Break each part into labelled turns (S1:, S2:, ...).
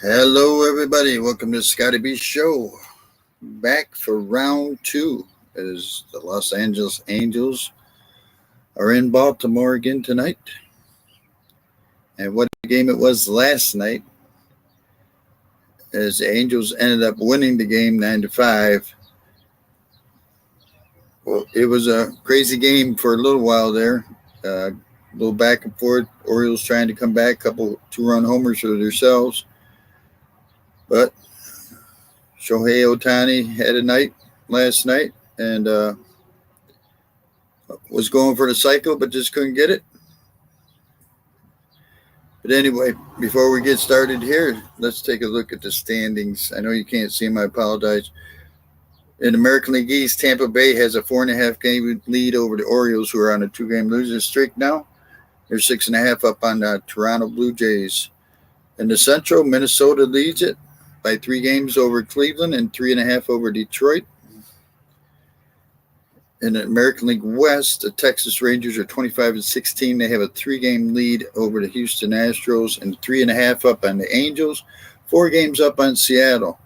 S1: Hello, everybody. Welcome to Scotty B Show. Back for round two as the Los Angeles Angels are in Baltimore again tonight. And what a game it was last night as the Angels ended up winning the game 9-5. Well, it was a crazy game for a little while there. A little back and forth. Orioles trying to come back, couple two-run homers for themselves. But Shohei Ohtani had a night last night and was going for the cycle, but just couldn't get it. But anyway, before we get started here, let's take a look at the standings. I know you can't see them. I apologize. In American League East, Tampa Bay has a 4.5 game lead over the Orioles, who are on a 2-game losing streak now. They're 6.5 up on the Toronto Blue Jays. In the Central, Minnesota leads it by 3 games over Cleveland and 3.5 over Detroit. In the American League West, the Texas Rangers are 25-16. They have a 3-game lead over the Houston Astros and 3.5 up on the Angels, 4 games up on Seattle.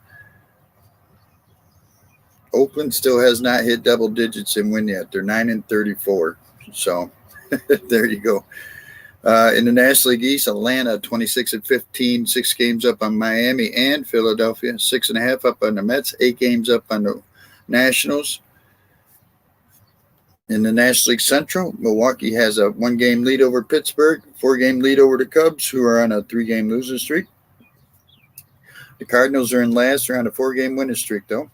S1: Oakland still has not hit double digits in win yet. They're 9-34. So there you go. In the National League East, Atlanta 26-15, 6 games up on Miami and Philadelphia, 6.5 up on the Mets, 8 games up on the Nationals. In the National League Central, Milwaukee has a 1-game lead over Pittsburgh, 4-game lead over the Cubs, who are on a 3-game losing streak. The Cardinals are in last. They're on a 4-game winning streak, though.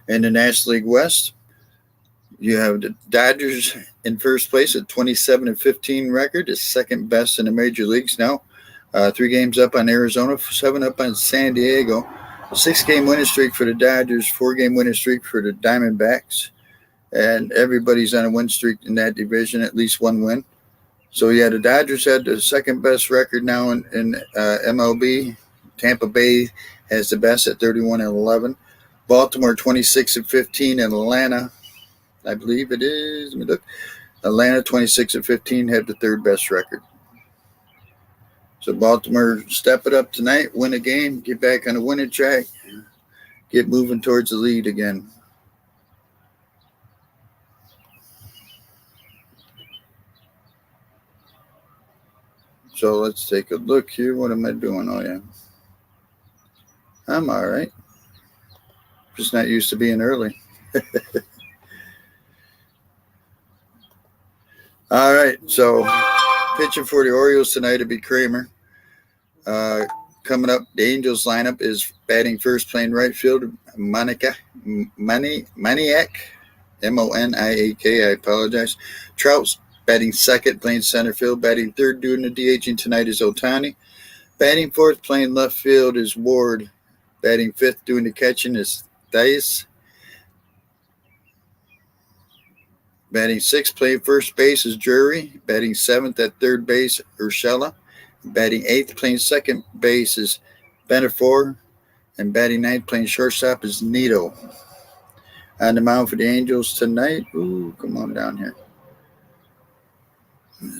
S1: In the National League West, you have the Dodgers in first place at 27-15 record, is second best in the major leagues now. 3 games up on Arizona, 7 up on San Diego. A 6-game winning streak for the Dodgers, 4-game winning streak for the Diamondbacks. And everybody's on a win streak in that division, at least 1 win. So, yeah, the Dodgers had the second best record now in MLB. Tampa Bay has the best at 31-11. Baltimore 26-15, and Atlanta, I believe it is. Let me look. Atlanta 26-15 have the third best record. So Baltimore step it up tonight, win a game, get back on the winning track, get moving towards the lead again. So let's take a look here. What am I doing? Oh, yeah. I'm all right. Just not used to being early. All right. So pitching for the Orioles tonight will be Kramer. Coming up, the Angels lineup is batting first, playing right field, Maniak, Moniak. I apologize. Trout's batting second, playing center field. Batting third, doing the DHing tonight is Ohtani. Batting fourth, playing left field is Ward. Batting fifth, doing the catching is Thais. Batting sixth, playing first base is Drury. Batting seventh at third base, Urshela. Batting eighth, playing second base is Benefor. And batting ninth, playing shortstop is Nito. On the mound for the Angels tonight, come on down here.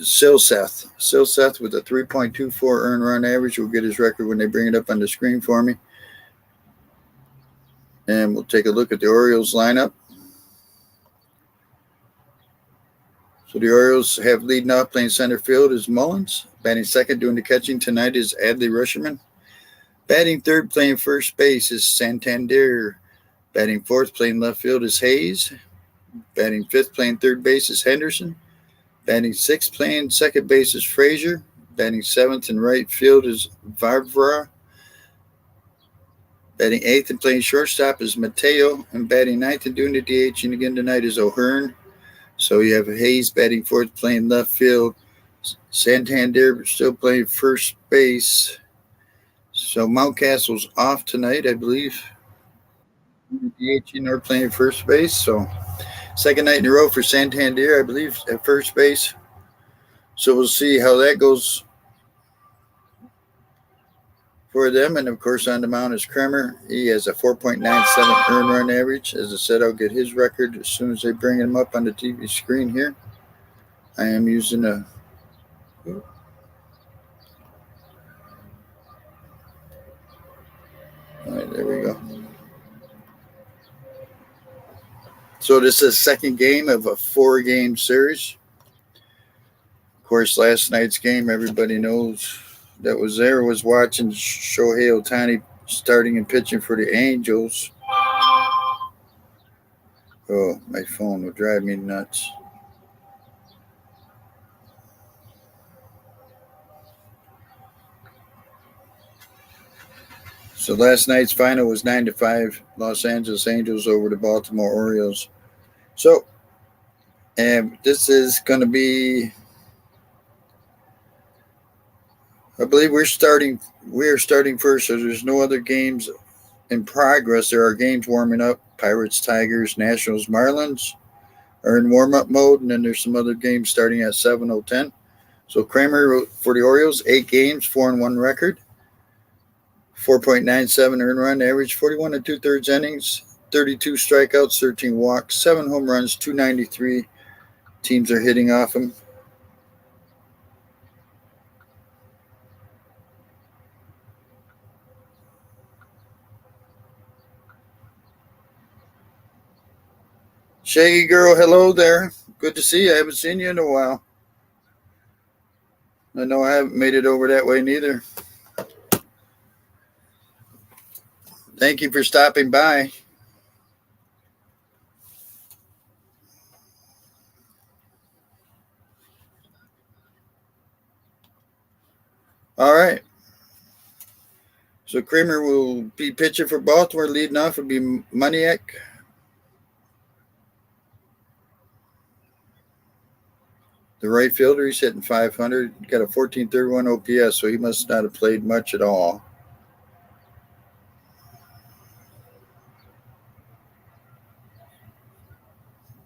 S1: Silseth with a 3.24 earned run average will get his record when they bring it up on the screen for me. And we'll take a look at the Orioles lineup. So the Orioles have leading off, playing center field is Mullins. Batting second, doing the catching tonight is Adley Rutschman. Batting third, playing first base is Santander. Batting fourth, playing left field is Hayes. Batting fifth, playing third base is Henderson. Batting sixth, playing second base is Frazier. Batting seventh in right field is Vavra. Batting eighth and playing shortstop is Mateo. And batting ninth and doing the DH again tonight is O'Hearn. So you have Hayes batting fourth, playing left field. Santander still playing first base. So Mountcastle's off tonight, I believe. DH or playing first base. So second night in a row for Santander, I believe, at first base. So we'll see how that goes for them. And, of course, on the mound is Kremer. He has a 4.97 earned run average. As I said, I'll get his record as soon as they bring him up on the TV screen here. I am using a There we go. So this is the second game of a 4-game series. Of course, last night's game, everybody knows that was there, was watching Shohei Ohtani starting and pitching for the Angels. Oh, my phone will drive me nuts. So last night's final was 9-5, Los Angeles Angels over the Baltimore Orioles. So, and this is going to be, I believe we are starting first, so there's no other games in progress. There are games warming up. Pirates, Tigers, Nationals, Marlins are in warm-up mode, and then there's some other games starting at 7:10. So Kramer for the Orioles, 8 games, 4-1 record, 4.97 earned run average, 41 2/3 innings, 32 strikeouts, 13 walks, 7 home runs, 293. Teams are hitting off him. Shaggy girl, hello there. Good to see you. I haven't seen you in a while. I know I haven't made it over that way neither. Thank you for stopping by. All right. So Kramer will be pitching for Baltimore. Leading off will be Moniak. The right fielder, he's hitting 500. Got a 1431 OPS, so he must not have played much at all.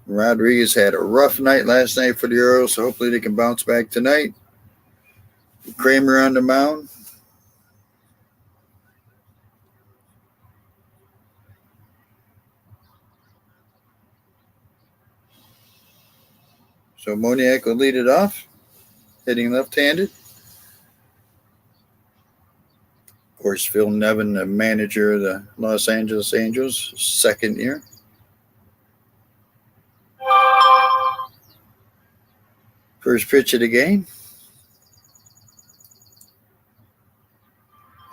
S1: Rodriguez had a rough night last night for the Orioles, so hopefully they can bounce back tonight. Kramer on the mound. So Moniak will lead it off, hitting left-handed. Of course, Phil Nevin, the manager of the Los Angeles Angels, second year. First pitch of the game.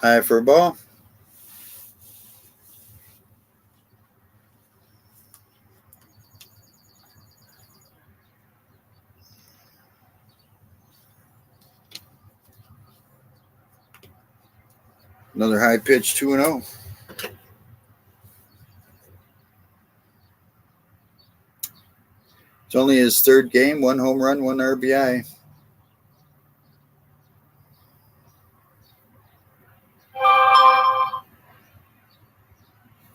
S1: High for a ball. Another high pitch, 2-0. It's only his third game, 1 home run, 1 RBI.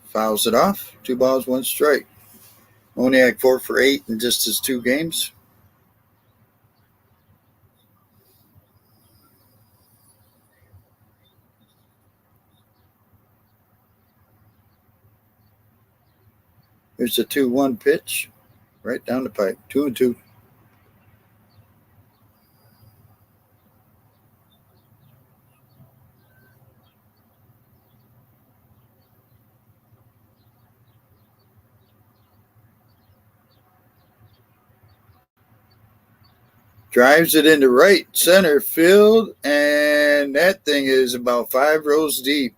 S1: Fouls it off. 2 balls, 1 strike. Moniak 4 for 8 in just his 2 games. Here's a 2-1 pitch, right down the pipe. 2-2. Drives it into right center field, and that thing is about 5 rows deep.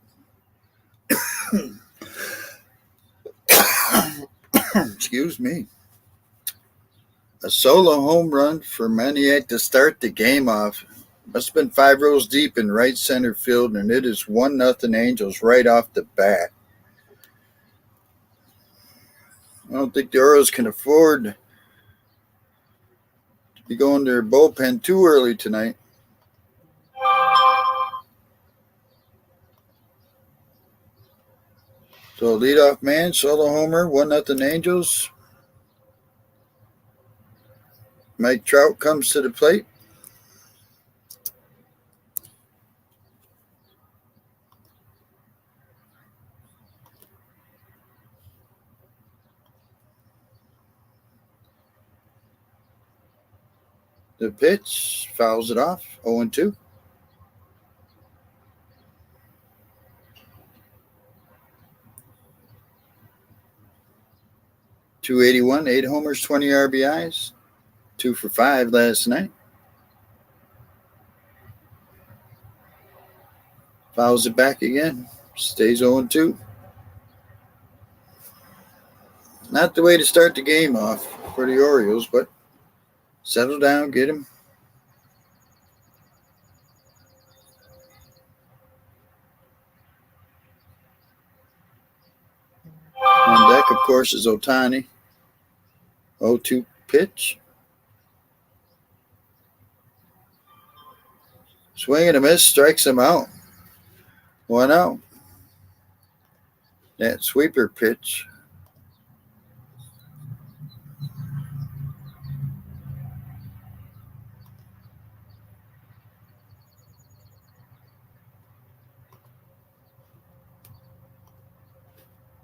S1: Excuse me. A solo home run for Moniak to start the game off. Must have been 5 rows deep in right center field, and it is 1-0 Angels right off the bat. I don't think the Orioles can afford to be going to their bullpen too early tonight. So leadoff man, solo homer, 1-0 Angels. Mike Trout comes to the plate. The pitch, fouls it off, 0-2. .281, 8 homers, 20 RBIs, 2 for 5 last night. Fouls it back again. Stays 0-2. Not the way to start the game off for the Orioles, but settle down, get him. On deck, of course, is Ohtani. 0-2 pitch. Swing and a miss, strikes him out. 1-0. That sweeper pitch.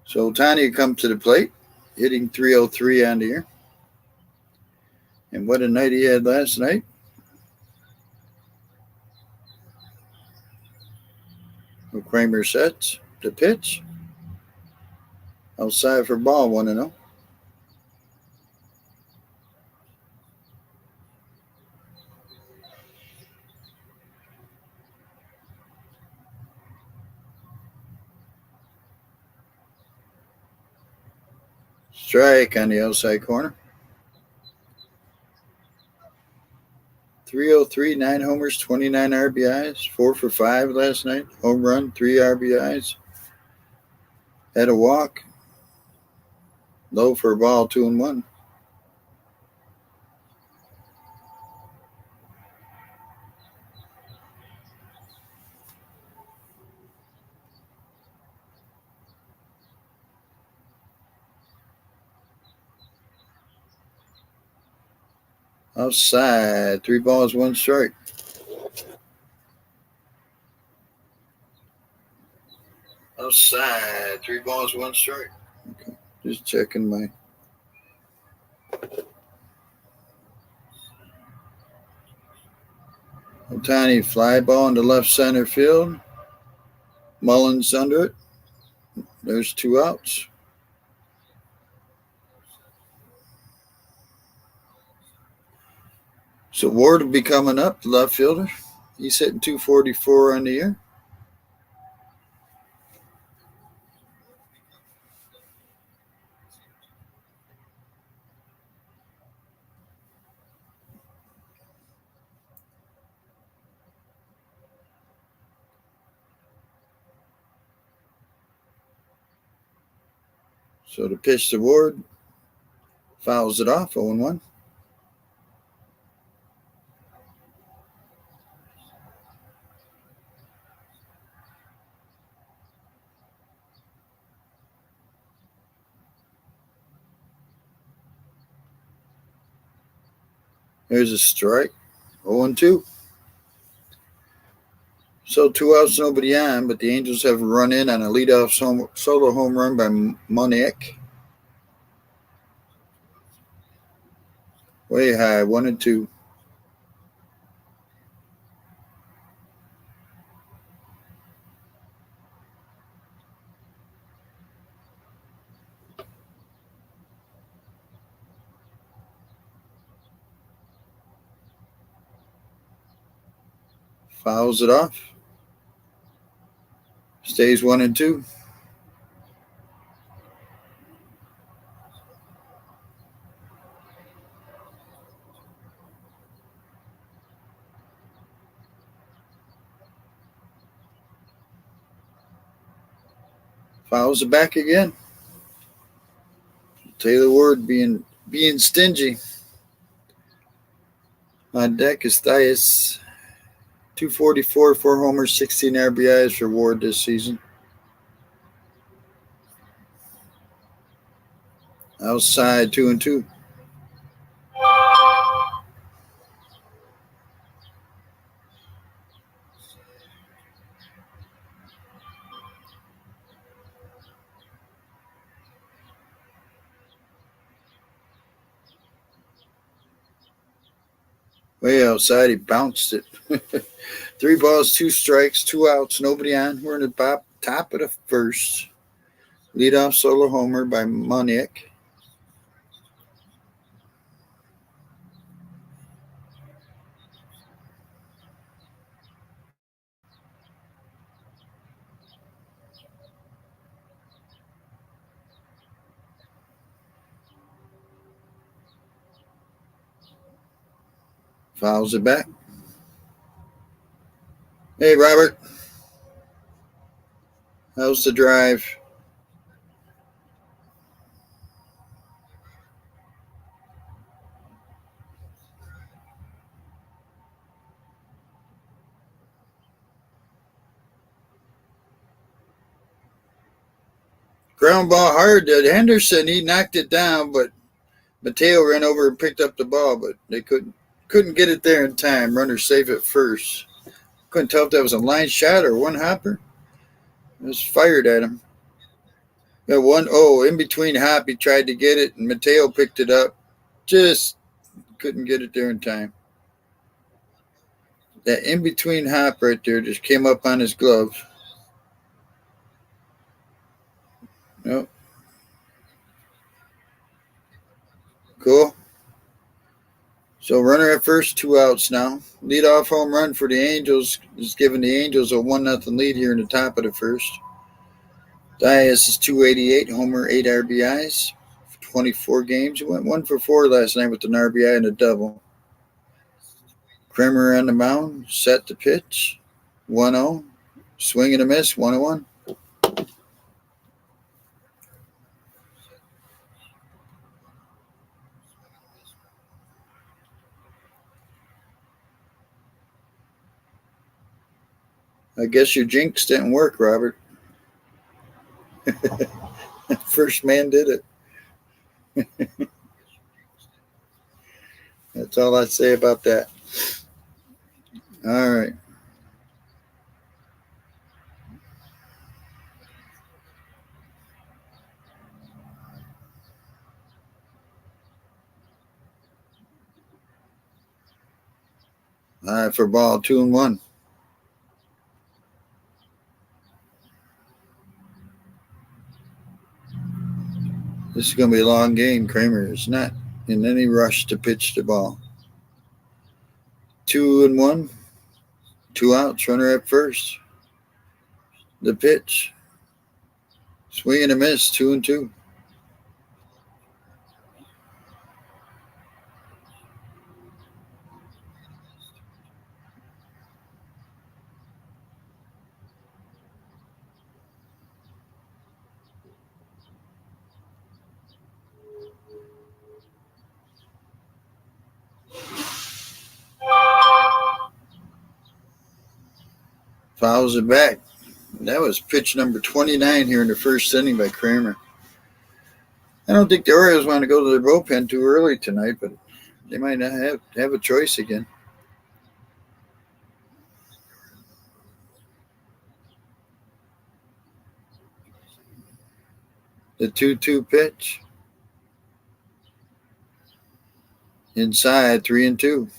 S1: So Ohtani comes to the plate, hitting .303 on the year. And what a night he had last night. Kramer sets the pitch. Outside for ball, 1-0. Strike on the outside corner. .303, 9 homers, 29 RBIs, 4 for 5 last night. Home run, 3 RBIs. Had a walk. Low for a ball, 2-1. Outside, 3 balls, 1 strike. Outside, 3 balls, 1 strike. Okay, just checking my. Ohtani fly ball into left center field. Mullins under it. There's 2 outs. So Ward will be coming up, the left fielder. He's hitting .244 on the year. So the pitch to Ward, fouls it off, 0-1. There's a strike, 0-2. So 2 outs, nobody on, but the Angels have run in on a leadoff solo home run by Moniak. Way high, 1-2. Fouls it off. Stays 1-2. Fouls it back again. Taylor Ward being stingy. On deck is Thias. .244, 4 homers, 16 RBIs for Ward this season. Outside, 2-2. Way outside, he bounced it. 3 balls, 2 strikes, 2 outs, nobody on. We're in the top of the first. Leadoff solo homer by Moniak. Fouls it back. Hey, Robert. How's the drive? Ground ball hard. Henderson, he knocked it down, but Mateo ran over and picked up the ball, but they couldn't get it there in time. Runner safe at first. Couldn't tell if that was a line shot or one hopper. It was fired at him. Yeah, in between hop, he tried to get it, and Mateo picked it up. Just couldn't get it there in time. That in between hop right there just came up on his glove. Nope. Cool. So runner at first, 2 outs now. Leadoff home run for the Angels is giving the Angels a 1-0 lead here in the top of the first. Dias is 288, homer, 8 RBIs, 24 games. He went 1 for 4 last night with an RBI and a double. Kramer on the mound, set to pitch, 1-0. Swing and a miss, 1-1. I guess your jinx didn't work, Robert. First man did it. That's all I'd say about that. All right. All right, for ball 2-1. This is going to be a long game. Kramer is not in any rush to pitch the ball. 2-1. 2 outs. Runner at first. The pitch. Swing and a miss. 2-2. Fouls it back. That was pitch number 29 here in the first inning by Kramer. I don't think the Orioles want to go to their bullpen too early tonight, but they might not have a choice again. The 2-2 pitch. Inside, 3-2.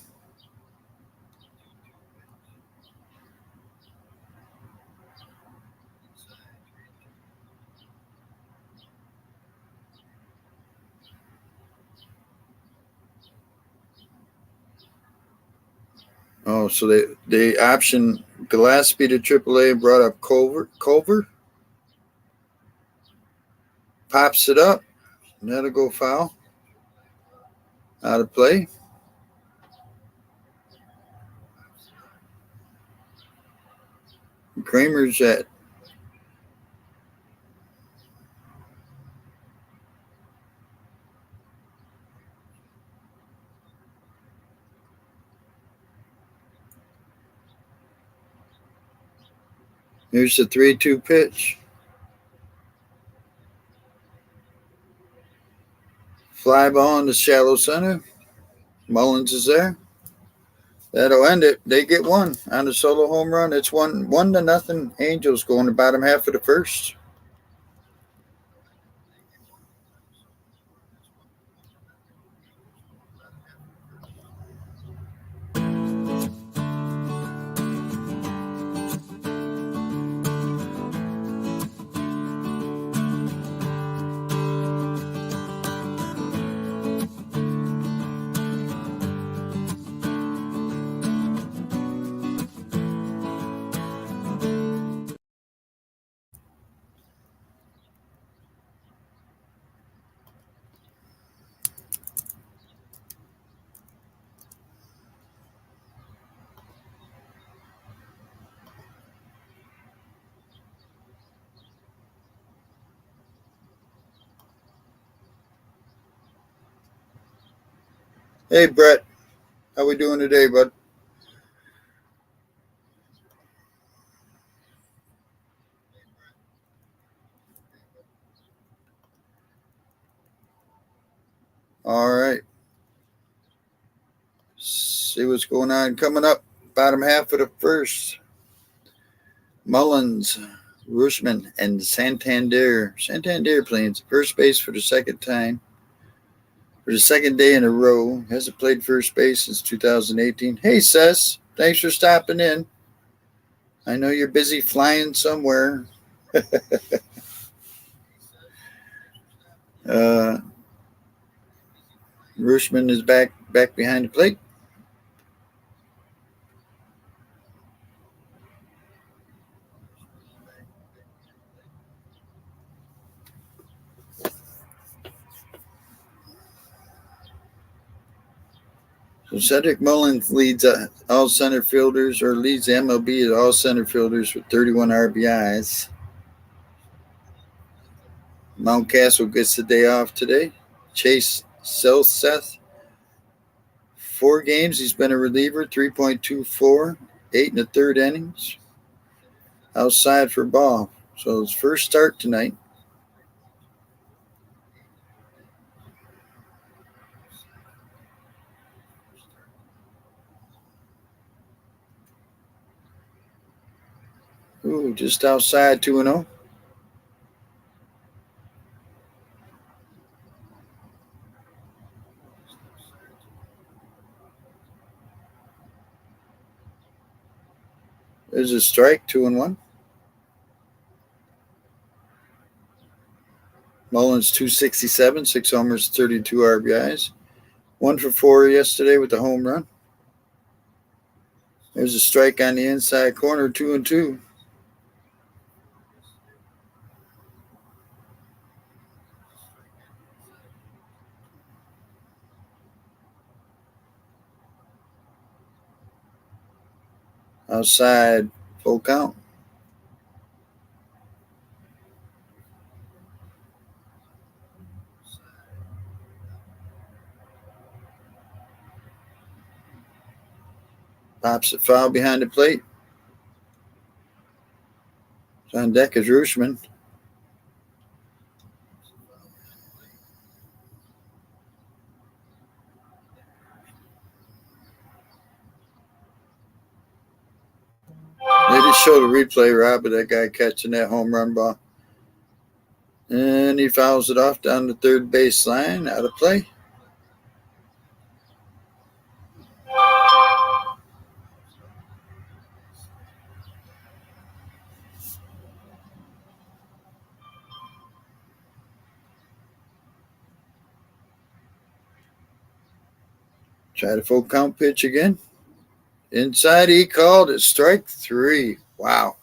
S1: Oh, so they optioned Gillespie to AAA and brought up Culver. Pops it up. That'll go foul. Out of play. Kramer's at. Here's the 3-2 pitch. Fly ball in the shallow center. Mullins is there. That'll end it. They get one on a solo home run. It's 1-0. Angels go in the bottom half of the first. Hey, Brett. How we doing today, bud? All right. See what's going on coming up. Bottom half of the first. Mullins, Rushman, and Santander. Santander playing first base for the second time. For the second day in a row. Hasn't played first base since 2018. Hey, Sess. Thanks for stopping in. I know you're busy flying somewhere. Uh, Rushman is back behind the plate. So Cedric Mullins leads all center fielders, or leads the MLB at all center fielders with 31 RBIs. Mountcastle gets the day off today. Chase Selseth, 4 games. He's been a reliever, 3.24, 8 1/3 innings. Outside for ball. So his first start tonight. Ooh, just outside 2-0. There's a strike, 2-1. Mullins 267, 6 homers, 32 RBIs. 1 for 4 yesterday with the home run. There's a strike on the inside corner, 2-2. Outside, full count. Pops it foul behind the plate. On deck is Rushman. They just showed a replay, Rob, of that guy catching that home run ball. And he fouls it off down the third baseline, out of play. Try the full count pitch again. Inside, he called it strike 3. Wow.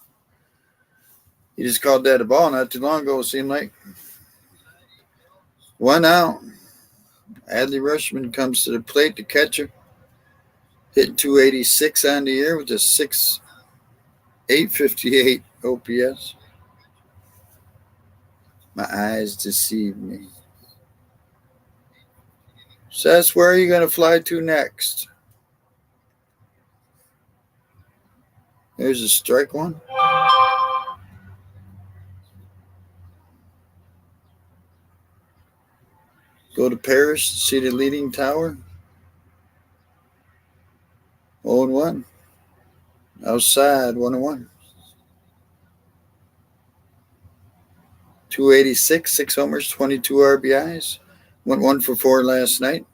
S1: He just called that a ball not too long ago, it seemed like. 1 out. Adley Rushman comes to the plate, the catcher. Hitting 286 on the year with a 858 OPS. My eyes deceive me. Seth, where are you going to fly to next? There's a strike one. Go to Paris, see the leaning tower. 0-1. Outside, 1-1. 286, 6 homers, 22 RBIs. Went 1 for 4 last night.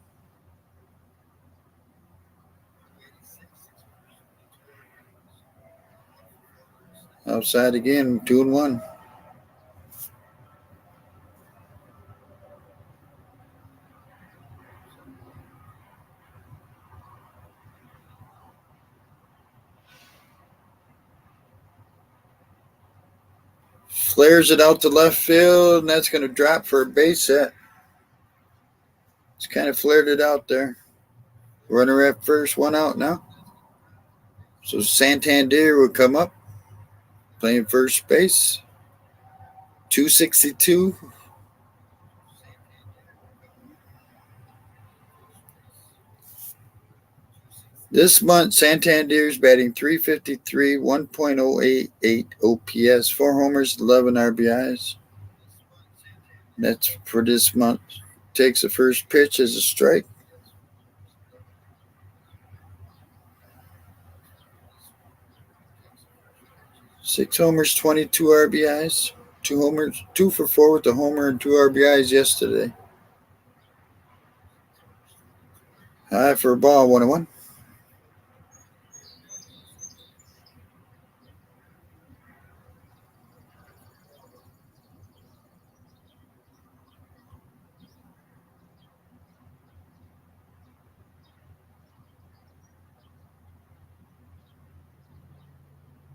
S1: Outside again, 2-1. Flares it out to left field, and that's going to drop for a base hit. It's kind of flared it out there. Runner at first, 1 out now. So Santander will come up, playing first base. 262. This month, Santander's batting .353, 1.088 OPS, 4 homers, 11 RBIs. That's for this month. Takes the first pitch as a strike. Six homers, 22 RBIs. Two homers, 2 for 4 with a homer and 2 RBIs yesterday. High for a ball, 1-1.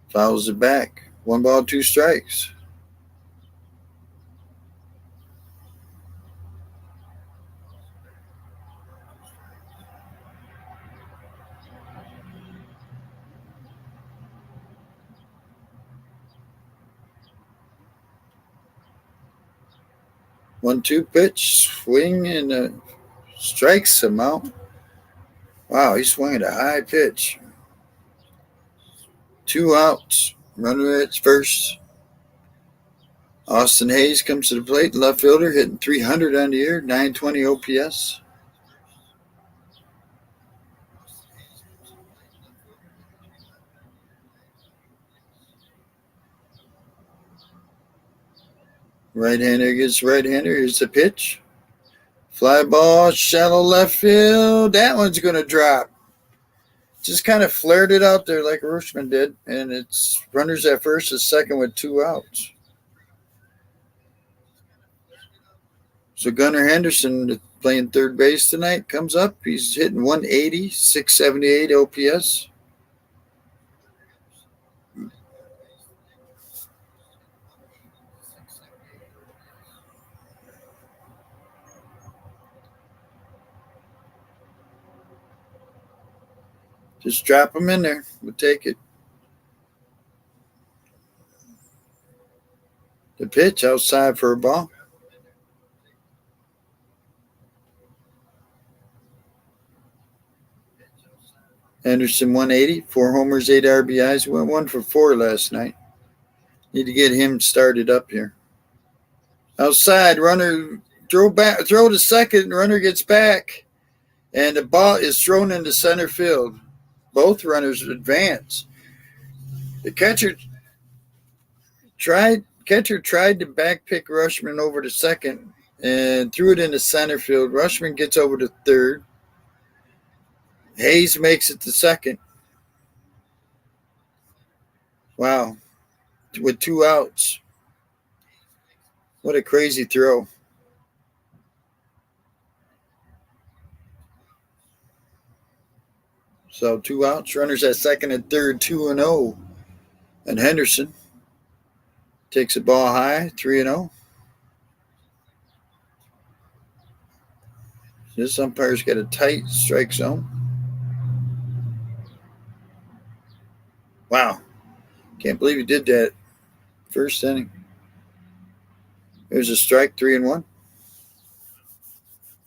S1: Fouls it back. 1 ball, 2 strikes. One-two pitch, swing and strikes him out. Wow, he's swinging a high pitch. 2 outs. Runner at first. Austin Hayes comes to the plate. Left fielder hitting .300 on the year, 920 OPS. Right-hander gets right-hander. Here's the pitch. Fly ball, shallow left field. That one's going to drop. Just kind of flared it out there like Rushman did, and it's runners at first and second with 2 outs. So Gunnar Henderson, playing third base tonight, comes up. He's hitting 180, 678 OPS. Just drop him in there. We'll take it. The pitch outside for a ball. Henderson 180, 4 homers, 8 RBIs. Went 1 for 4 last night. Need to get him started up here. Outside, runner throw to second. Runner gets back, and the ball is thrown into center field. Both runners advance. The catcher tried to backpick Rushman over to second and threw it into center field. Rushman gets over to third. Hayes makes it to second. Wow. With 2 outs. What a crazy throw. So 2 outs. Runners at second and third, 2-0. And Henderson takes the ball high, 3-0. This umpire's got a tight strike zone. Wow. Can't believe he did that first inning. There's a strike, 3-1.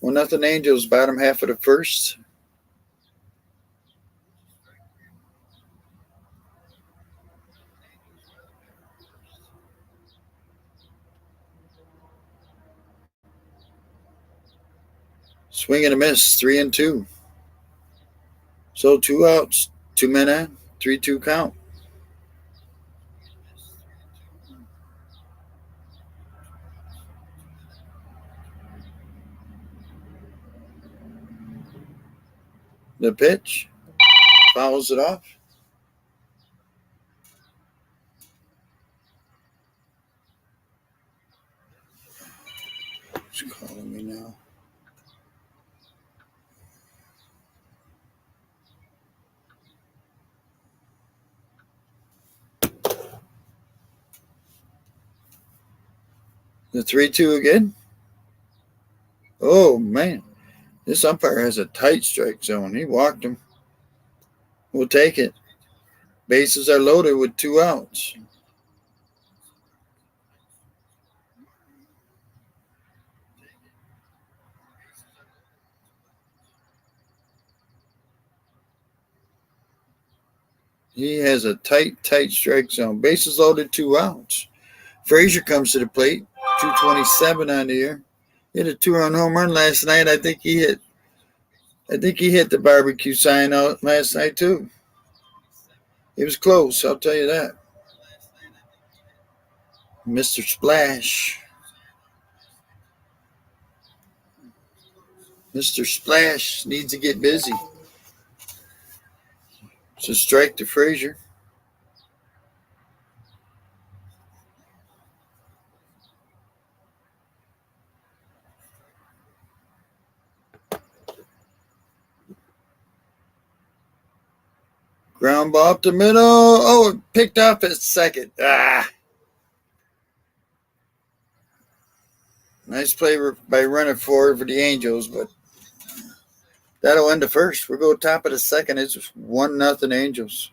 S1: 1-0 Angels, bottom half of the first. Swing and a miss, 3-2. So 2 outs, 2 men on, 3-2 count. The pitch fouls it off. Who's calling me now? The 3-2 again. Oh, man. This umpire has a tight strike zone. He walked him. We'll take it. Bases are loaded with 2 outs. He has a tight strike zone. Bases loaded, 2 outs. Frazier comes to the plate. 227 on the year. He hit a 2-run home run last night. I think he hit the barbecue sign out last night too. It was close, I'll tell you that. Mr. Splash. Mr. Splash needs to get busy. It's a strike to Frazier. Ground ball up the middle. Oh, it picked off at second. Nice play by running forward for the Angels, but that'll end the first. We'll go top of the second. It's 1-0 Angels.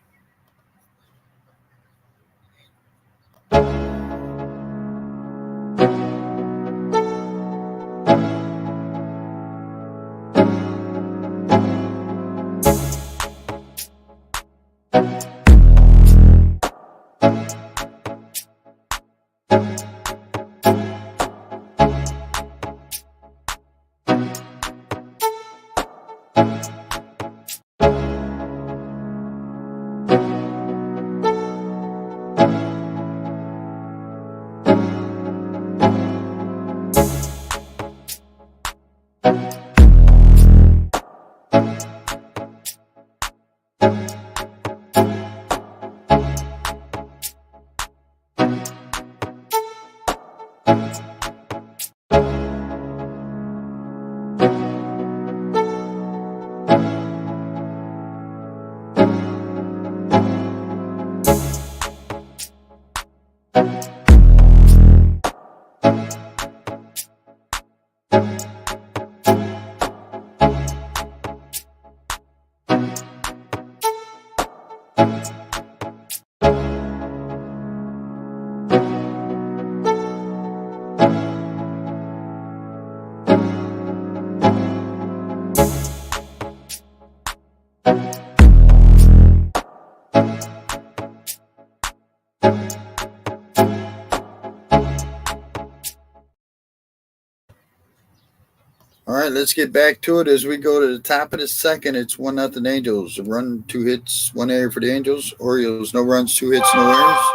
S1: All right, let's get back to it as we go to the top of the second. It's 1-0 Angels. A run, 2 hits, 1 error for the Angels. Orioles, no runs, 2 hits, no errors.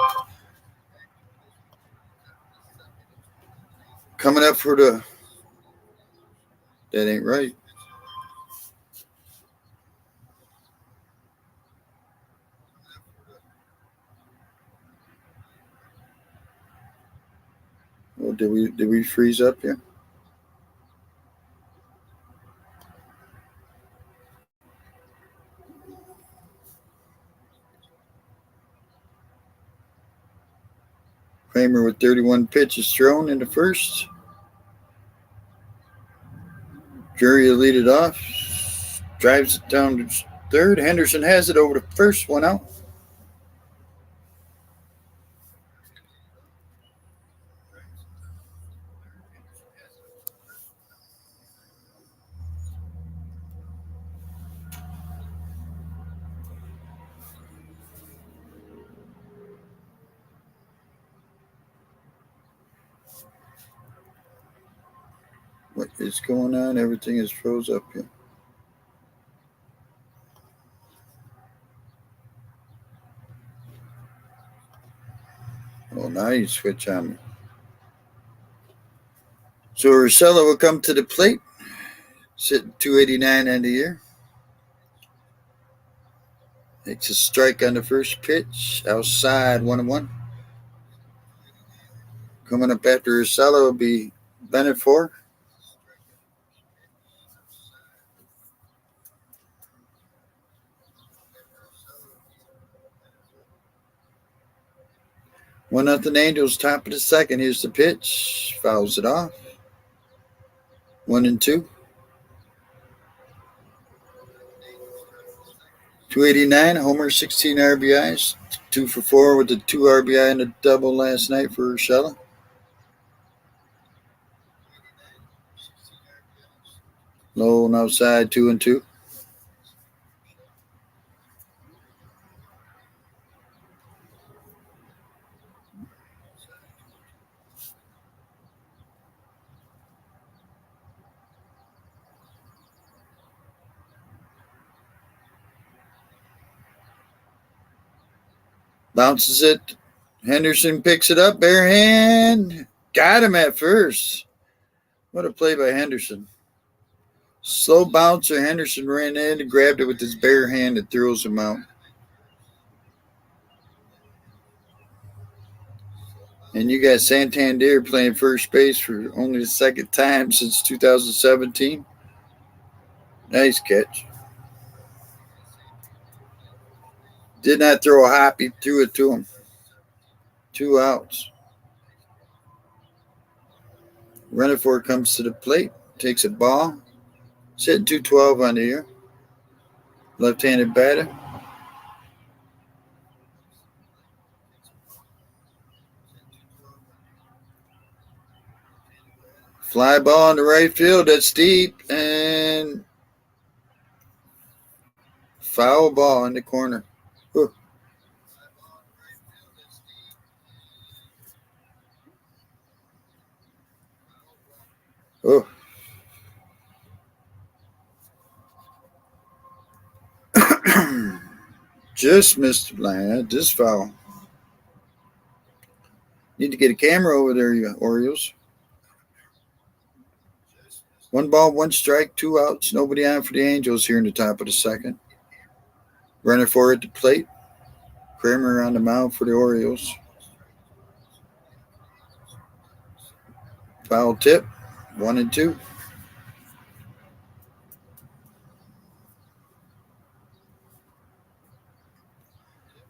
S1: Coming up for the... That ain't right. Oh, did we freeze up here? Kramer with 31 pitches thrown in the first. Drury will lead it off. Drives it down to third. Henderson has it over to first, 1 out. What is going on? Everything is froze up here. Oh, now you switch on me. So Urshela will come to the plate. Sitting 289 on the year. Makes a strike on the first pitch. Outside, 1-1. Coming up after Urshela will be Bennett 4. One nothing Angels, top of the second. Here's the pitch. Fouls it off. 1-2. 289, homer, 16 RBIs. 2 for 4 with the 2 RBI and a double last night for Urshela. Low and outside, 2-2. Bounces it. Henderson picks it up. Bare hand. Got him at first. What a play by Henderson. Slow bouncer. Henderson ran in and grabbed it with his bare hand and throws him out. And you got Santander playing first base for only the second time since 2017. Nice catch. Did not throw a hop. He threw it to him. 2 outs. Runner for it comes to the plate. Takes a ball. Sitting 212 on the year. Left-handed batter. Fly ball in the right field. That's deep. And foul ball in the corner. Ooh. Oh. Just missed the line. Just foul. Need to get a camera over there, you Orioles. 1 ball, 1 strike, 2 outs. Nobody on for the Angels here in the top of the second. Runner for at the plate. Kramer on the mound for the Orioles. Foul tip. 1-2.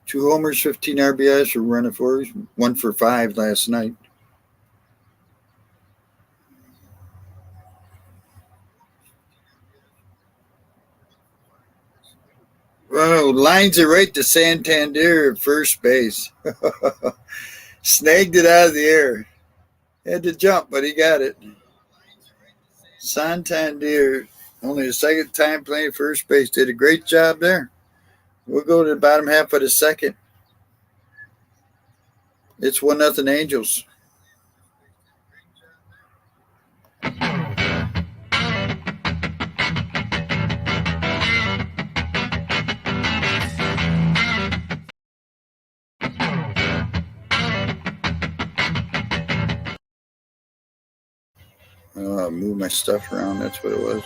S1: Two homers, 15 RBIs for runner for 1 for 5 last night. Oh, lines it right to Santander at first base. Snagged it out of the air. Had to jump, but he got it. Santander, only the second time playing first base, did a great job there. We'll go to the bottom half of the second. It's 1-0 Angels. Move my stuff around. That's what it was.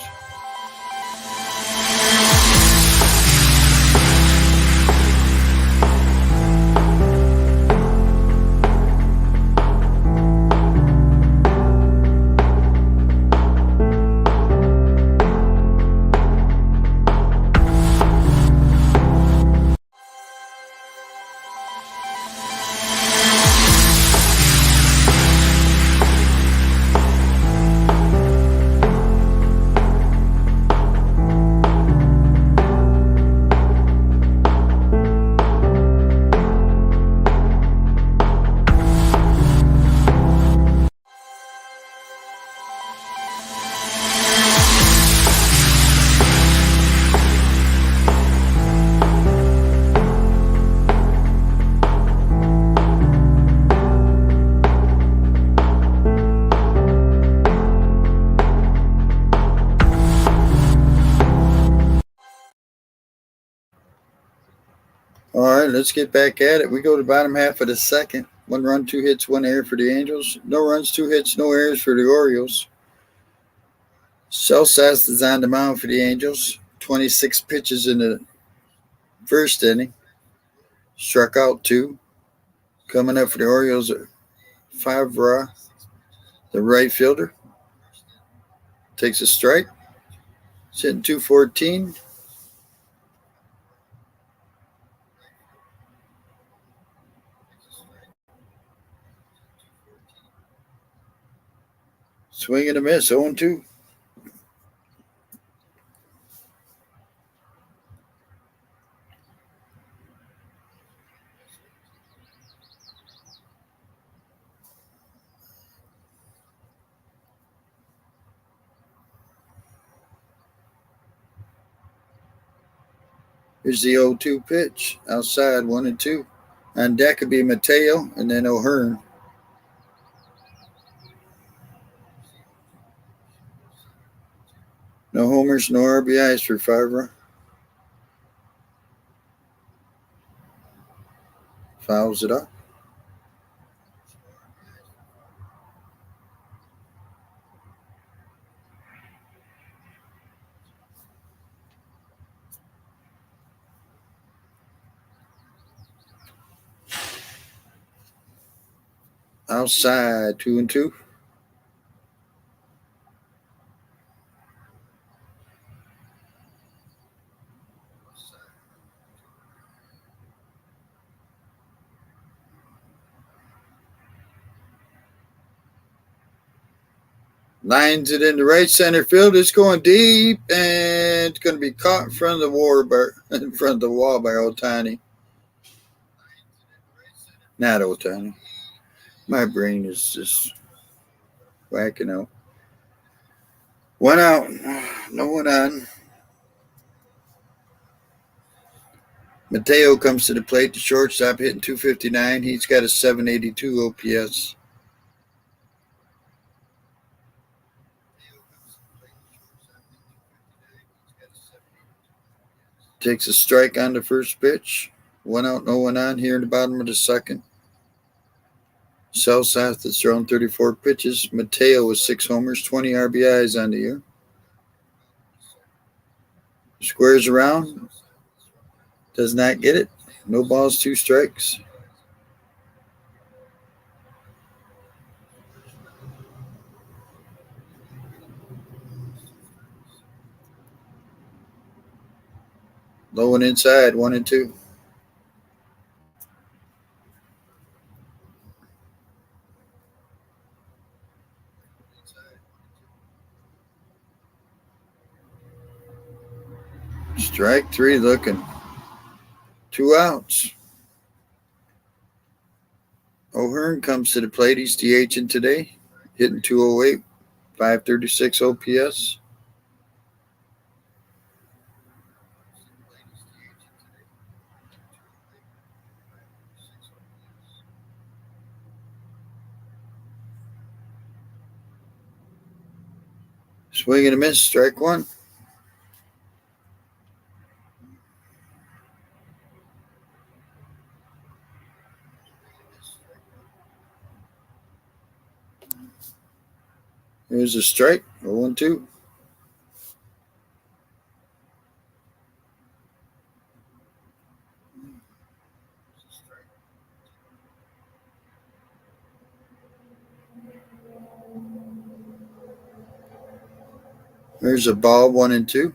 S1: All right, let's get back at it. We go to the bottom half of the second. 1 run, 2 hits, 1 error for the Angels. No runs, 2 hits, no errors for the Orioles. Celsas is on the mound for the Angels. 26 pitches in the first inning. Struck out 2. Coming up for the Orioles, Favre, the right fielder. Takes a strike. Sitting 214. Swing and a miss, 0-2. Here's the 0-2 pitch. Outside, 1-2. On deck could be Mateo and then O'Hearn. No homers, no RBIs for Favre. Fouls it up. Outside, 2-2. Lines it into right center field. It's going deep, and it's going to be caught in front of the wall by Ohtani. Not Ohtani. My brain is just whacking out. One out. No one on. Mateo comes to the plate. The shortstop hitting .259. He's got a .782 OPS. Takes a strike on the first pitch. One out, no one on here in the bottom of the second. South has thrown 34 pitches. Mateo with 6 homers, 20 RBIs on the year. Squares around. Does not get it. No balls, 2 strikes. Low and inside, 1-2. Strike 3 looking. 2 outs. O'Hearn comes to the plate. He's DHing today. Hitting .208, 536 OPS. Swing and a miss, strike 1. Here's a strike, 0-2. There's a ball, 1-2.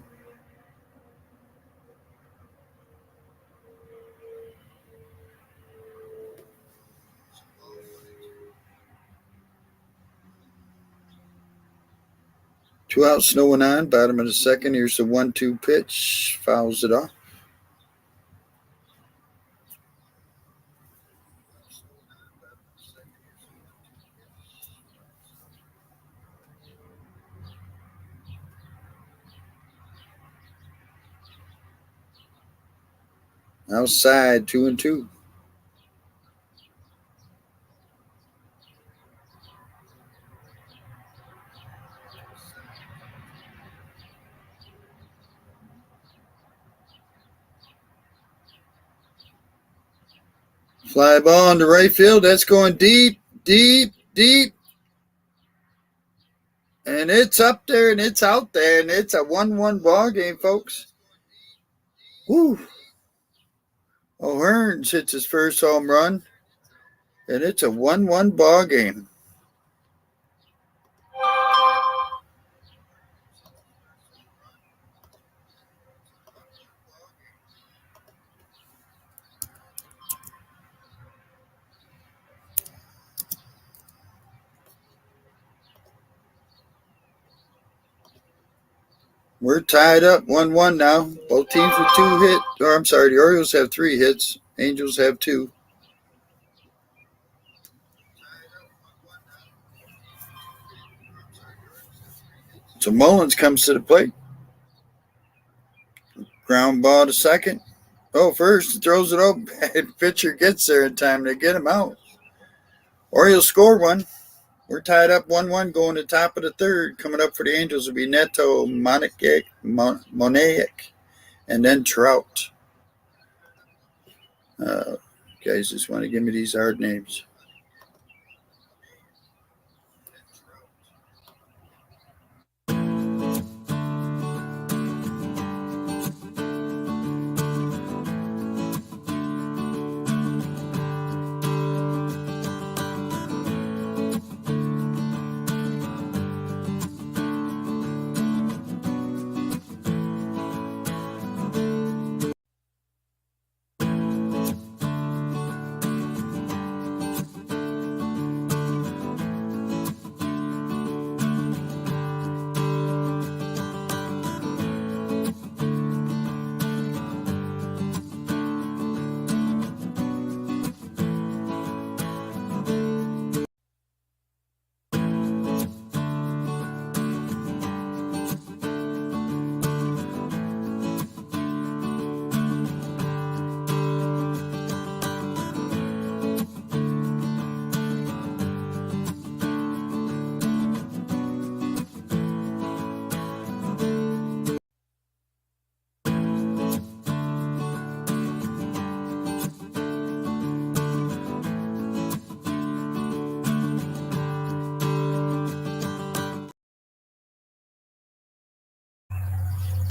S1: Two outs, no one on. Bottom of the second. Here's the 1-2 pitch. Fouls it off. Outside, 2-2. Fly ball into right field. That's going deep, deep, deep. And it's up there and it's out there. And it's a 1-1 ball game, folks. Woo. O'Hearn hits his first home run. And it's a 1-1 ball game. We're tied up 1-1 now. Both teams with 2 hits. Or I'm sorry, the Orioles have 3 hits. Angels have 2. So Mullins comes to the plate. Ground ball to second. Oh, first throws it up. Pitcher gets there in time to get him out. Orioles score 1. We're tied up 1-1 going to top of the third. Coming up for the Angels will be Neto, Monaic, and then Trout. Guys just want to give me these hard names.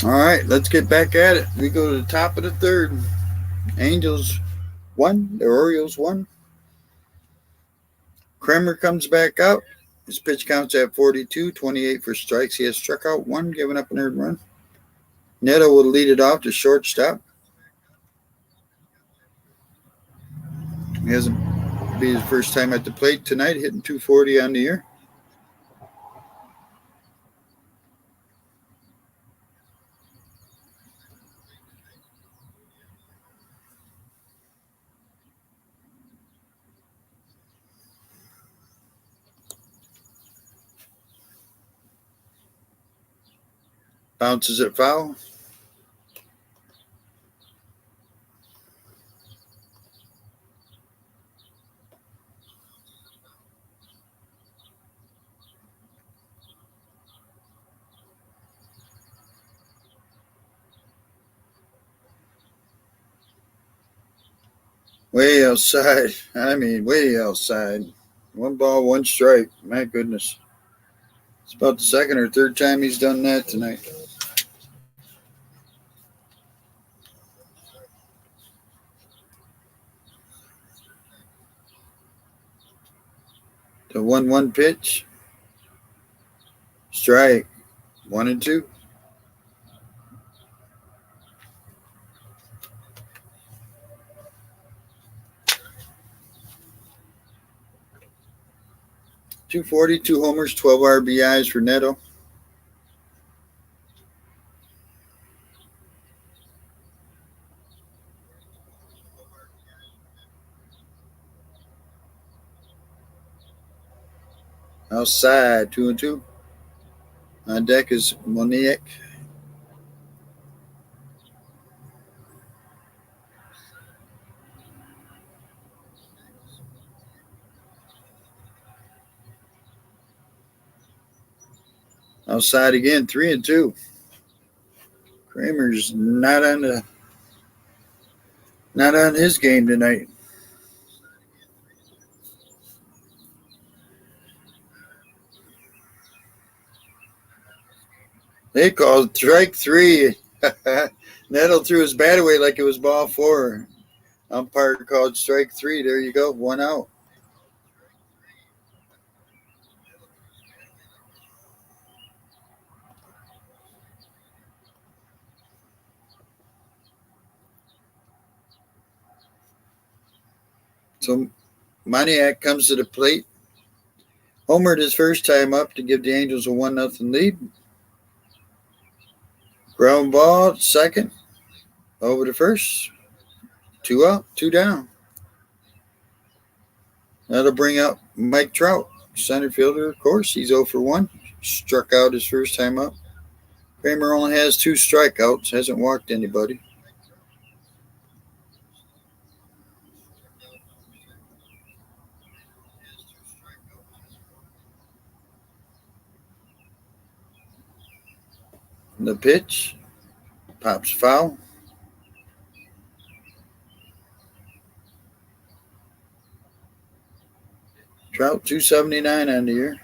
S1: All right, let's get back at it. We go to the top of the third. Angels won. The Orioles won. Kramer comes back out. His pitch counts at 42, 28 for strikes. He has struck out one, giving up an earned run. Neto will lead it off to shortstop. He hasn't be his first time at the plate tonight, hitting 240 on the year. Bounces it foul. Way outside. I mean, way outside. One ball, one strike. My goodness. It's about the second or third time he's done that tonight. The 1-1 pitch. Strike. 1-2. .240, 2 homers, 12 RBIs for Neto. Outside, 2-2. On deck is Moniak. Outside again, 3-2. Kramer's not on his game tonight. They called strike 3. Neto threw his bat away like it was ball 4. Umpire called strike 3. There you go, 1 out. So Moniak comes to the plate. Homered his first time up to give the Angels a 1-0 lead. Ground ball, second. Over to first. 2 up, 2 down. That'll bring up Mike Trout, center fielder, of course. He's 0 for 1. Struck out his first time up. Kramer only has 2 strikeouts, hasn't walked anybody. The pitch pops foul. Trout 279 on the year.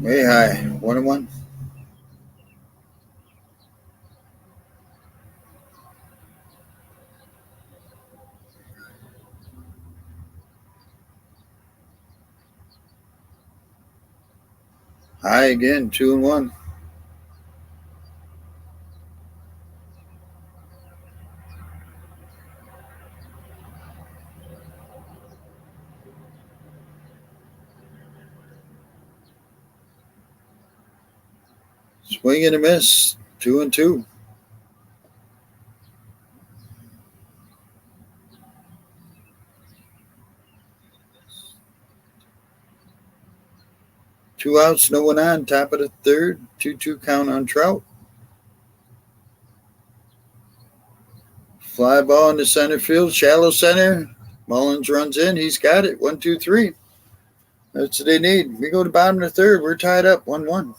S1: Way high. 1-1. High again. 2-1. Swing and a miss. 2-2. Two outs, no one on. Top of the third. 2-2 count on Trout. Fly ball in the center field. Shallow center. Mullins runs in. He's got it. 1-2-3. That's what they need. We go to bottom of the third. We're tied up 1-1.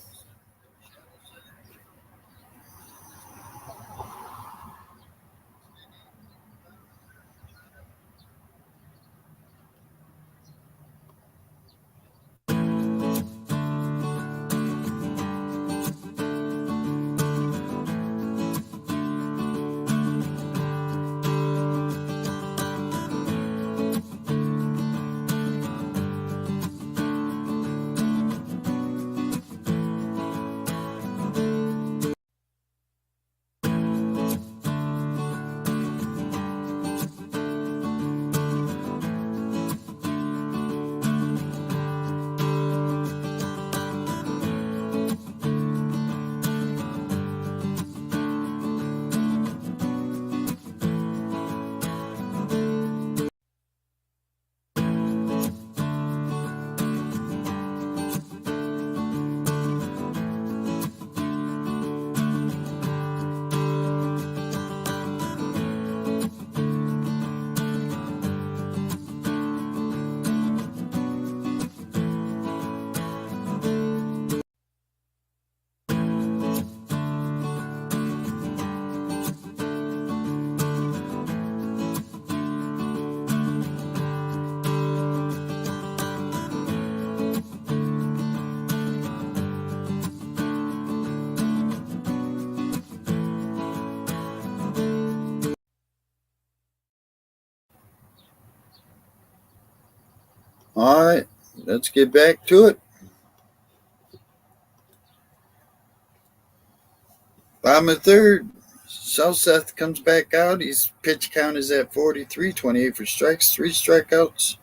S1: All right, let's get back to it. Bottom of third. Southseth comes back out. His pitch count is at 43, 28 for strikes, 3 strikeouts.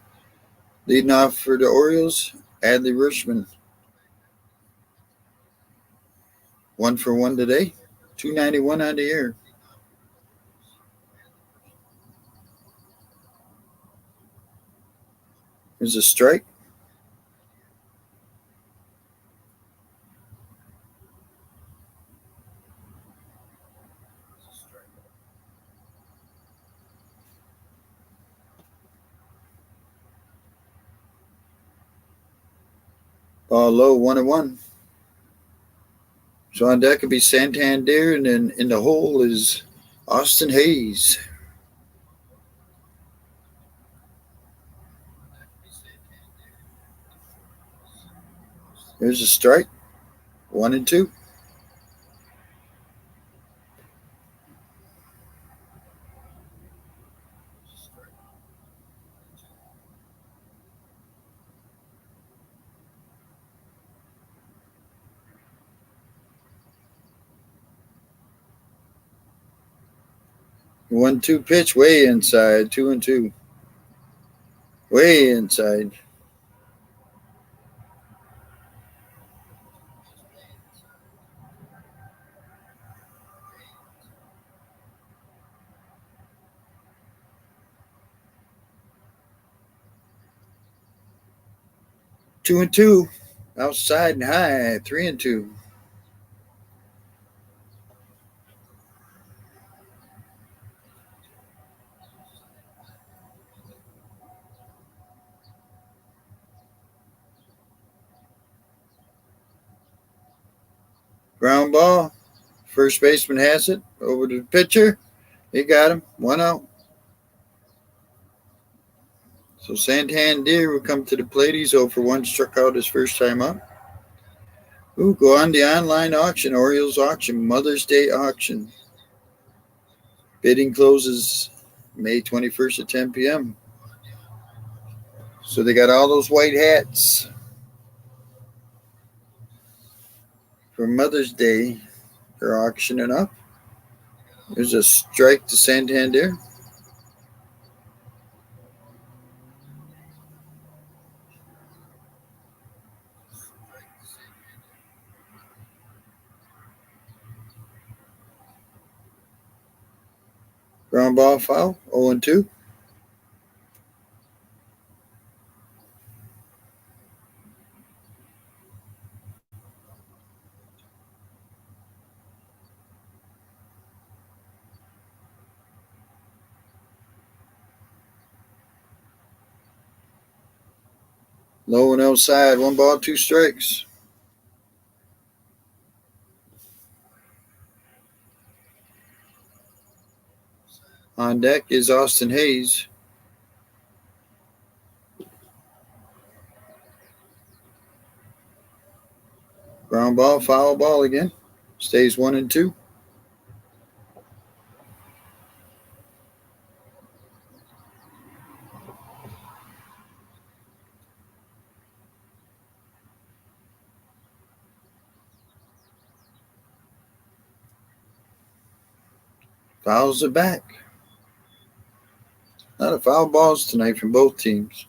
S1: Leading off for the Orioles, Adley Rutschman. 1 for 1 today. 291 on the year. There's a strike. Ball low, 1-1. So on deck could be Santander, and then in the hole is Austin Hayes. There's a strike. 1-2. The 1-2 pitch way inside. 2-2. Way inside. Two and two. Outside and high. 3-2. Ground ball. First baseman has it. Over to the pitcher. He got him. 1 out. So Santander will come to the plate. He's 0 for 1. Struck out his first time up. Ooh, go on the online auction. Orioles auction. Mother's Day auction. Bidding closes May 21st at 10 p.m. So they got all those white hats for Mother's Day. They're auctioning up. There's a strike to Santander. Ground ball foul. 0-2. Low and outside. 1 ball, 2 strikes. On deck is Austin Hayes. Ground ball, foul ball again. Stays 1-2. Fouls are back. A lot of foul balls tonight from both teams.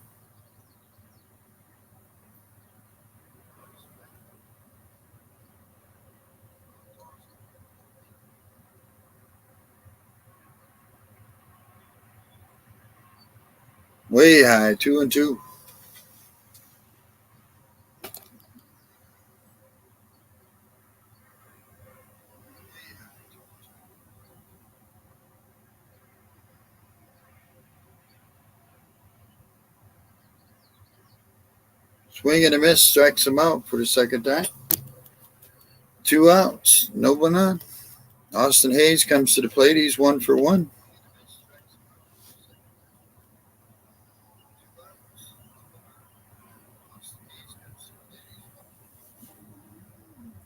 S1: Way high. 2-2. Swing and a miss. Strikes him out for the second time. 2 outs. No one on. Austin Hayes comes to the plate. He's 1 for 1.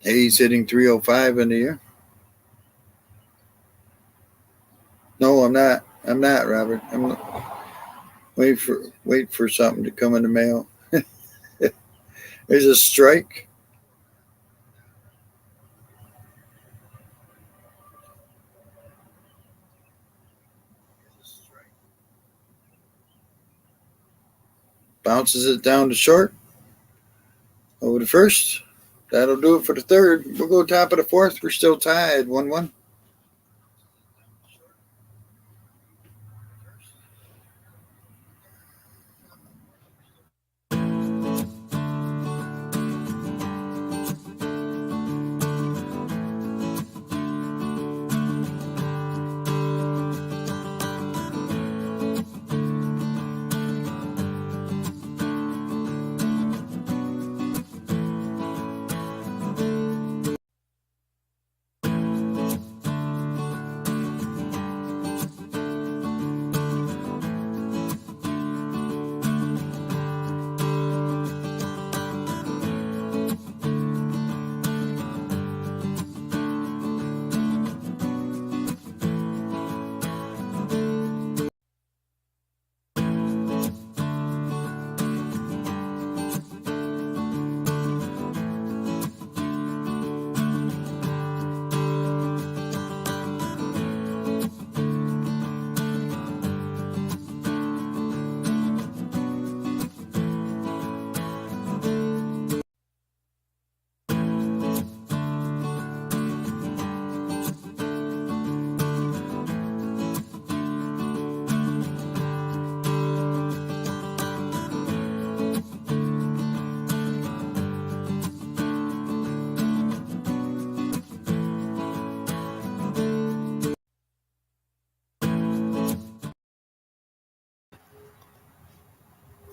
S1: Hayes hitting 305 in the year. No, I'm not. I'm not, Robert. I'm wait for something to come in the mail. There's a strike. Bounces it down to short. Over to first. That'll do it for the third. We'll go top of the fourth. We're still tied 1-1.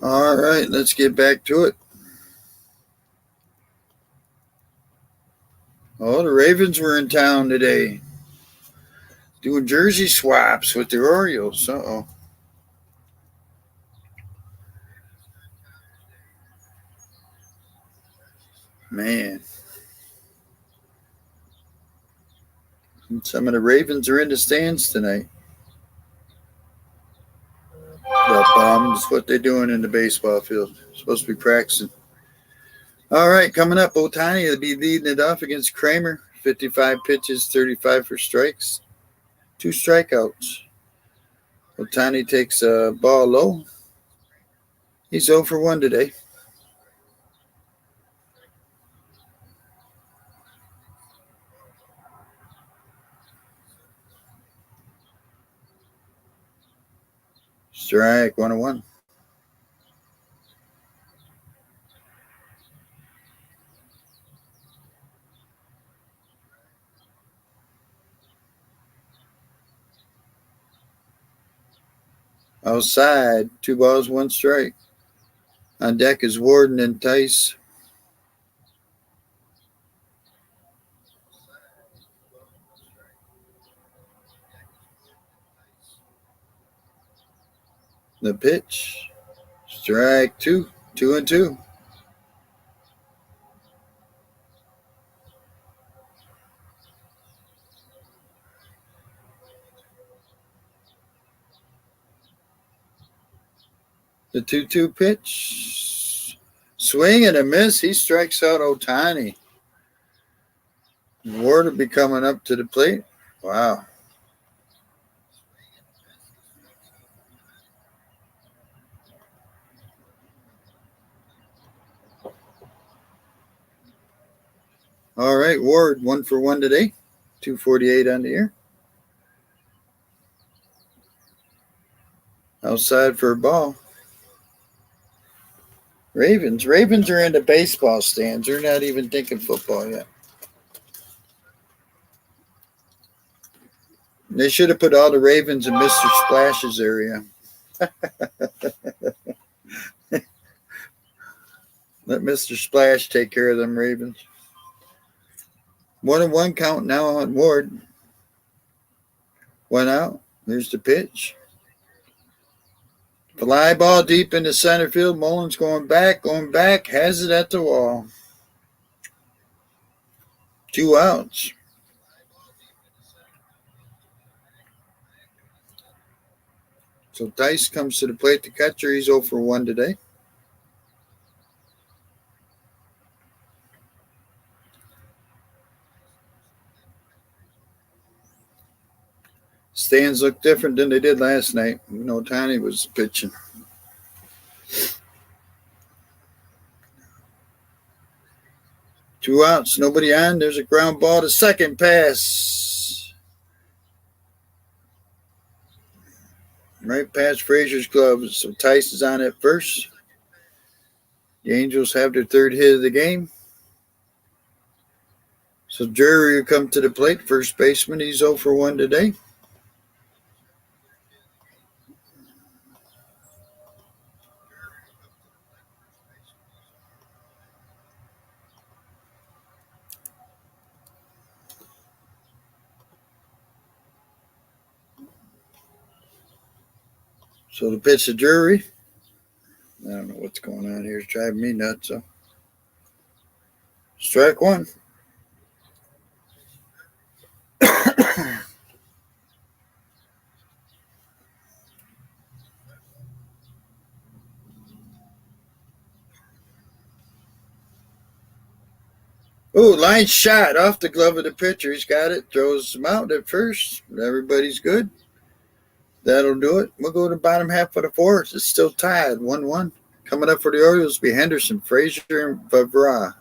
S1: All right, let's get back to it. Oh, the Ravens were in town today doing jersey swaps with the Orioles. Uh-oh. Man. And some of the Ravens are in the stands tonight. The bums, what they doing in the baseball field. Supposed to be practicing. All right, coming up, Ohtani will be leading it off against Kramer. 55 pitches, 35 for strikes, 2 strikeouts. Ohtani takes a ball low. He's 0 for 1 today. Strike 101. Outside, 2 balls, 1 strike. On deck is Warden and Tice. The pitch. Strike 2. 2-2. The 2-2 pitch. Swing and a miss. He strikes out Ohtani. Ward will be coming up to the plate. Wow. All right, Ward, 1 for 1 today. 248 on the year. Outside for a ball. Ravens are in the baseball stands. They're not even thinking football yet. They should have put all the Ravens in Mr. Splash's area. Let Mr. Splash take care of them Ravens. 1-1 count now on Ward. 1 out. There's the pitch. Fly ball deep into center field. Mullins going back, has it at the wall. 2 outs. So Dice comes to the plate. The catcher, he's 0 for 1 today. Stands look different than they did last night. You know, Ohtani was pitching. Two outs, nobody on. There's a ground ball to second. Pass. Right past Frazier's glove. So Tice is on at first. The Angels have their 3rd hit of the game. So Drury will come to the plate. First baseman, he's 0 for 1 today. So the pitch to Drury. I don't know what's going on here. It's driving me nuts. So. Strike 1. Oh, line shot off the glove of the pitcher. He's got it. Throws him out at first. Everybody's good. That'll do it. We'll go to the bottom half of the 4th. It's still tied, 1-1. Coming up for the Orioles will be Henderson, Frazier, and Favre.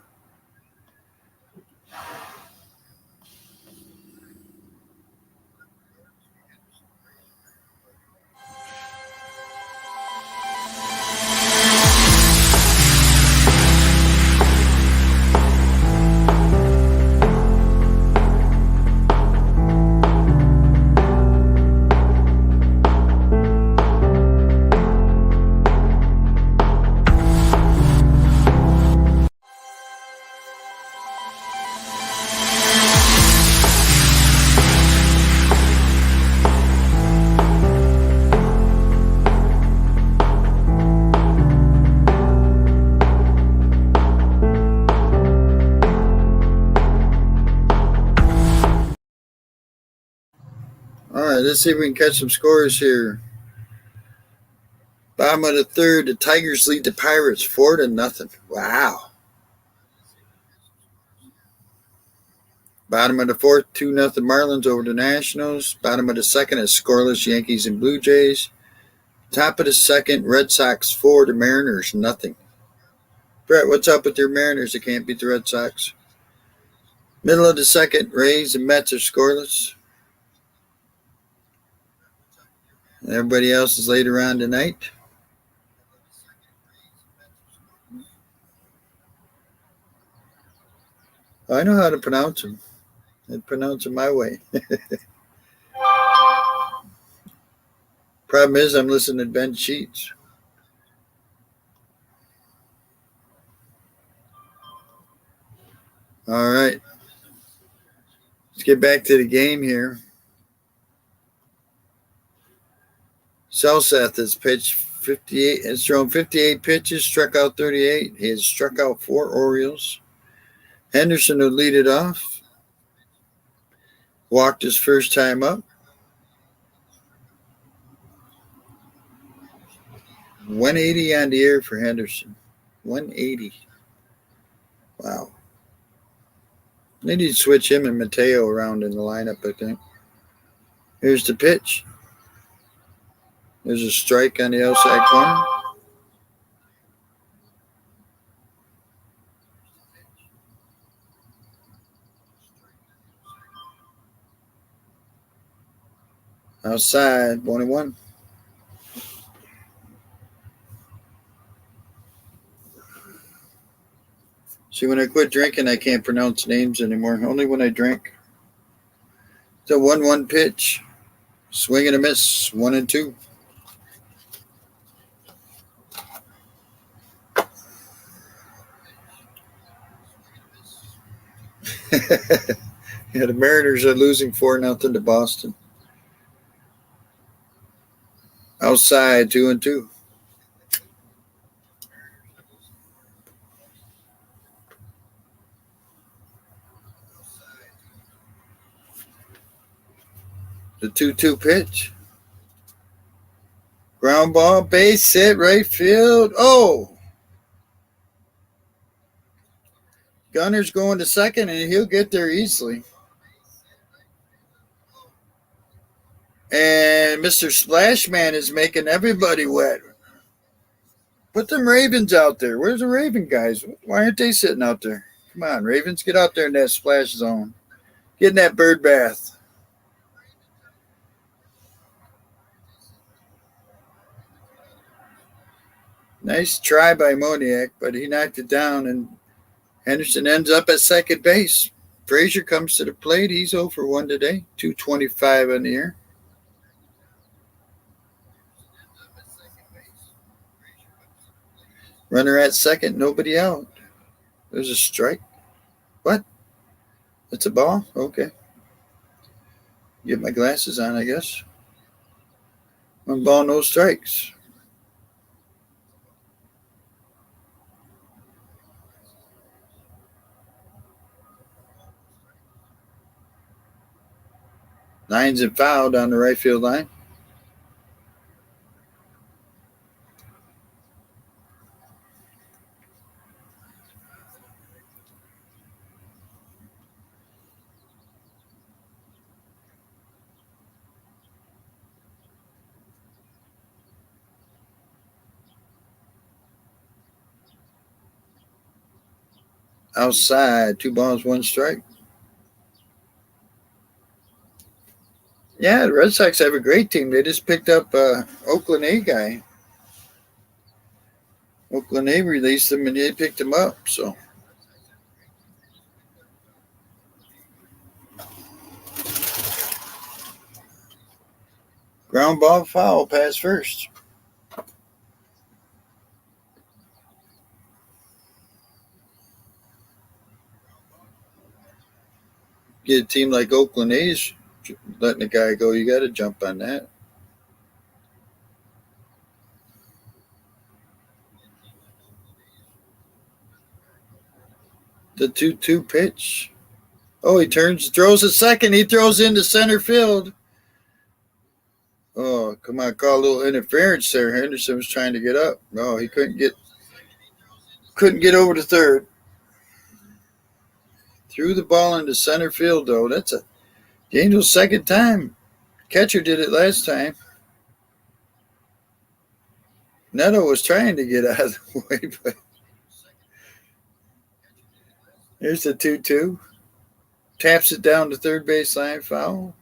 S1: All right, let's see if we can catch some scores here. Bottom of the third, the Tigers lead the Pirates 4-0. Wow. Bottom of the fourth, 2-0 Marlins over the Nationals. Bottom of the second is scoreless Yankees and Blue Jays. Top of the second, Red Sox 4, the Mariners nothing. Brett, what's up with your Mariners that can't beat the Red Sox? Middle of the second, Rays and Mets are scoreless. And everybody else is later on tonight. I know how to pronounce them. I pronounce them my way. Problem is, I'm listening to Ben Sheets. All right. Let's get back to the game here. Selseth has pitched 58. Has thrown 58 pitches, struck out 38. He has struck out 4 Orioles. Henderson would lead it off. Walked his first time up. 180 on the air for Henderson. 180. Wow. They need to switch him and Mateo around in the lineup, I think. Here's the pitch. There's a strike on the outside corner. Outside, 1-1. See, when I quit drinking, I can't pronounce names anymore. Only when I drink. It's a 1-1 pitch. Swing and a miss. 1-2. Yeah, the Mariners are losing 4-0 to Boston. Outside, 2-2. The 2-2 pitch. Ground ball, base hit, right field. Oh! Gunner's going to second, and he'll get there easily. And Mr. Splashman is making everybody wet. Put them Ravens out there. Where's the Raven guys? Why aren't they sitting out there? Come on, Ravens, get out there in that splash zone. Get in that bird bath. Nice try by Moniak, but he knocked it down, and Henderson ends up at second base. Frazier comes to the plate. He's 0 for 1 today. 225 on the air. Runner at second, nobody out. There's a strike. What? It's a ball? Okay. Get my glasses on, I guess. 1 ball, no strikes. Lines and foul down the right field line. Outside, 2 balls, 1 strike. Yeah, the Red Sox have a great team. They just picked up Oakland A guy. Oakland A released him, and they picked him up. So ground ball, foul, pass first. Get a team like Oakland A's letting the guy go. You got to jump on that. The 2-2 pitch. Oh, he turns, throws a second. He throws into center field. Oh, come on, call a little interference there. Henderson was trying to get up. No, he couldn't get over to third. Threw the ball into center field though. That's the Angels' second time. Catcher did it last time. Neto was trying to get out of the way, but here's the 2-2. Taps it down to third baseline, foul.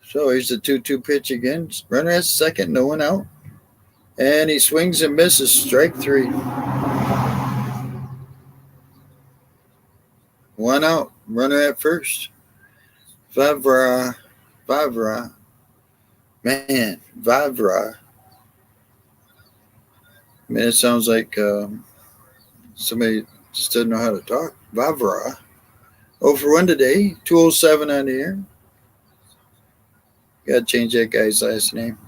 S1: So here's the 2-2 pitch again. Runner at second, no one out. And he swings and misses. Strike three. One out. Runner at first. Vavra. Man, Vavra. I mean, it sounds like somebody just doesn't know how to talk. Vavra. 0 for 1 today. 207 on the air. Got to change that guy's last name.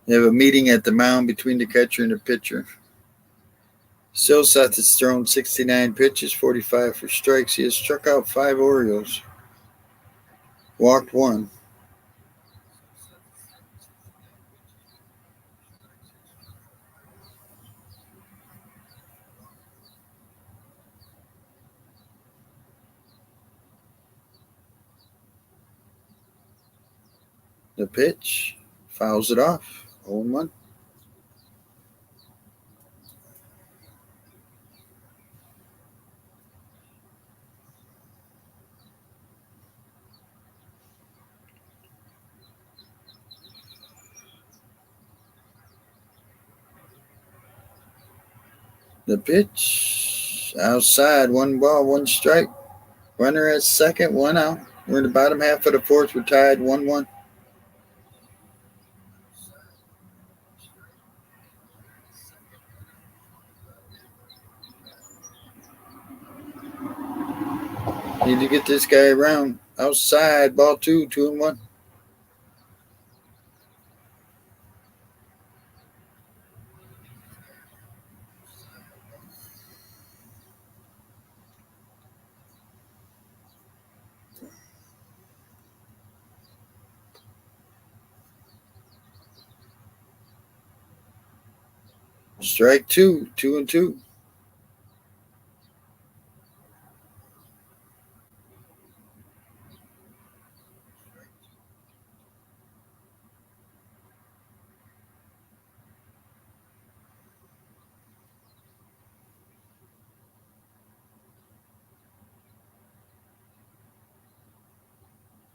S1: They have a meeting at the mound between the catcher and the pitcher. Silseth has thrown 69 pitches, 45 for strikes. He has struck out 5 Orioles. Walked 1. The pitch. Fouls it off. 0-1. The pitch. Outside. 1 ball, 1 strike. Runner at second, 1 out. We're in the bottom half of the fourth. We're tied 1-1. Need to get this guy around. Outside. Ball 2, 2-1. Strike 2, 2-2.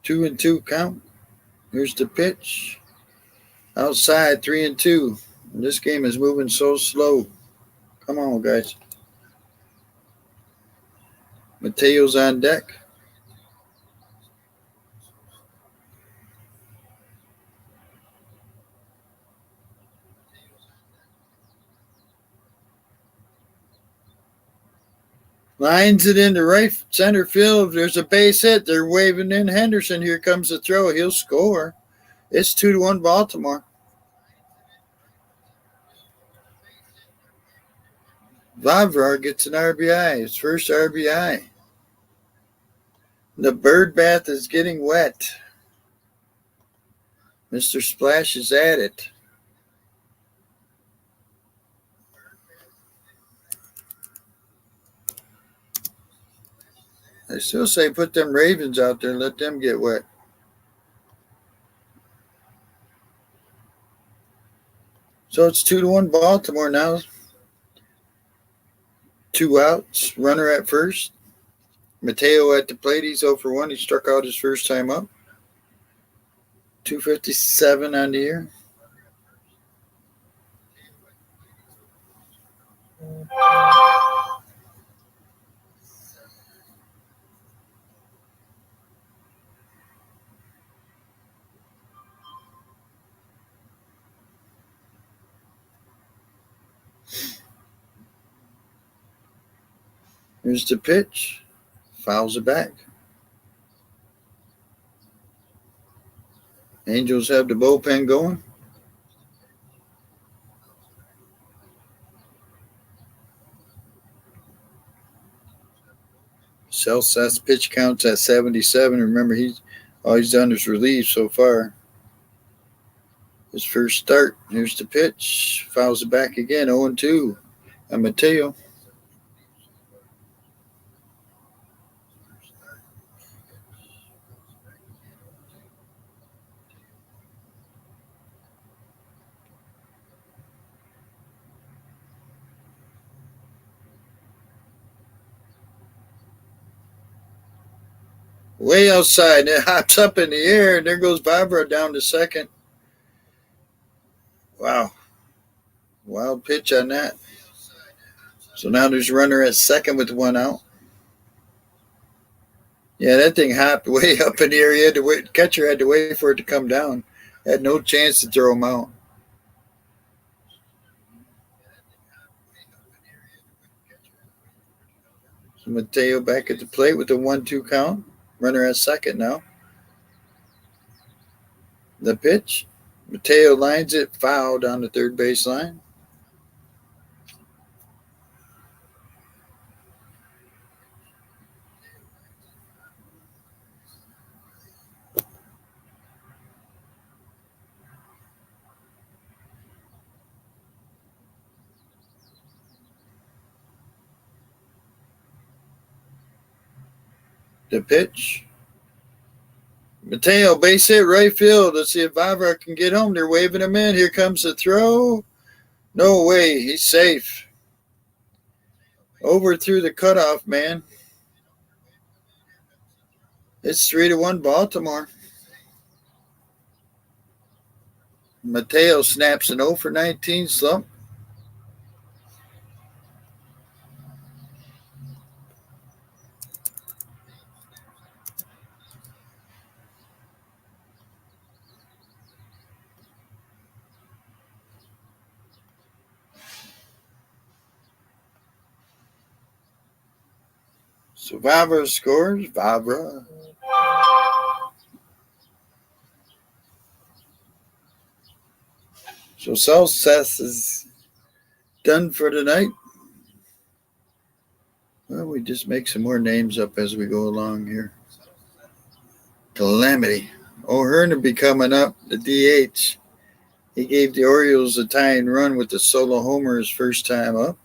S1: Two and two count. Here's the pitch. Outside, 3-2. And this game is moving so slow. Come on, guys. Mateo's on deck. Lines it into right center field. There's a base hit. They're waving in Henderson. Here comes the throw. He'll score. It's 2-1 Baltimore. Vavra gets an RBI. His first RBI. The bird bath is getting wet. Mr. Splash is at it. I still say put them Ravens out there and let them get wet. So it's 2-1 Baltimore now. 2 outs. Runner at first. Mateo at the plate. He's 0 for 1. He struck out his first time up. 257 on the year. Here's the pitch. Fouls it back. Angels have the bullpen going. Celsa's pitch counts at 77. Remember, all he's done is relieve so far. His first start. Here's the pitch. Fouls it back again. 0-2. And Mateo. Way outside. It hops up in the air, and there goes Barbara down to second. Wow. Wild pitch on that. So now there's a runner at second with one out. Yeah, that thing hopped way up in the air. He had to wait. Catcher had to wait for it to come down. Had no chance to throw him out. So Mateo back at the plate with the 1-2 count. Runner at second now. The pitch. Mateo lines it, foul down the third baseline. The pitch. Mateo, base hit, right field. Let's see if Vavra can get home. They're waving him in. Here comes the throw. No way. He's safe. Over through the cutoff, man. It's 3-1 Baltimore. Mateo snaps an 0-for-19 slump. So Vavra scores. Vavra. So Celsa's is done for the night. Well, we just make some more names up as we go along here. Calamity. O'Hearn will be coming up, the DH. He gave the Orioles a tying run with the solo homer his first time up.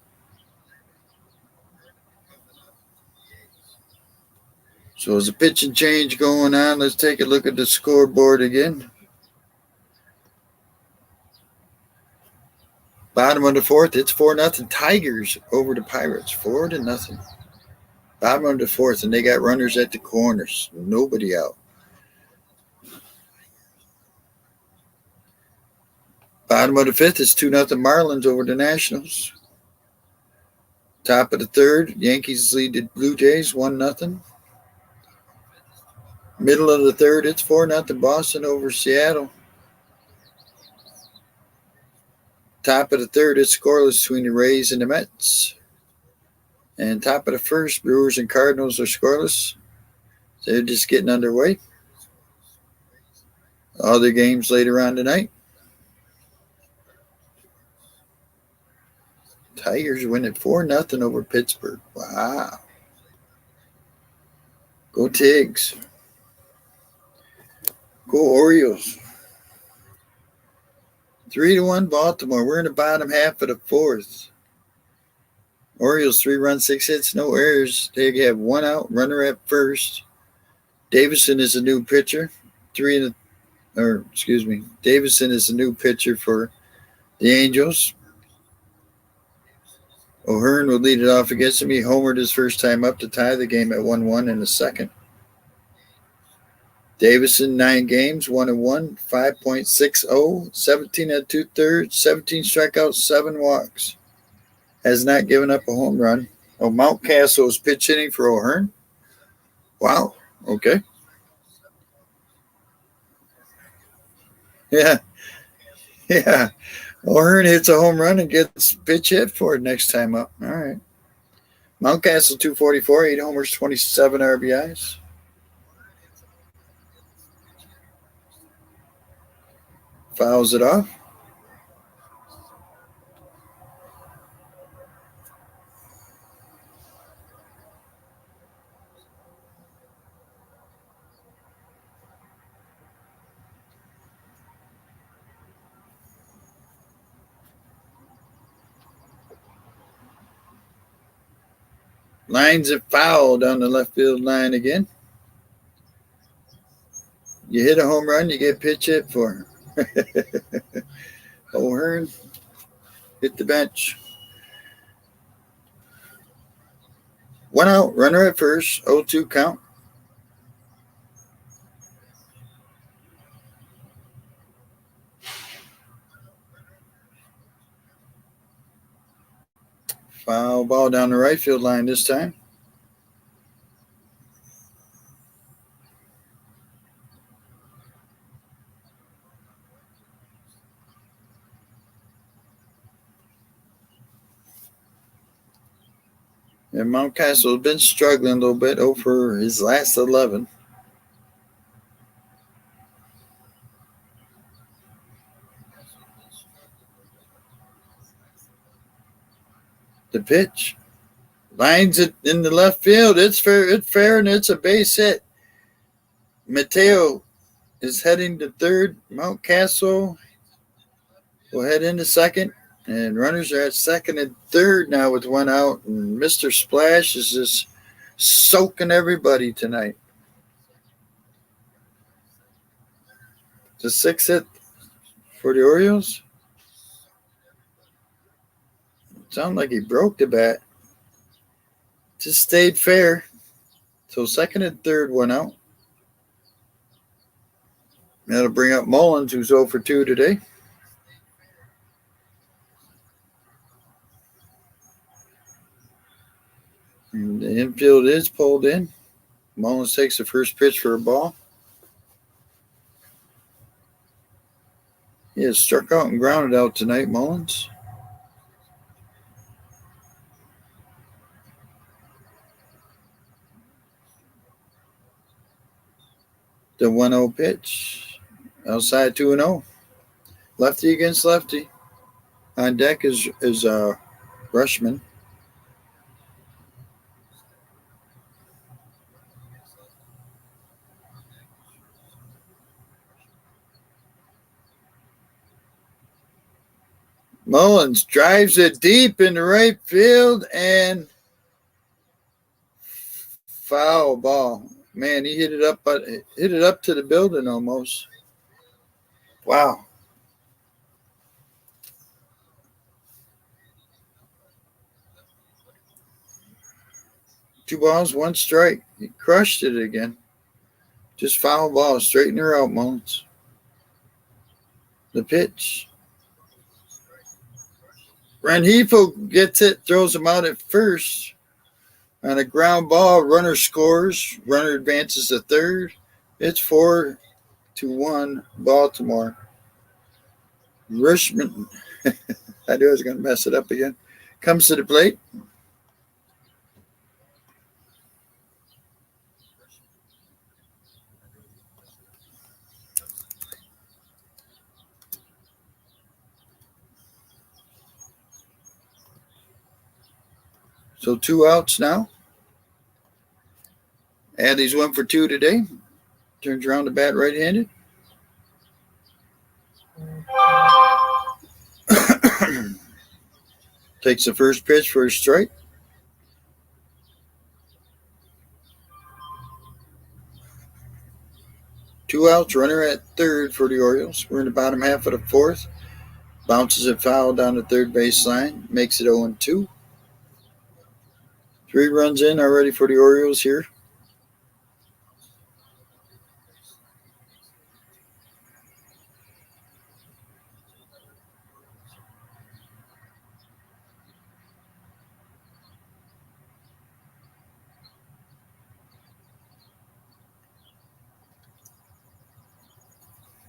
S1: So there's a pitch and change going on. Let's take a look at the scoreboard again. Bottom of the fourth, it's 4-0 Tigers over the Pirates. 4-0. Bottom of the fourth, and they got runners at the corners. Nobody out. Bottom of the fifth, it's 2-0 Marlins over the Nationals. Top of the third, Yankees lead the Blue Jays 1-0. Middle of the third, it's 4-0 Boston over Seattle. Top of the third, it's scoreless between the Rays and the Mets. And top of the first, Brewers and Cardinals are scoreless. They're just getting underway. Other games later on tonight. Tigers win at 4-0 over Pittsburgh. Wow. Go Tigs. Go Orioles. 3-1 Baltimore. We're in the bottom half of the fourth. Orioles 3 runs, 6 hits, no errors. They have one out, runner at first. Davison is a new pitcher. Davison is a new pitcher for the Angels. O'Hearn will lead it off against him. He homered his first time up to tie the game at 1-1 in the second. Davison, 9 games, 1-1, 5.60, 17 and 2/3, 17 strikeouts, 7 walks. Has not given up a home run. Oh, Mountcastle is pitch hitting for O'Hearn. Wow. Okay. Yeah. O'Hearn hits a home run and gets pitch hit for it next time up. All right. Mountcastle 244, 8 homers, 27 RBIs. Fouls it off. Lines it foul down the left field line again. You hit a home run, you get pitch hit for O'Hearn. Hit the bench. 1 out, runner at first, 0-2 count. Foul ball down the right field line this time. And Mountcastle has been struggling a little bit over his last 11. The pitch. Lines it in the left field. It's fair, and it's a base hit. Mateo is heading to third. Mountcastle will head into second. And runners are at second and third now with 1 out. And Mr. Splash is just soaking everybody tonight. The 6th hit for the Orioles. Sounded like he broke the bat. Just stayed fair. So second and third, 1 out. That'll bring up Mullins, who's 0 for 2 today. And the infield is pulled in. Mullins takes the first pitch for a ball. He has struck out and grounded out tonight, Mullins. The 1-0 pitch. Outside 2-0. Lefty against lefty. On deck is Rushman. Mullins drives it deep into right field and foul ball. Man, he hit it up to the building almost. Wow. Two balls, 1 strike. He crushed it again. Just foul ball. Straighten her out, Mullins. The pitch. Rengifo gets it, throws him out at first. On a ground ball, runner scores. Runner advances to third. It's 4-1 Baltimore. Rushman, I knew I was going to mess it up again, comes to the plate. So 2 outs now. Adley's 1 for 2 today. Turns around the bat right-handed. Takes the first pitch for a strike. Two outs, runner at third for the Orioles. We're in the bottom half of the 4th. Bounces it foul down the third baseline. Makes it 0-2. 3 runs in already for the Orioles here.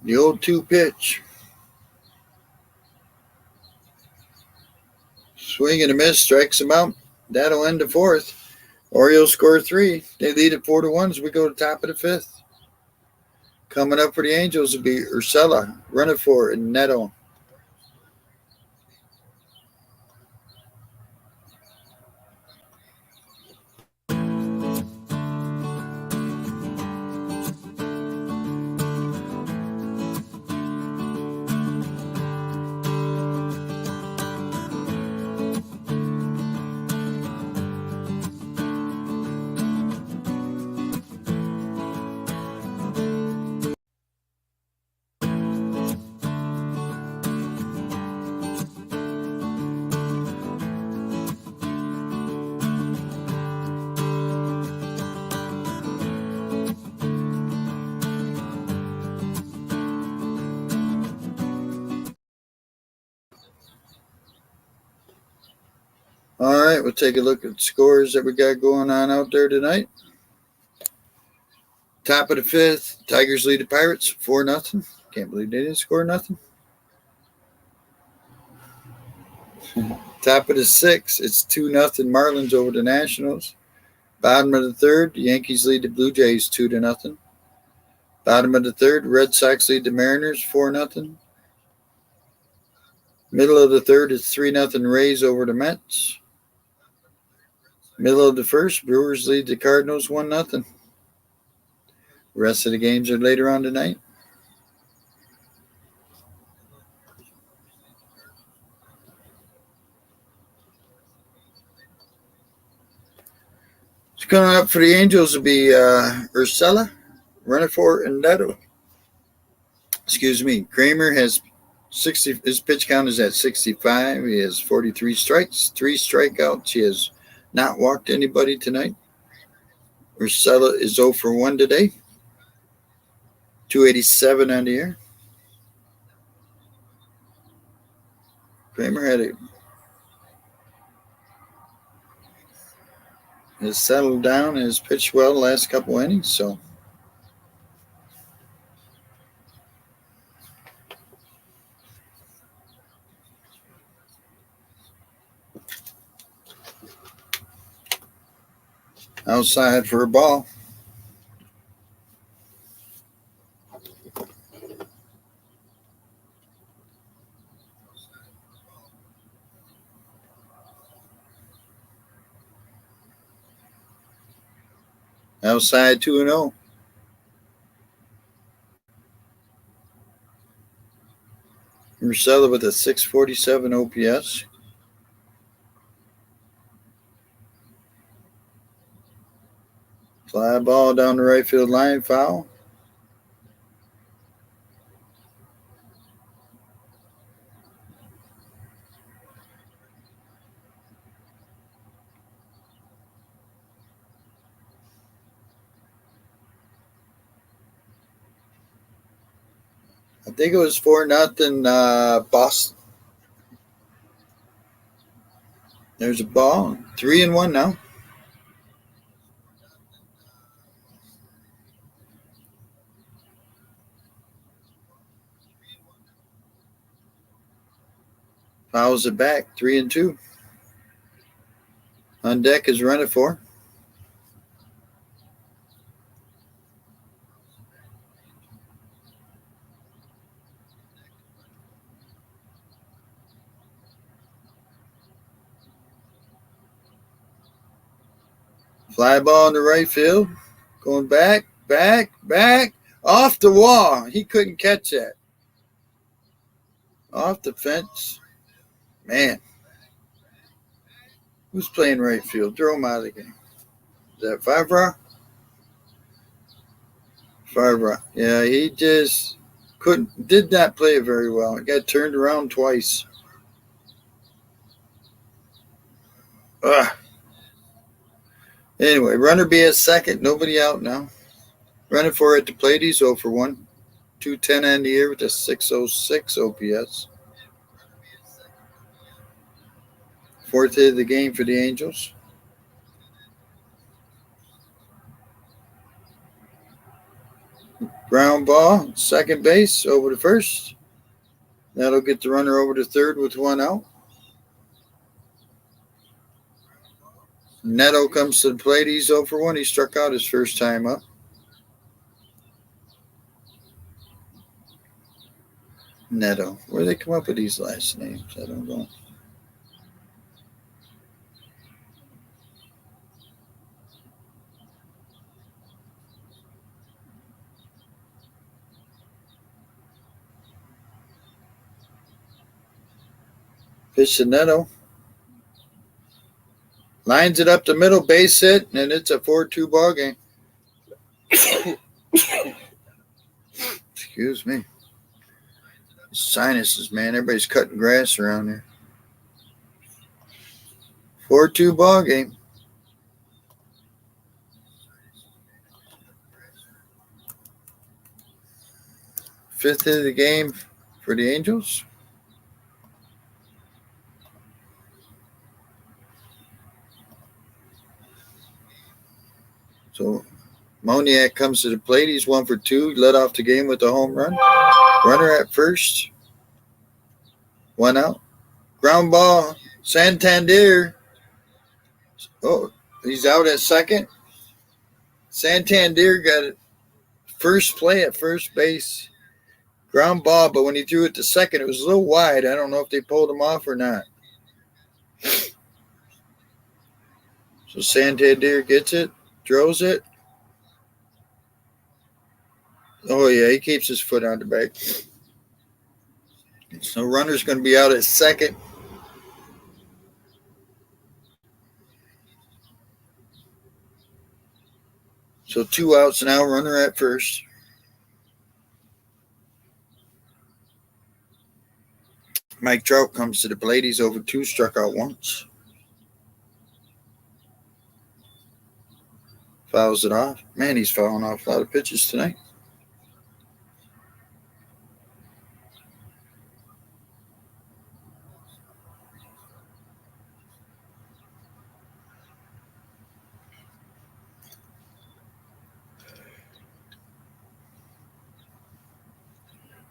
S1: The 0-2 pitch. Swing and a miss, strikes him out. That'll end the fourth. Orioles score 3. They lead at 4-1 as we go to the top of the fifth. Coming up for the Angels will be Urshela, running for and Neto. All right, we'll take a look at the scores that we got going on out there tonight. Top of the fifth, Tigers lead the Pirates 4-0. Can't believe they didn't score nothing. Top of the sixth, it's 2-0 Marlins over the Nationals. Bottom of the third, the Yankees lead the Blue Jays 2-0. Bottom of the third, Red Sox lead the Mariners 4-0. Middle of the third, it's 3-0 Rays over the Mets. Middle of the first, Brewers lead the Cardinals 1-0. The rest of the games are later on tonight. Coming up for the Angels will be Urshela, running for and Neto. Excuse me. Kramer has 60. His pitch count is at 65. He has 43 strikes, 3 strikeouts. He has not walked anybody tonight. Urshela is 0 for 1 today. 287 on the year. Kramer has settled down and has pitched well the last couple innings, so outside for a ball. Outside 2-0. Urshela with a 647 OPS. Fly ball down the right field line, foul. I think it was 4-0 Boston. There's a ball. 3-1 now. Fouls it back. 3-2. On deck is running for. Fly ball in the right field. Going back. Off the wall. He couldn't catch that. Off the fence. Man. Who's playing right field? Throw him out of the game. Is that Favre? Favre. Yeah, he just did not play it very well. He got turned around twice. Anyway, runner be at second. Nobody out now. Running for it at the plate. He's 0 for 1. 210 on the year with a 606 OPS. Fourth hit of the game for the Angels. Ground ball, second base, over to first. That'll get the runner over to third with 1 out. Neto comes to the plate. He's 0 for 1. He struck out his first time up. Neto. Where do they come up with these last names? I don't know. Pitch to Neto. Lines it up the middle, base hit, and it's a 4-2 ball game. Excuse me. Sinuses, man. Everybody's cutting grass around here. 4-2 ball game. Fifth hit of the game for the Angels. So Moniak comes to the plate. He's 1 for 2. He led off the game with a home run. Runner at first. 1 out. Ground ball. Santander. Oh, he's out at second. Santander got it. First play at first base. Ground ball, but when he threw it to second, it was a little wide. I don't know if they pulled him off or not. So Santander gets it, throws it. Oh, yeah, he keeps his foot on the bag. So runner's going to be out at second. So 2 outs now, runner at first. Mike Trout comes to the plate. He's 0 for 2, struck out once. Fouls it off. Man, he's fouling off a lot of pitches tonight.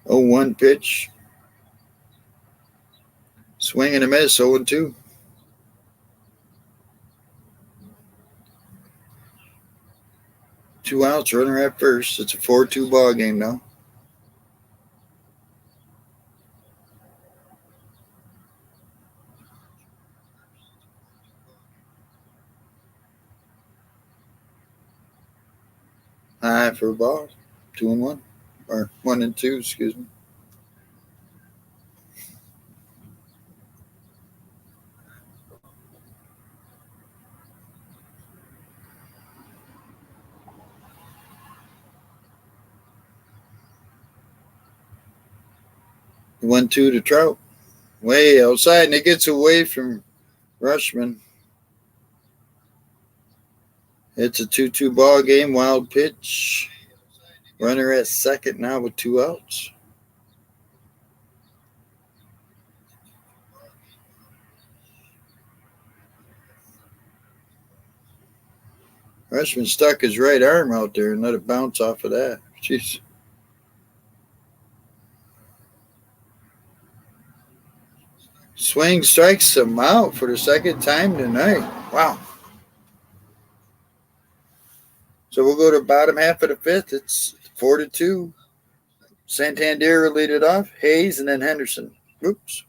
S1: Oh, 1 pitch. Swing and a miss, 0 2. Two outs, runner at first. It's a 4-2 ball game now. High for a ball. 2-1. Or 1-2, excuse me. The 1-2 to Trout. Way outside, and it gets away from Rushman. It's a 2-2 ball game. Wild pitch. Runner at second now with 2 outs. Rushman stuck his right arm out there and let it bounce off of that. Jeez. Swing strikes him out for the second time tonight. Wow. So we'll go to the bottom half of the fifth. It's 4-2. Santander will lead it off. Hayes and then Henderson. Oops.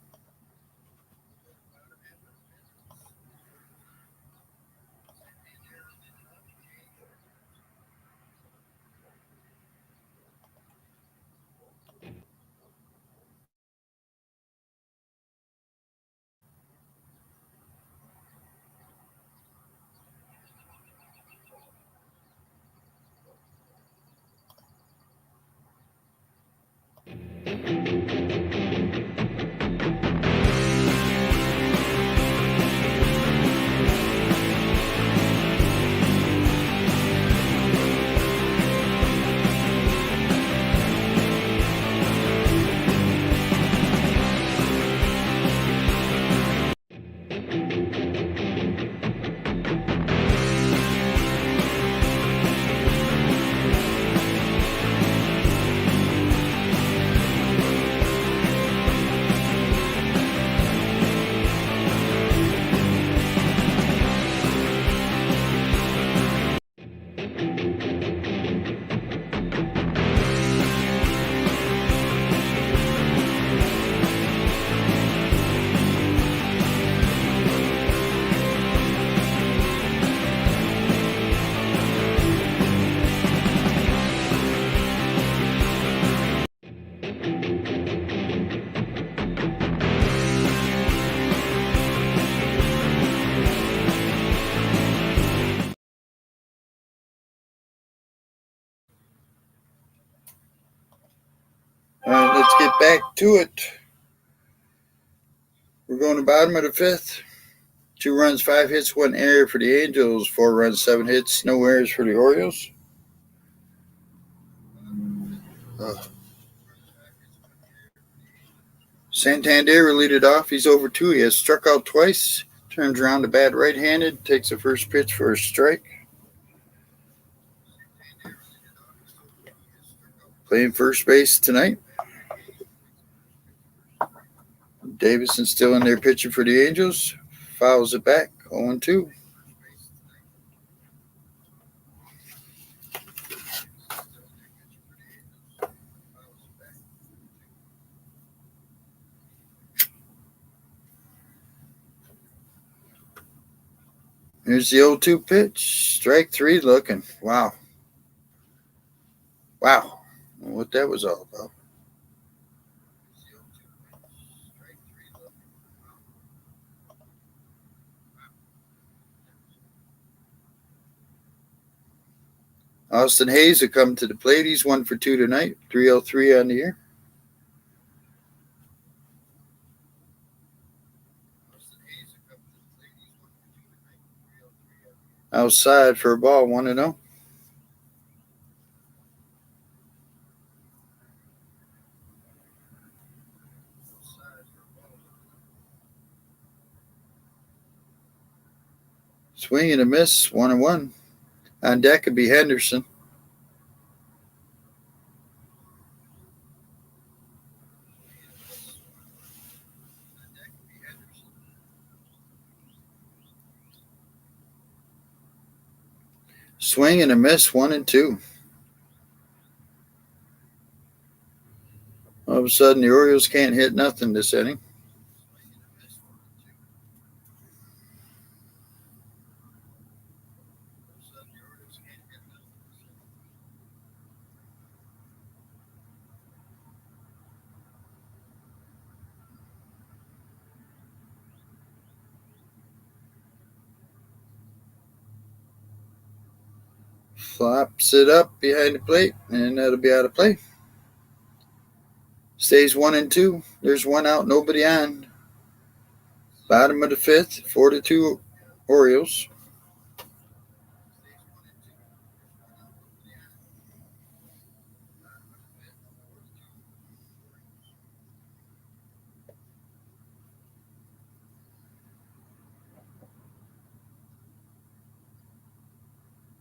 S1: let's get back to it. We're going to the bottom of the fifth. 2 runs, 5 hits, 1 error for the Angels. 4 runs, 7 hits, no errors for the Orioles. Santander will lead it off. He's over 2. He has struck out twice. Turns around to bat right-handed. Takes the first pitch for a strike. Playing first base tonight. Davison still in there pitching for the Angels. Fouls it back. 0-2. Here's the 0-2 pitch. Strike 3 looking. Wow. What that was all about. Austin Hayes will come to the plate. He's 1 for 2 tonight. 303 on the year. Outside for a ball, 1-0. Swing and a miss, 1-1. On deck could be Henderson. Swing and a miss, 1-2. All of a sudden, the Orioles can't hit nothing this inning. Flops it up behind the plate, and that'll be out of play. Stays 1-2. There's 1 out, nobody on. Bottom of the fifth, 4-2 Orioles.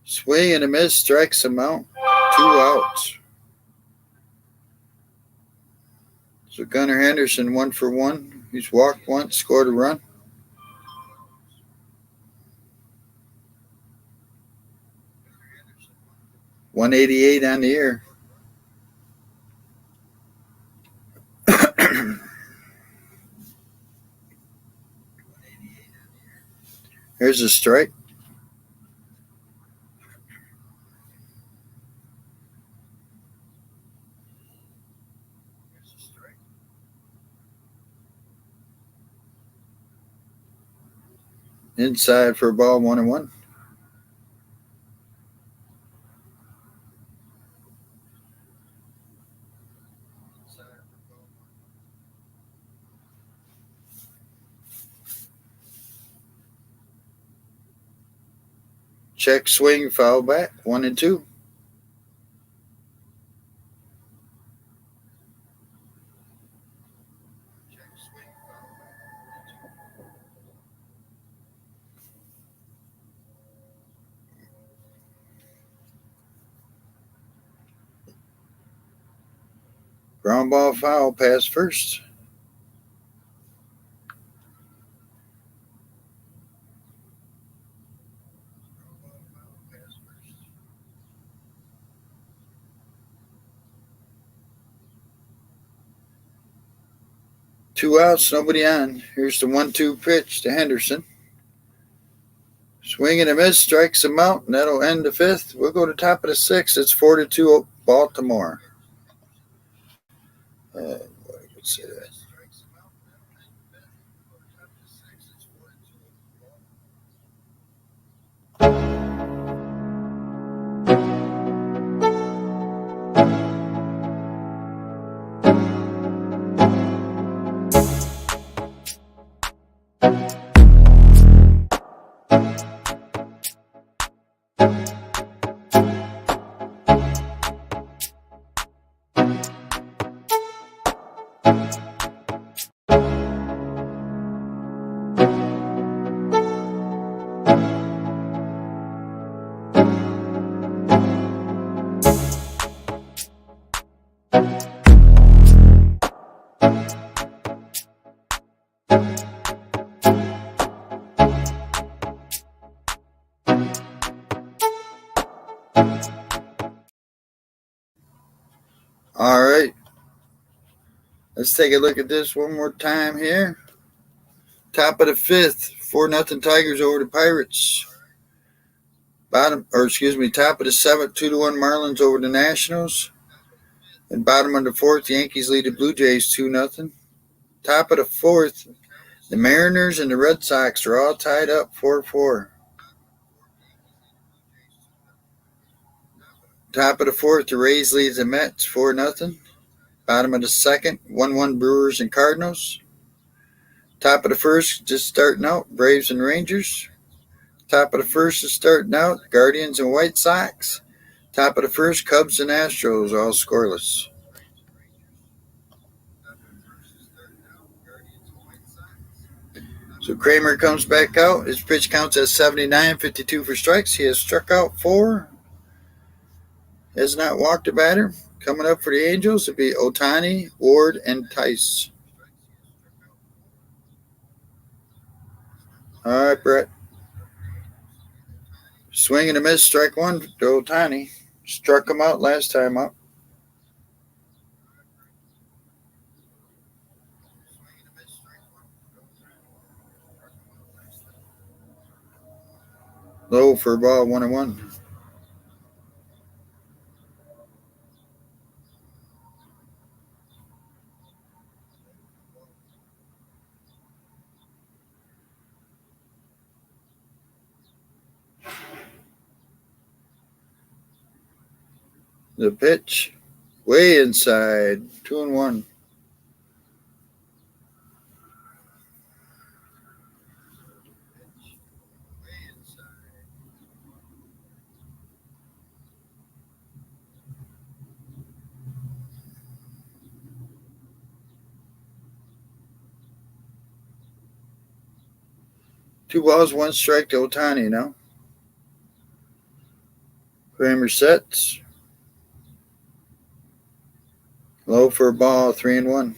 S1: Swing and a miss, strikes him out. 2 outs. So Gunnar Henderson 1 for 1. He's walked once, scored a run. .188 on the year. Here's a strike. Inside for a ball, 1-1. Check swing, foul back, 1-2. Ground ball foul, pass first. Two outs, nobody on. Here's the 1-2 pitch to Henderson. Swing and a miss, strikes him out, and that'll end the fifth. We'll go to top of the sixth. It's 4-2 Baltimore. Let's say that. All right. Let's take a look at this one more time here. Top of the fifth, 4-0 Tigers over the Pirates. Top of the seventh, 2-1 Marlins over the Nationals. And bottom of the fourth, Yankees lead the Blue Jays 2-0. Top of the fourth, the Mariners and the Red Sox are all tied up 4-4. Top of the fourth, the Rays lead the Mets 4-0. Bottom of the second, 1-1 Brewers and Cardinals. Top of the first, just starting out, Braves and Rangers. Top of the first is starting out, Guardians and White Sox. Top of the first, Cubs and Astros, all scoreless. So Kramer comes back out. His pitch counts at 79, 52 for strikes. He has struck out 4. Has not walked a batter. Coming up for the Angels would be Ohtani, Ward, and Tice. All right, Brett. Swing and a miss, strike 1 to Ohtani. Struck him out last time up. Low for a ball, 1-1. The pitch, way inside, 2-1. Two balls, 1 strike to Ohtani now. Kramer sets. Low for a ball, 3-1.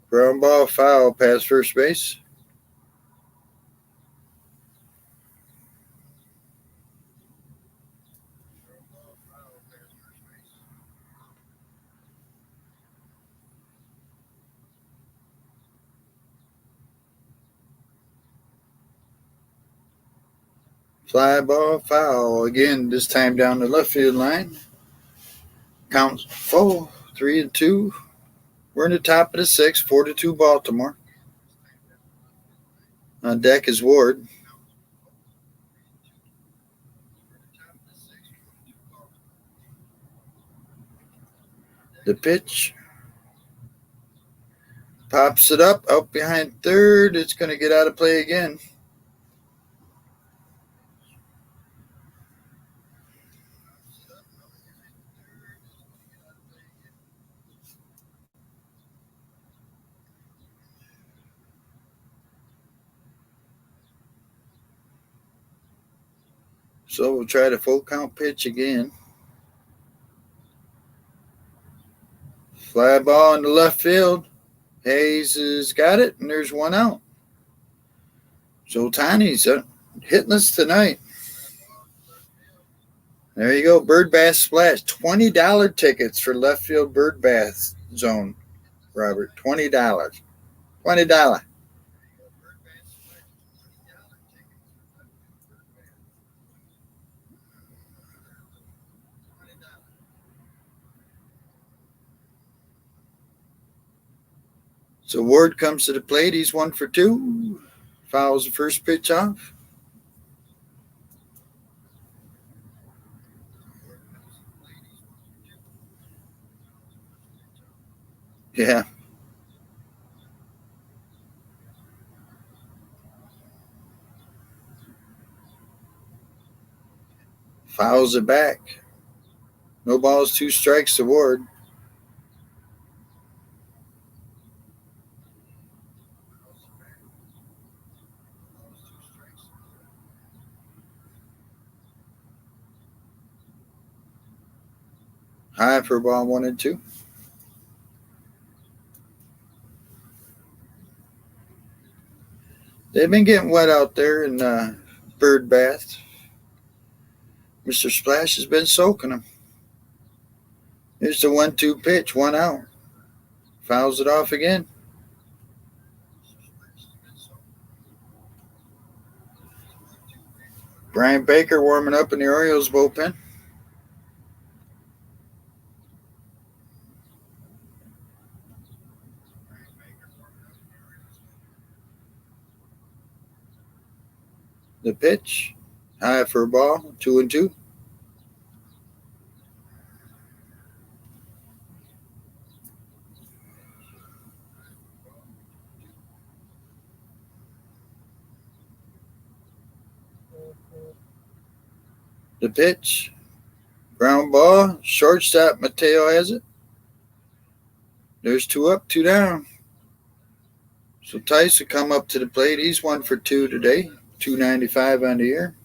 S1: Ground ball, foul, past first base. Fly ball, foul. Again, this time down the left field line. Count full, 3-2. We're in the top of the sixth, 4-2 Baltimore. On deck is Ward. The pitch. Pops it up, out behind third. It's going to get out of play again. So we'll try the full count pitch again. Fly ball in the left field. Hayes has got it, and there's 1 out. So Ohtani's hitless tonight. There you go, bird bath splash. $20 tickets for left field bird bath zone, Robert. $20. $20. So Ward comes to the plate. He's 1 for 2. Fouls the first pitch off. Yeah. Fouls it back. No balls, 2 strikes to Ward. High for ball 1-2. They've been getting wet out there in Bird Bath. Mr. Splash has been soaking them. Here's the 1-2 pitch, 1 out. Fouls it off again. Brian Baker warming up in the Orioles bullpen. The pitch, high for a ball, 2-2. The pitch, ground ball, shortstop Mateo has it. There's 2 up, 2 down. So Tice will come up to the plate. He's 1 for 2 today, 295 on the year.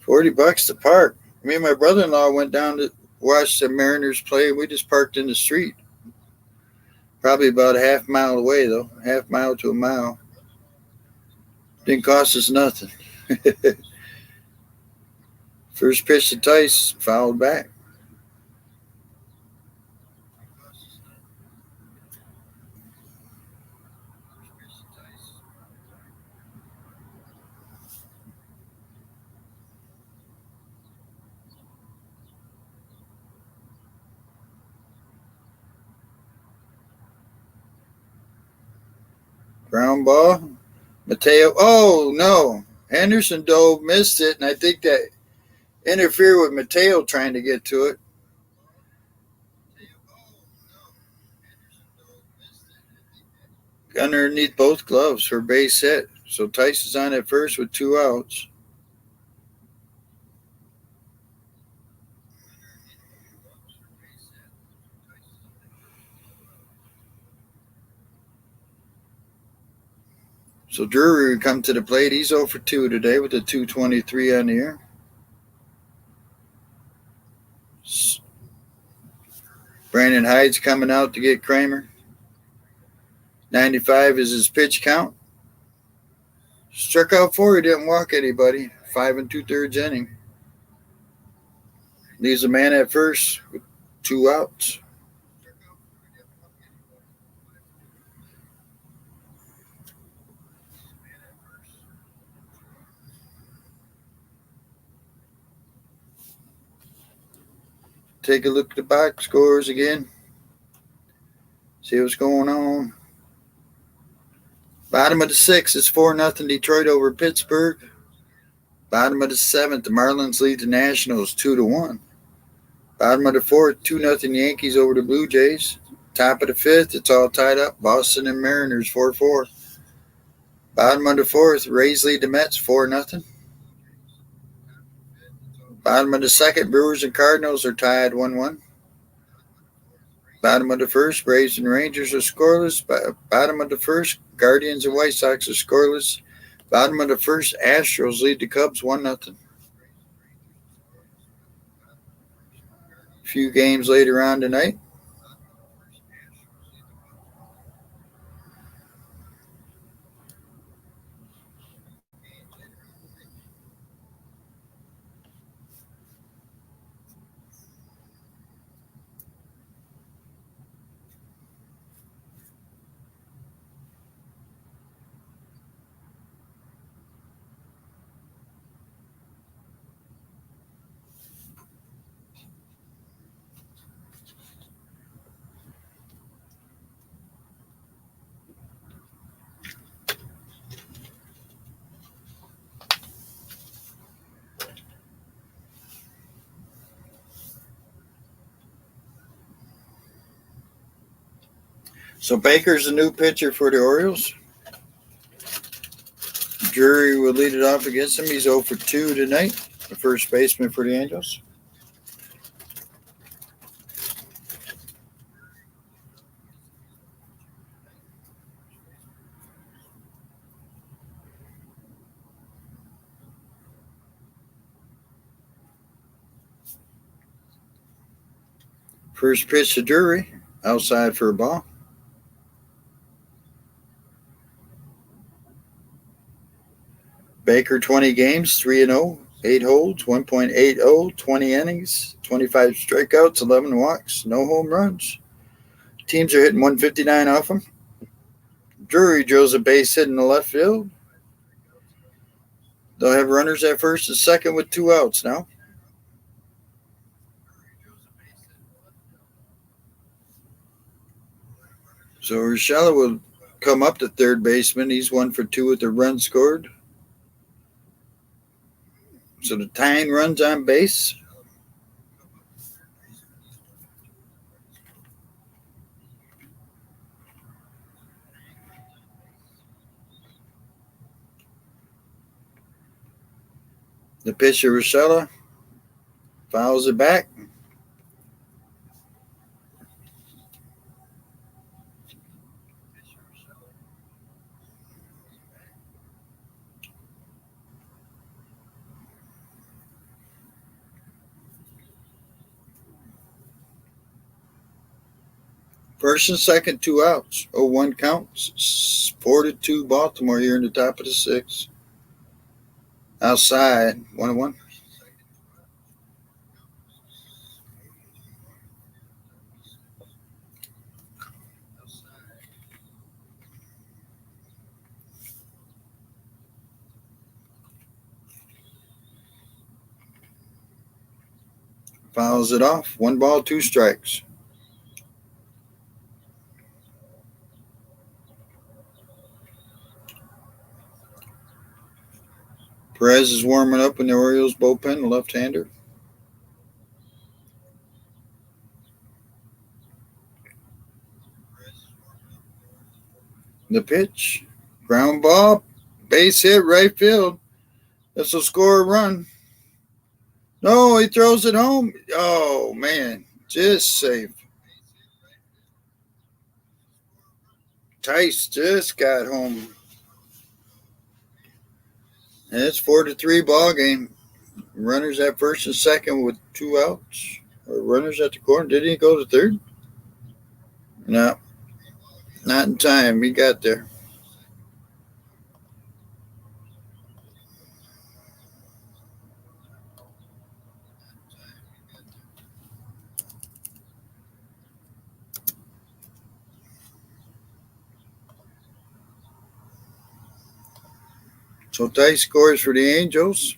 S1: $40 to park. Me and my brother-in-law went down to watch the Mariners play. We just parked in the street. Probably about a half mile away, though. Half mile to a mile. Didn't cost us nothing. First pitch to Tice, fouled back. Ground ball. Mateo. Oh, no. Henderson dove, missed it, and I think that interfered with Mateo trying to get to it. Underneath both gloves for base hit. So Tice is on at first with 2 outs. So Drury would come to the plate. He's 0 for 2 today with a 223 on the year. Brandon Hyde's coming out to get Kramer. 95 is his pitch count. Struck out 4. He didn't walk anybody. 5 2/3 inning. Leaves a man at first with 2 outs. Take a look at the box scores again. See what's going on. Bottom of the 6th, it's 4-0 Detroit over Pittsburgh. Bottom of the 7th, the Marlins lead the Nationals 2-1. Bottom of the 4th, 2-0 Yankees over the Blue Jays. Top of the 5th, it's all tied up. Boston and Mariners 4-4. Bottom of the 4th, Rays lead the Mets 4-0. Bottom of the 2nd, Brewers and Cardinals are tied 1-1. Bottom of the 1st, Braves and Rangers are scoreless. Bottom of the 1st, Guardians and White Sox are scoreless. Bottom of the 1st, Astros lead the Cubs 1-0. A few games later on tonight. So Baker's the new pitcher for the Orioles. Drury will lead it off against him. He's 0 for 2 tonight. The first baseman for the Angels. First pitch to Drury, outside for a ball. Baker 20 games, 3-0, 8 holds, 1.80, 20 innings, 25 strikeouts, 11 walks, no home runs. Teams are hitting 159 off him. Drury drills a base hit in the left field. They'll have runners at first and second with 2 outs now. So Urshela will come up to third baseman. He's 1 for 2 with the run scored. So the tying runs on base. The pitcher Urshela fouls it back. First and second, 2 outs. 0-1 counts. 4-2 Baltimore here in the top of the 6th. Outside, 1-1. Fouls it off. 1 ball, 2 strikes. Perez is warming up in the Orioles bullpen, the left-hander. The pitch. Ground ball. Base hit, right field. This will score a run. No, he throws it home. Oh, man. Just safe. Tice just got home. And it's 4-3 ball game. Runners at first and second with 2 outs. Or runners at the corner. Did he go to third? No. Not in time. He got there. So Tice scores for the Angels.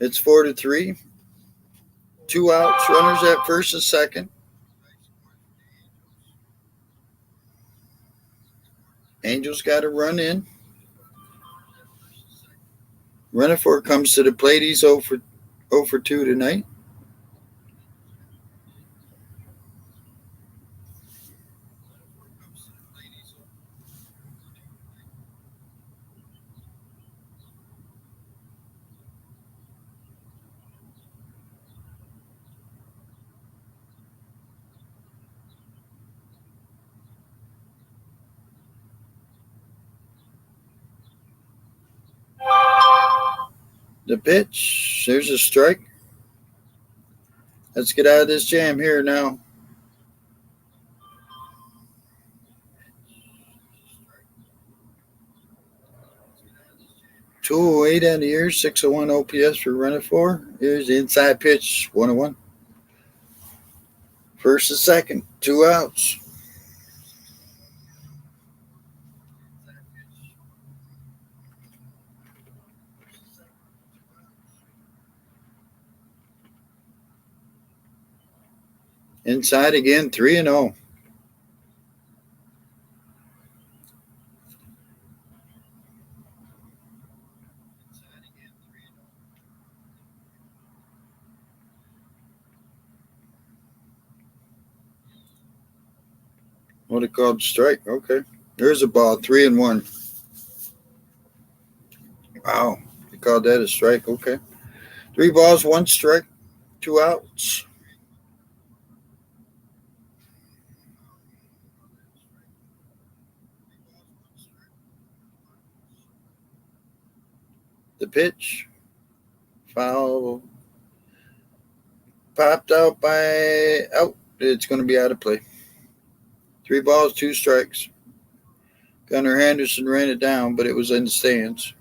S1: It's 4-3. 2 outs, runners at first and second. Angels got a run in. Renifer comes to the plate. He's 0-for 2 tonight. The pitch. There's a strike. Let's get out of this jam here now. .208 on the year, 601 OPS for Renifer. Here's the inside pitch, 1-1. First and second, 2 outs. Inside again, 3-0. What it called strike? Okay. There's a ball, 3-1. Wow. They called that a strike. Okay. 3 balls, 1 strike, 2 outs. The pitch. Foul. Popped out by out. It's going to be out of play. 3 balls, 2 strikes. Gunnar Henderson ran it down, but it was in the stands.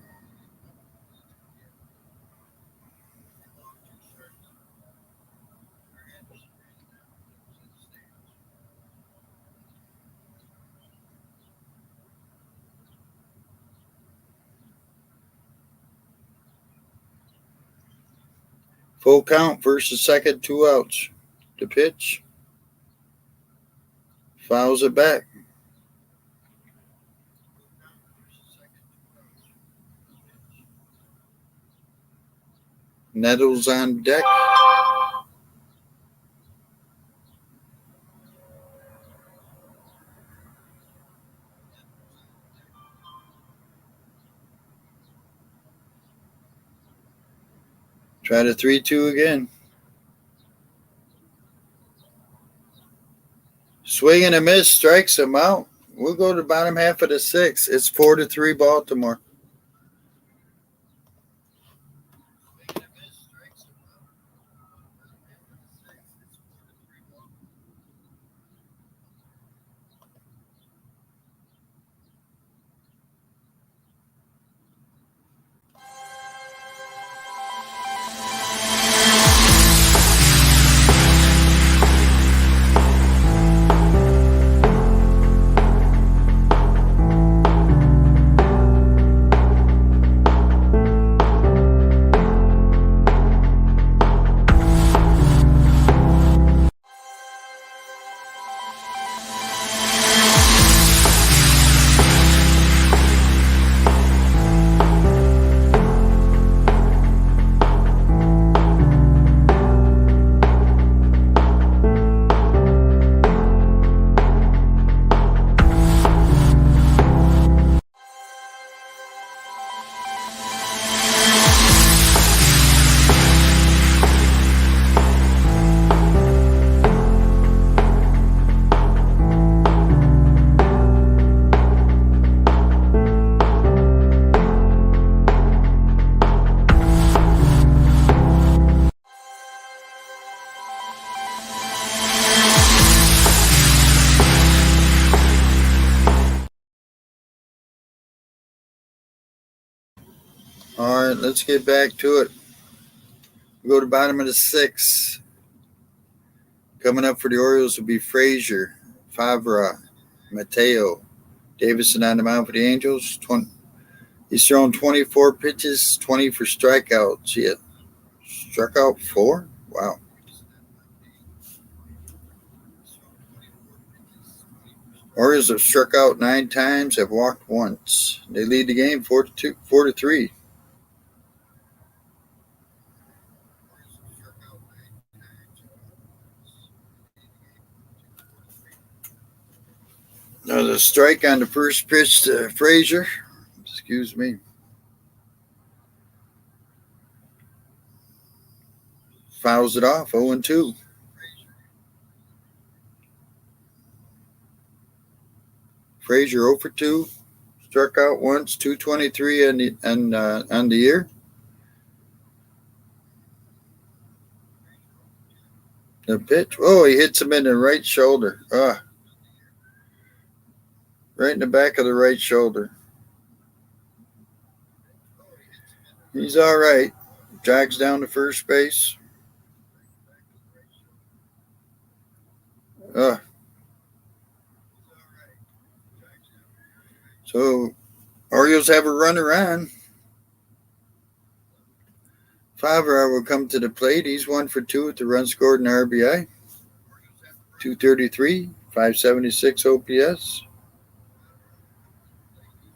S1: Full count, first and second, 2 outs. The pitch. Fouls it back. Nettles on deck. Try the 3-2 again. Swing and a miss, strikes him out. We'll go to the bottom half of the 6th. It's 4-3 Baltimore. All right, let's get back to it. We go to the bottom of the 6th. Coming up for the Orioles will be Frazier, Favra, Mateo, Davison on the mound for the Angels. He's thrown 24 pitches, 20 for strikeouts. He struck out 4? Wow. Orioles have struck out 9 times, have walked once. They lead the game 4-3. There's a strike on the first pitch to Frazier. Excuse me. Fouls it off, 0-2. Frazier 0 for 2. Struck out once, 223 on the year. The pitch. Oh, he hits him in the right shoulder. Right in the back of the right shoulder. He's all right. Jogs down to first base. So Orioles have a runner on. Favre will come to the plate. He's 1 for 2 with the run scored and RBI. 233, 576 OPS.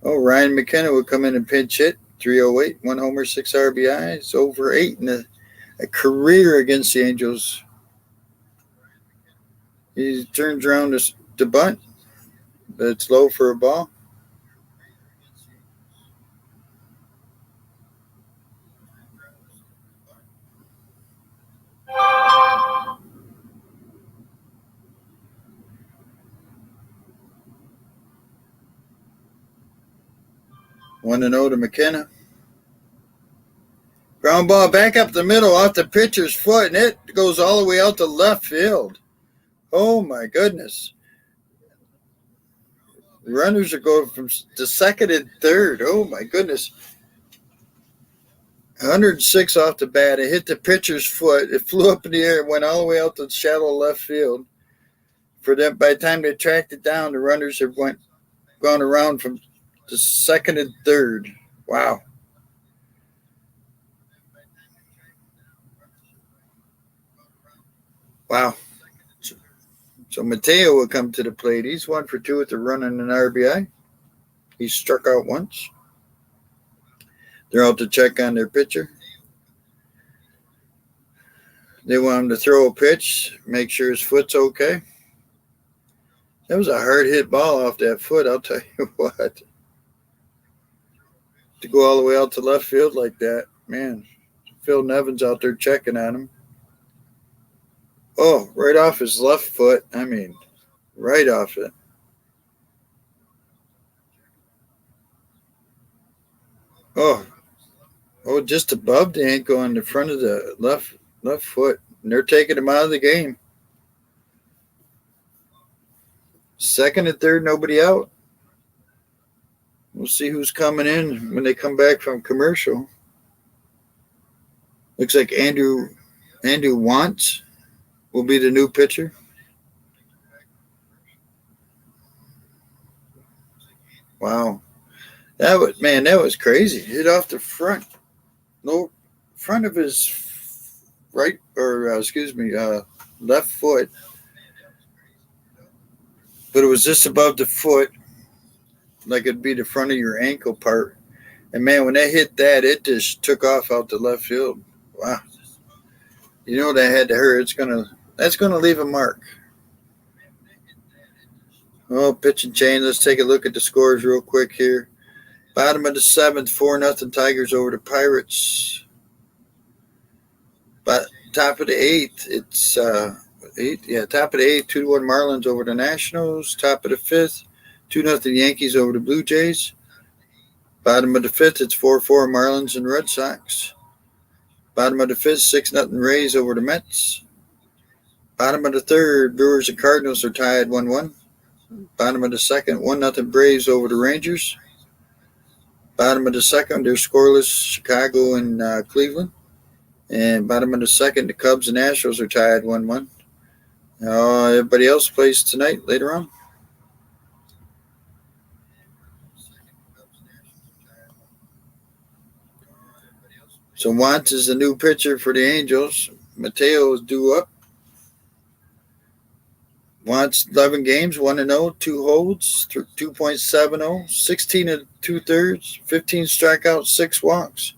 S1: Oh, Ryan McKenna will come in and pinch hit. 308, 1 homer, 6 RBIs. Over 8 in a career against the Angels. He turns around to bunt, but it's low for a ball. One and 0 to McKenna. Ground ball back up the middle off the pitcher's foot, and it goes all the way out to left field. Oh, my goodness. Runners are going from the second and third. Oh, my goodness. 106 off the bat. It hit the pitcher's foot. It flew up in the air and went all the way out to shallow left field. For them, by the time they tracked it down, the runners have gone around from the second and third. Wow. Wow. So Mateo will come to the plate. He's 1 for 2 with the run and an RBI. He struck out once. They're out to check on their pitcher. They want him to throw a pitch, make sure his foot's okay. That was a hard hit ball off that foot, I'll tell you what. To go all the way out to left field like that, man. Phil Nevin's out there checking on him. Oh, right off his left foot. I mean, right off it. Oh, just above the ankle on the front of the left foot. And they're taking him out of the game. Second and third, nobody out. We'll see who's coming in when they come back from commercial. Looks like Andrew Wantz will be the new pitcher. Wow. That was crazy. Hit off the front. No, front of his left foot. But it was just above the foot, like it'd be the front of your ankle part. And man, when they hit that, it just took off out the left field. Wow. You know that had to hurt. That's gonna leave a mark. Oh, pitch and chain. Let's take a look at the scores real quick here. Bottom of the 7th, 4-0 Tigers over the Pirates. But top of the 8th, it's top of the 8th, 2-1 Marlins over the Nationals. Top of the 5th, 2-0 Yankees over the Blue Jays. Bottom of the 5th, it's 4-4 Marlins and Red Sox. Bottom of the 5th, 6-0 Rays over the Mets. Bottom of the 3rd, Brewers and Cardinals are tied 1-1. Bottom of the 2nd, 1-0 Braves over the Rangers. Bottom of the 2nd, they're scoreless, Chicago and Cleveland. And bottom of the 2nd, the Cubs and Astros are tied 1-1. Everybody else plays tonight, later on. So Wantz is the new pitcher for the Angels. Mateo is due up. Wantz 11 games, 1-0, 2 holds, 2.70, 16 and 2/3, 15 strikeouts, 6 walks.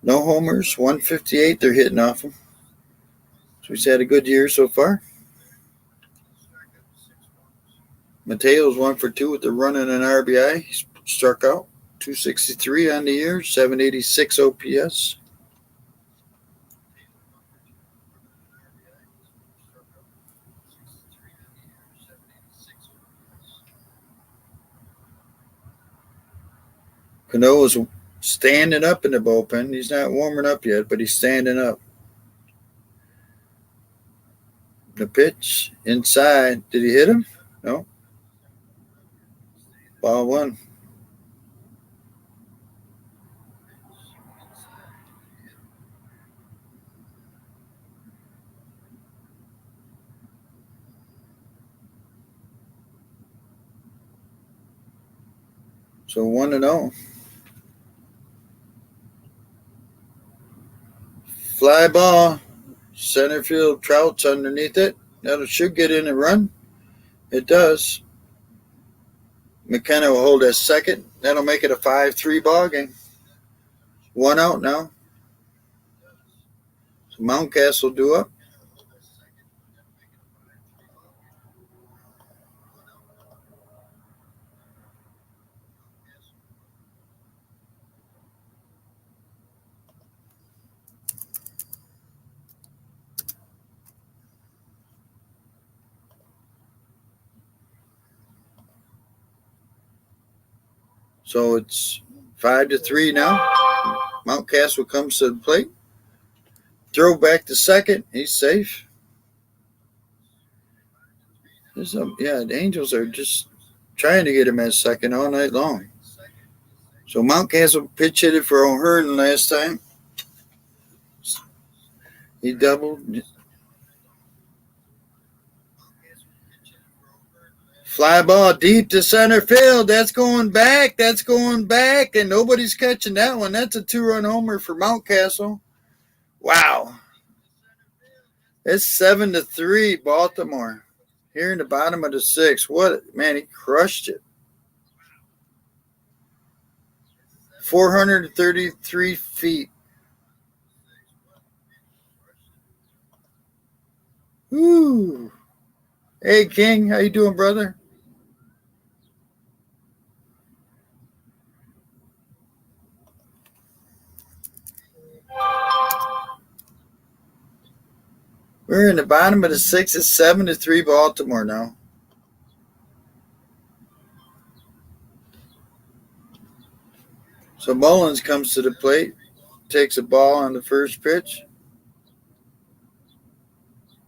S1: No homers, 158 they're hitting off him. So he's had a good year so far. Mateo's 1 for 2 with the run and an RBI. He's struck out. 263 on the year, 786 OPS. Cano is standing up in the bullpen. He's not warming up yet, but he's standing up. The pitch inside. Did he hit him? No. Ball 1. So 1-0. Fly ball. Center field. Trout's underneath it. That should get in and run. It does. McKenna will hold at second. That'll make it a 5-3 ball game. 1 out now. So Mountcastle due up. So it's 5-3 now. Mountcastle comes to the plate. Throw back to second. He's safe. The Angels are just trying to get him at second all night long. So Mountcastle pitch hit it for O'Hearn last time. He doubled. Fly ball deep to center field. That's going back. And nobody's catching that one. That's a 2-run homer for Mountcastle. Wow. It's 7-3 Baltimore. Here in the bottom of the sixth. He crushed it. 433 feet. Woo. Hey, King. How you doing, brother? We're in the bottom of the sixth. It's 7-3 Baltimore now. So Mullins comes to the plate, takes a ball on the first pitch.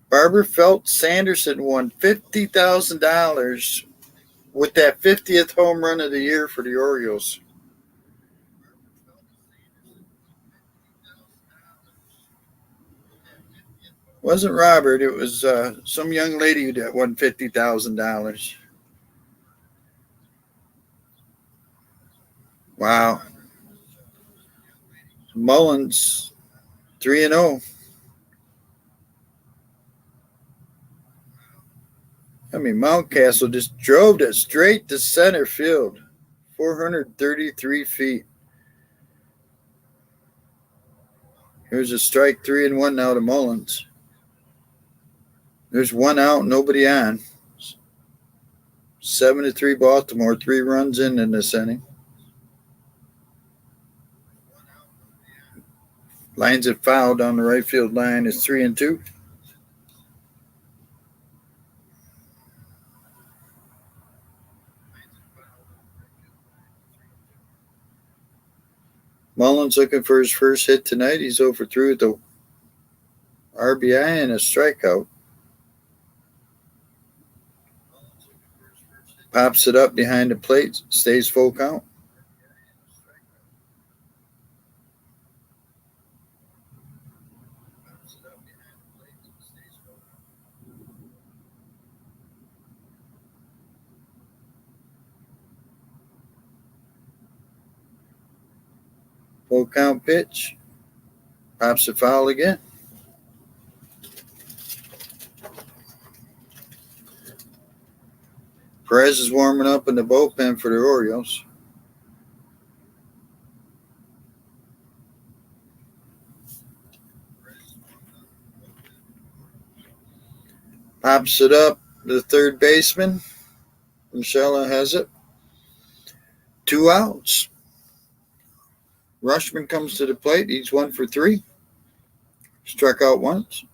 S1: Barber Felt Sanderson won $50,000 with that 50th home run of the year for the Orioles. Wasn't Robert. It was some young lady that won $50,000. Wow. Mullins, 3-0. Mountcastle just drove that straight to center field. 433 feet. Here's a strike, 3-1 now to Mullins. There's one out, nobody on. 7-3 Baltimore, 3 runs in this inning. Lines it foul down the right field line. It's 3-2. Mullins looking for his first hit tonight. He's over through with the RBI and a strikeout. Pops it up behind the plate. Stays full count. Full count pitch. Pops it foul again. Perez is warming up in the bullpen for the Orioles. Pops it up to the third baseman. Michelle has it. 2 outs. Rushman comes to the plate. He's 1 for 3. Struck out once.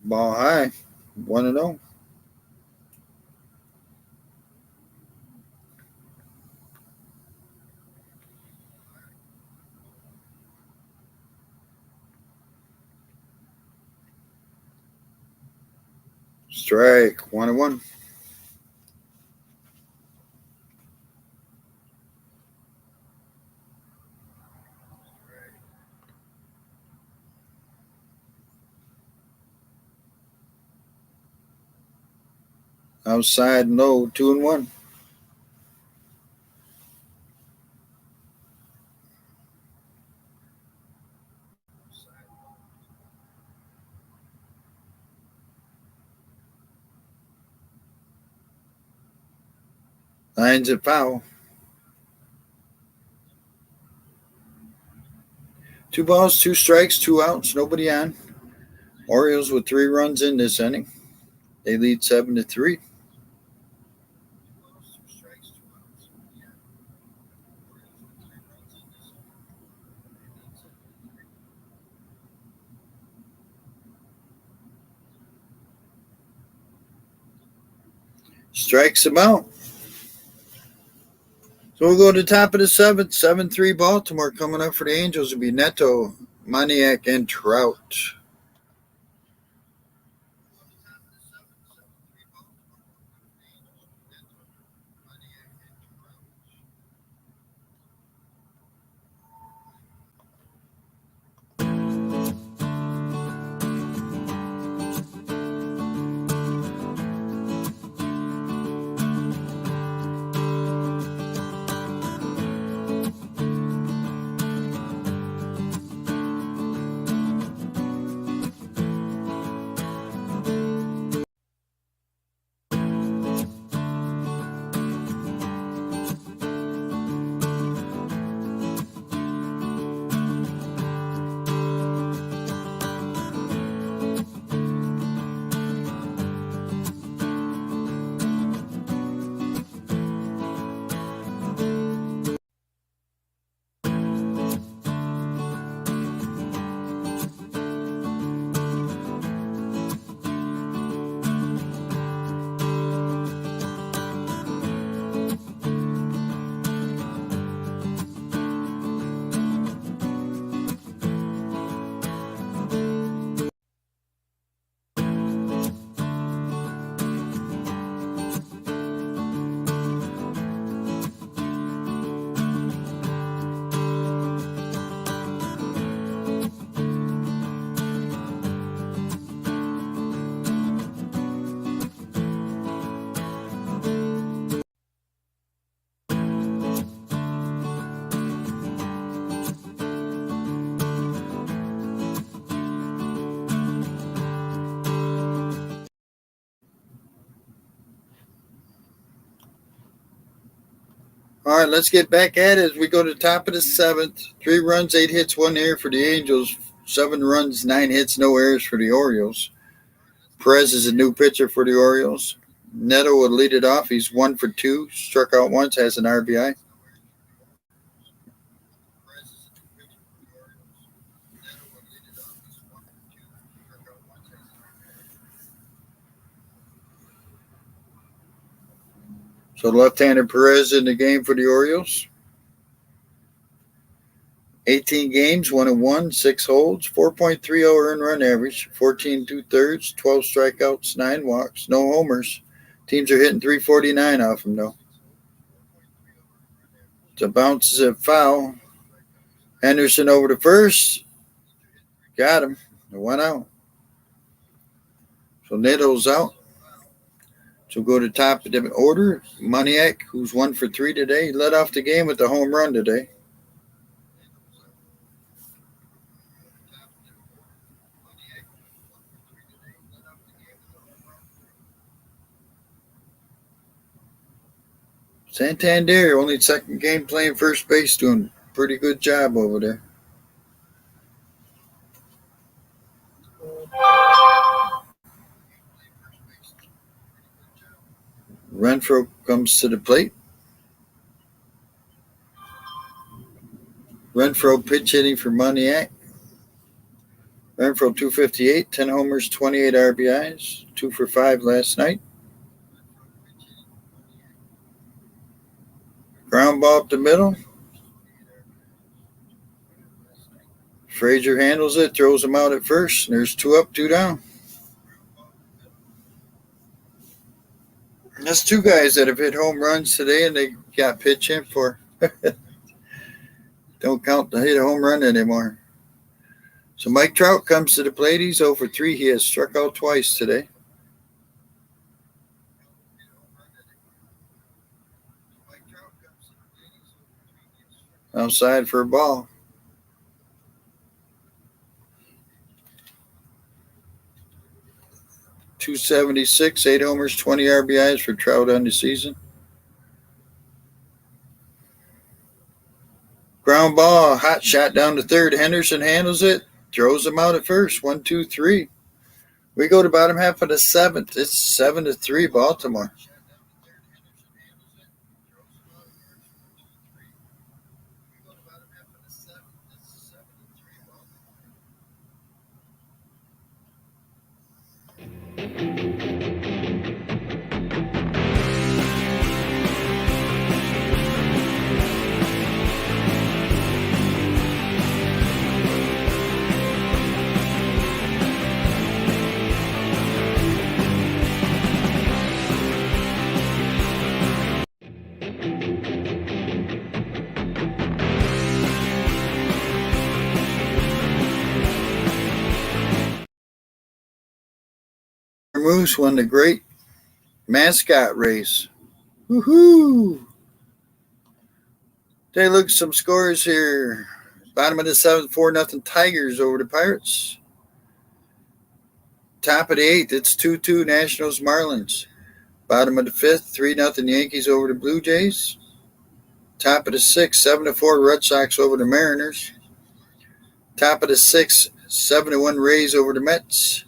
S1: Ball high. 1-0. Strike. 1-1. Outside low. 2-1. Lines it foul. 2 balls, 2 strikes, 2 outs, nobody on. Orioles with 3 runs in this inning. They lead 7-3. Strikes him out. So we'll go to the top of the seventh. 7-3 Baltimore. Coming up for the Angels will be Neto, Moniak, and Trout. All right, let's get back at it as we go to the top of the seventh. 3 runs, 8 hits, 1 error for the Angels. 7 runs, 9 hits, no errors for the Orioles. Perez is a new pitcher for the Orioles. Neto will lead it off. He's 1 for 2, struck out once, has an RBI. So left-handed Perez in the game for the Orioles. 18 games, 1-1, 6 holds, 4.30 earned run average, 14 2/3, 12 strikeouts, 9 walks, no homers. Teams are hitting 349 off him, though. The bounce is a foul. Henderson over to first. Got him. It went out. So Neto's out. So go to top of the order. Moniak, who's 1 for 3 today, led off the game with the home run today. Santander, only second game playing first base, doing a pretty good job over there. Renfroe comes to the plate. Renfroe pitch hitting for Moniak. Renfroe 258, 10 homers, 28 RBIs, 2 for 5 last night. Ground ball up the middle. Frazier handles it, throws him out at first. There's 2 up, 2 down. That's 2 guys that have hit home runs today, and they got pitch in for. Don't count the hit a home run anymore. So Mike Trout comes to the plate. He's 0 for 3. He has struck out twice today. Outside for a ball. .276, 8 homers, 20 RBIs for Trout on the season. Ground ball, hot shot down to third. Henderson handles it, throws him out at first. 1, 2, 3. We go to bottom half of the seventh. It's 7-3 Baltimore. Moose won the great mascot race. Woohoo! Take a look at some scores here. Bottom of the 7th, 4-0 Tigers over the Pirates. Top of the 8th, it's 2-2 Nationals Marlins. Bottom of the 5th, 3-0 Yankees over the Blue Jays. Top of the 6th, 7-4 Red Sox over the Mariners. Top of the 6th, 7-1 Rays over the Mets.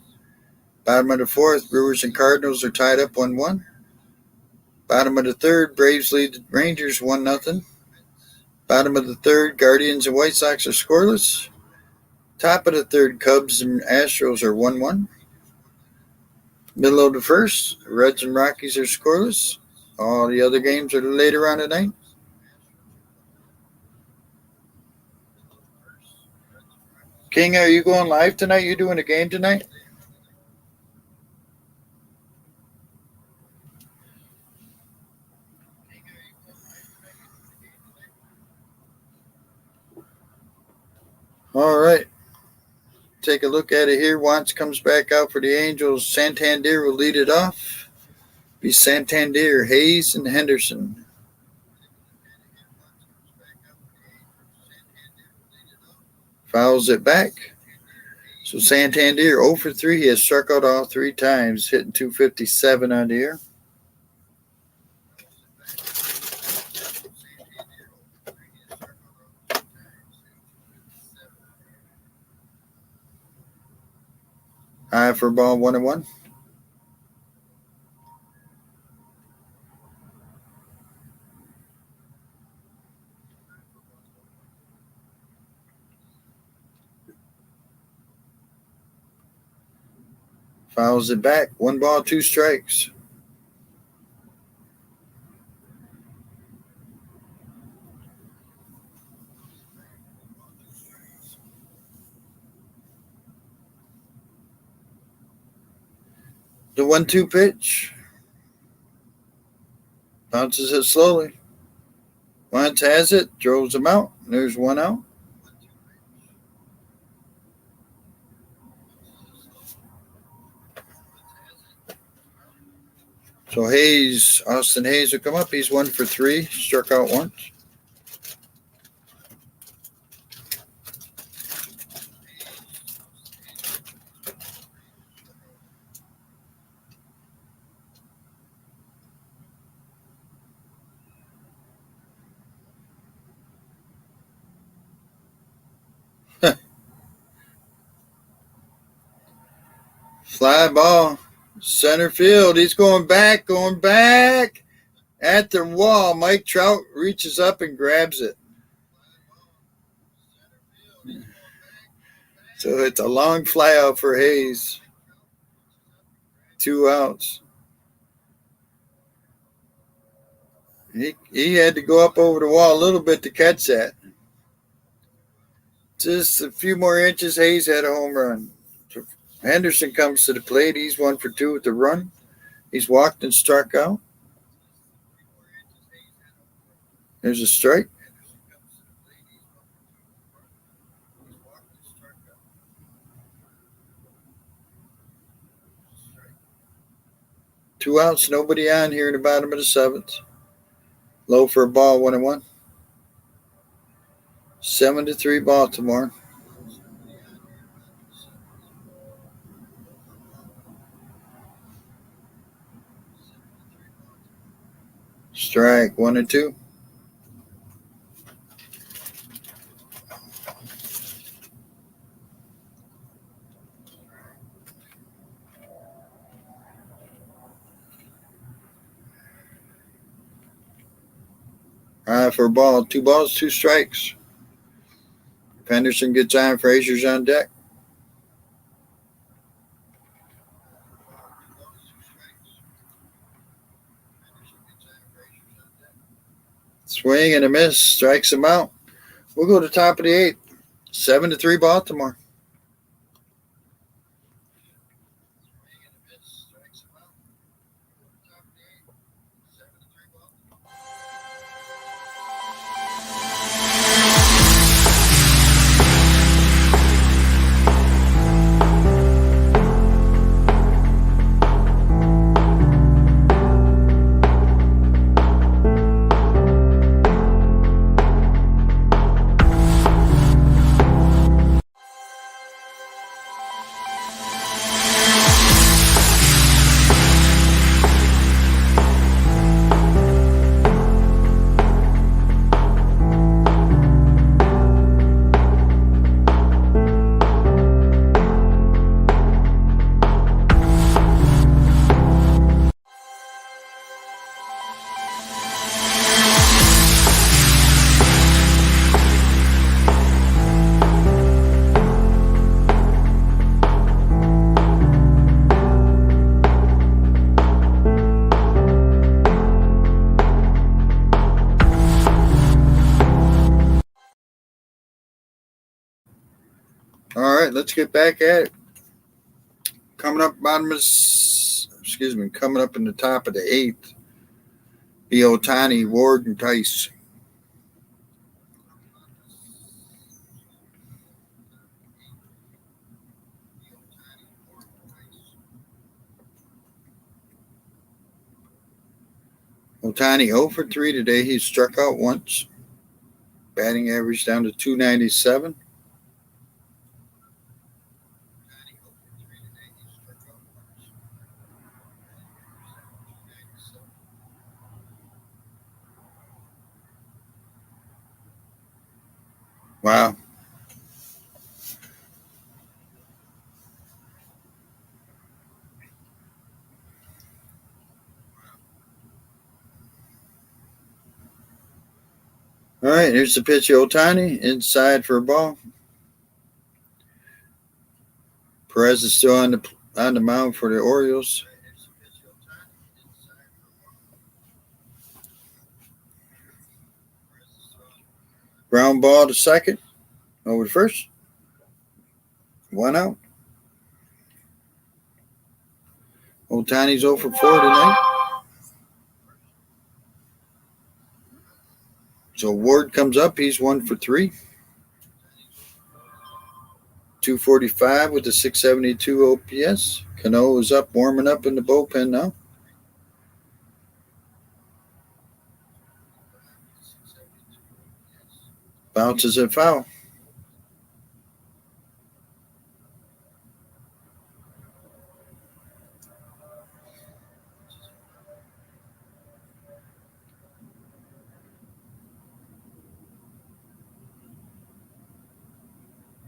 S1: Bottom of the 4th, Brewers and Cardinals are tied up 1-1. Bottom of the 3rd, Braves lead the Rangers 1-0. Bottom of the 3rd, Guardians and White Sox are scoreless. Top of the 3rd, Cubs and Astros are 1-1. Middle of the 1st, Reds and Rockies are scoreless. All the other games are later on tonight. King, are you going live tonight? You doing a game tonight? All right. Take a look at it here. Watts comes back out for the Angels. Santander will lead it off. Be Santander, Hayes, and Henderson. Fouls it back. So Santander 0 for 3. He has struck out all 3 times, hitting .257 on the air. High for ball 1-1. Fouls it back. 1 ball, 2 strikes. The 1-2 pitch. Bounces it slowly. Wentz has it. Throws him out. There's 1 out. So Hayes, Austin Hayes will come up. He's 1 for 3. Struck out once. Fly ball. Center field. He's going back at the wall. Mike Trout reaches up and grabs it. So it's a long fly out for Hayes. 2 outs. He had to go up over the wall a little bit to catch that. Just a few more inches, Hayes had a home run. Henderson comes to the plate. He's 1 for 2 with the run. He's walked and struck out. There's a strike. Two outs, nobody on here in the bottom of the 7th. Low for a ball, 1-1. 7-3 Baltimore. Strike 1-2. For a ball, 2 balls, 2 strikes. If Henderson gets on, Frazier's on deck. Swing and a miss, strikes him out. We'll go to top of the 8th. 7-3 Baltimore. All right, let's get back at it. Coming up coming up in the top of the 8th, be Otani, Ward, and Tice. Otani 0 for 3 today. He struck out once. Batting average down to 297. Wow. All right, here's the pitch. Otani inside for a ball. Perez is still on the mound for the Orioles. Ground ball to second. Over to first. 1 out. Otani's 0 for 4 tonight. So Ward comes up. He's 1 for 3. 245 with the 672 OPS. Cano is up, warming up in the bullpen now. Bounces it foul.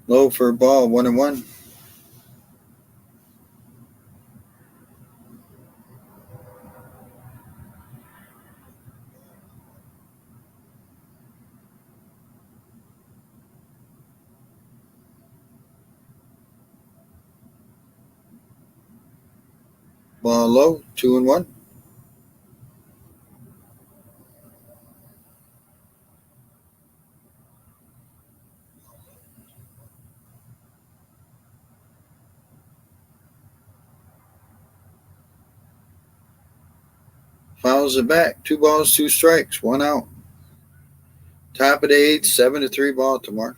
S1: Low for a ball, 1-1. Ball low, 2-1. Fouls it back. 2 balls, 2 strikes, 1 out. Top of the 8th, 7-3 Baltimore.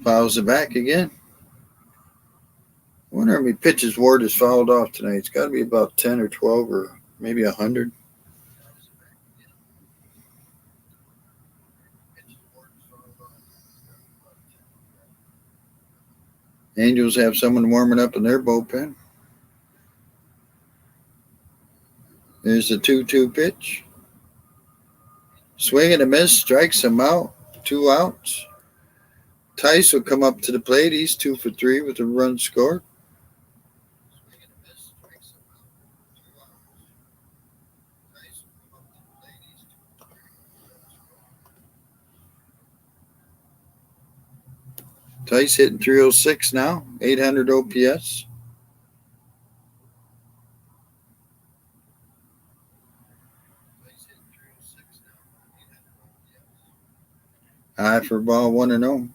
S1: Fouls it back again. I wonder how many pitches Ward has fouled off tonight. It's got to be about 10 or 12 or maybe 100. Angels have someone warming up in their bullpen. There's the 2-2 pitch. Swing and a miss, strikes him out. 2 outs. Tice will come up to the plate. He's 2 for 3 with a run scored. Tice hitting 306 now, 800 OPS. High for ball, 1-0.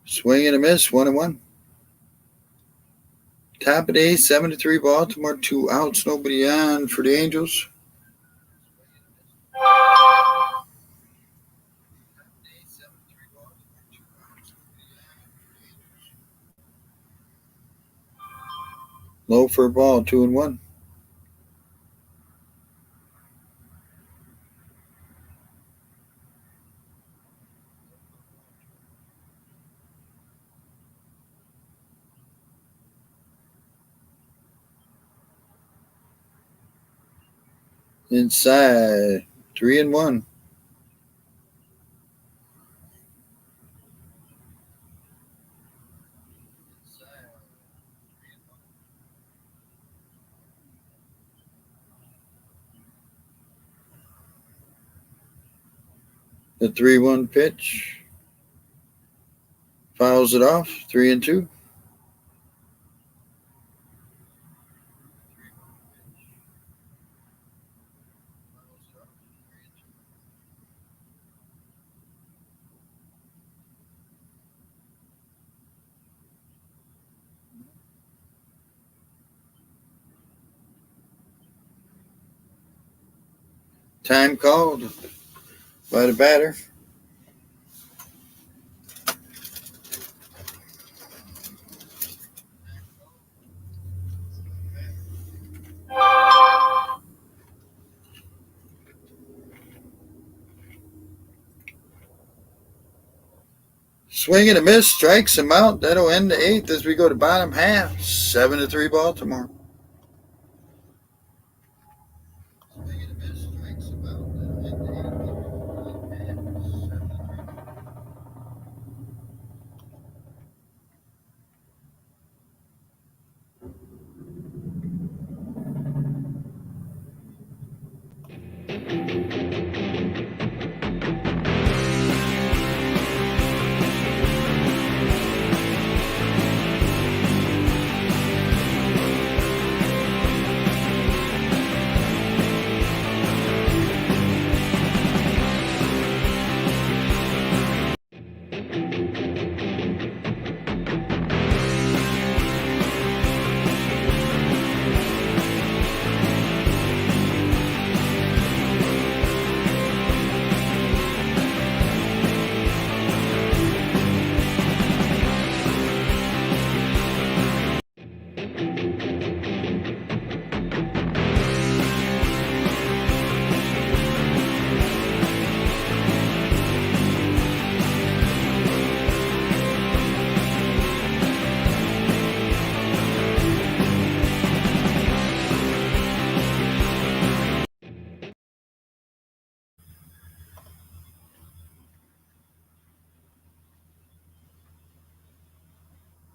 S1: Swing and a miss, 1-1. Top of the 8th, 7-3 Baltimore. 2 outs, nobody on for the Angels. Low for a ball, 2-1. Inside, 3-1. The 3-1 pitch. Fouls it off. 3-2. Time called by the batter. Swing and a miss, strikes him out. That'll end the 8th as we go to bottom half. 7-3 Baltimore.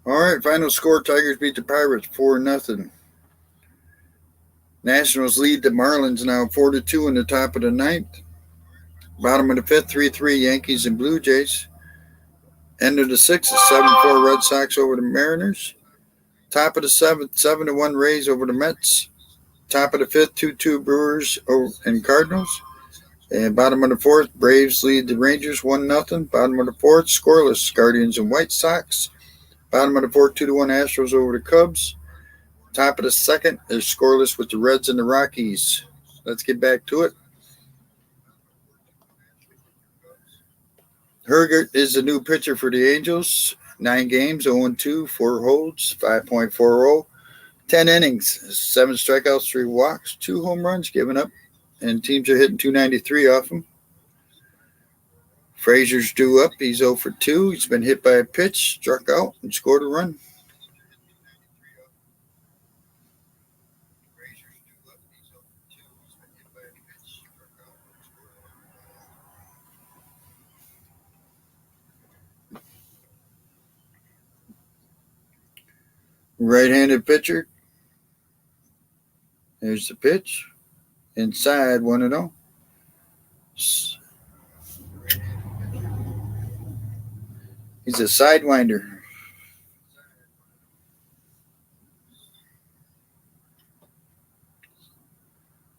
S1: All right, final score, Tigers beat the Pirates 4-0. Nationals lead the Marlins now 4-2 in the top of the 9th. Bottom of the 5th, 3-3 Yankees and Blue Jays. End of the 6th, 7-4 Red Sox over the Mariners. Top of the 7th, 7-1 Rays over the Mets. Top of the 5th, 2-2 Brewers and Cardinals. And bottom of the 4th, Braves lead the Rangers 1-0. Bottom of the 4th, scoreless Guardians and White Sox. Bottom of the 4th, 2-1 Astros over the Cubs. Top of the 2nd is scoreless with the Reds and the Rockies. Let's get back to it. Hergert is the new pitcher for the Angels. 9 games, 0-2, 4 holds, 5.40, 10 innings, 7 strikeouts, 3 walks, 2 home runs given up, and teams are hitting 293 off him. Frazier's due up. He's 0 for 2. He's been hit by a pitch, struck out, and scored a run. Right-handed pitcher. There's the pitch. Inside, 1-0. He's a sidewinder.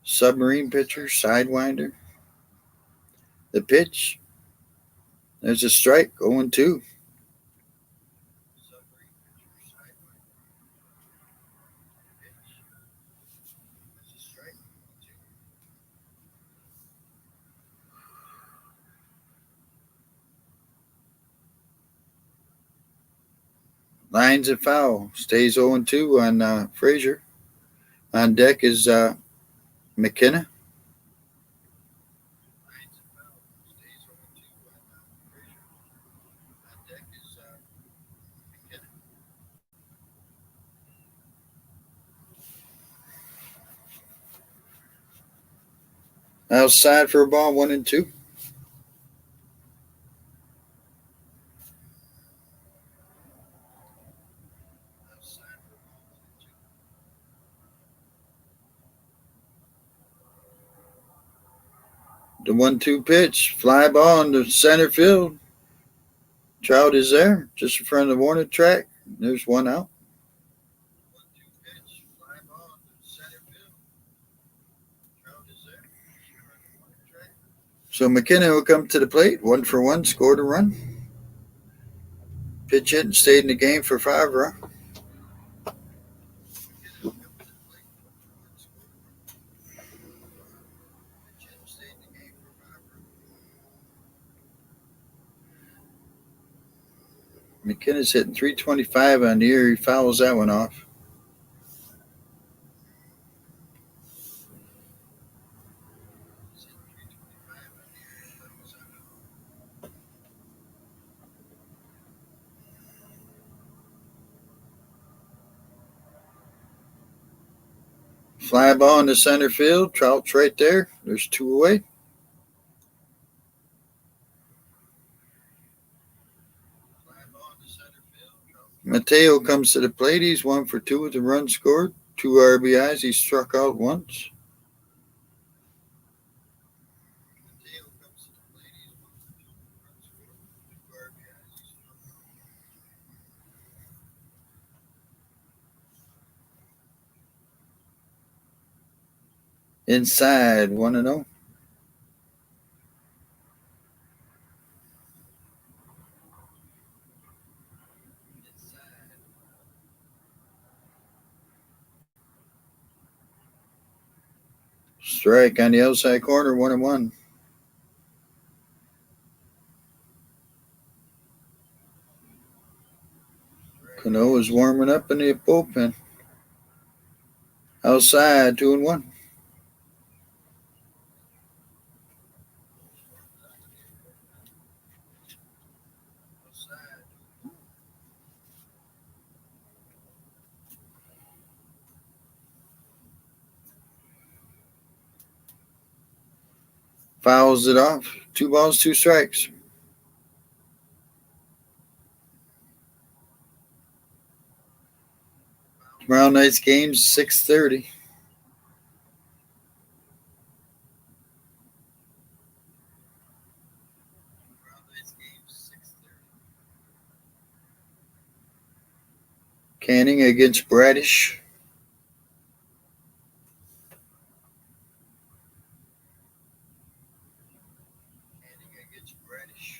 S1: Submarine pitcher, sidewinder. The pitch. There's a strike, 0-2. Lines and foul. Stays 0-2 on Frazier. On deck is McKenna. Outside for a ball, 1-2. The 1-2 pitch. Fly ball in the center field. Trout is there, just in front of the warning track. There's one out. So McKenna will come to the plate, 1-for-1, scored a run. Pitch hit and stayed in the game for 5 runs. McKenna's hitting .325 on the year. He fouls that one off. Fly ball in the center field. Trout's right there. There's 2 away. Mateo comes to the plate. He's 1-for-2 with a run scored. 2 RBIs. He struck out once. Inside, 1-0. Strike on the outside corner, 1-1. Cano is warming up in the bullpen. Outside, 2-1. Fouls it off. 2 balls, 2 strikes. Tomorrow night's game's 6:30. Canning against Bradish.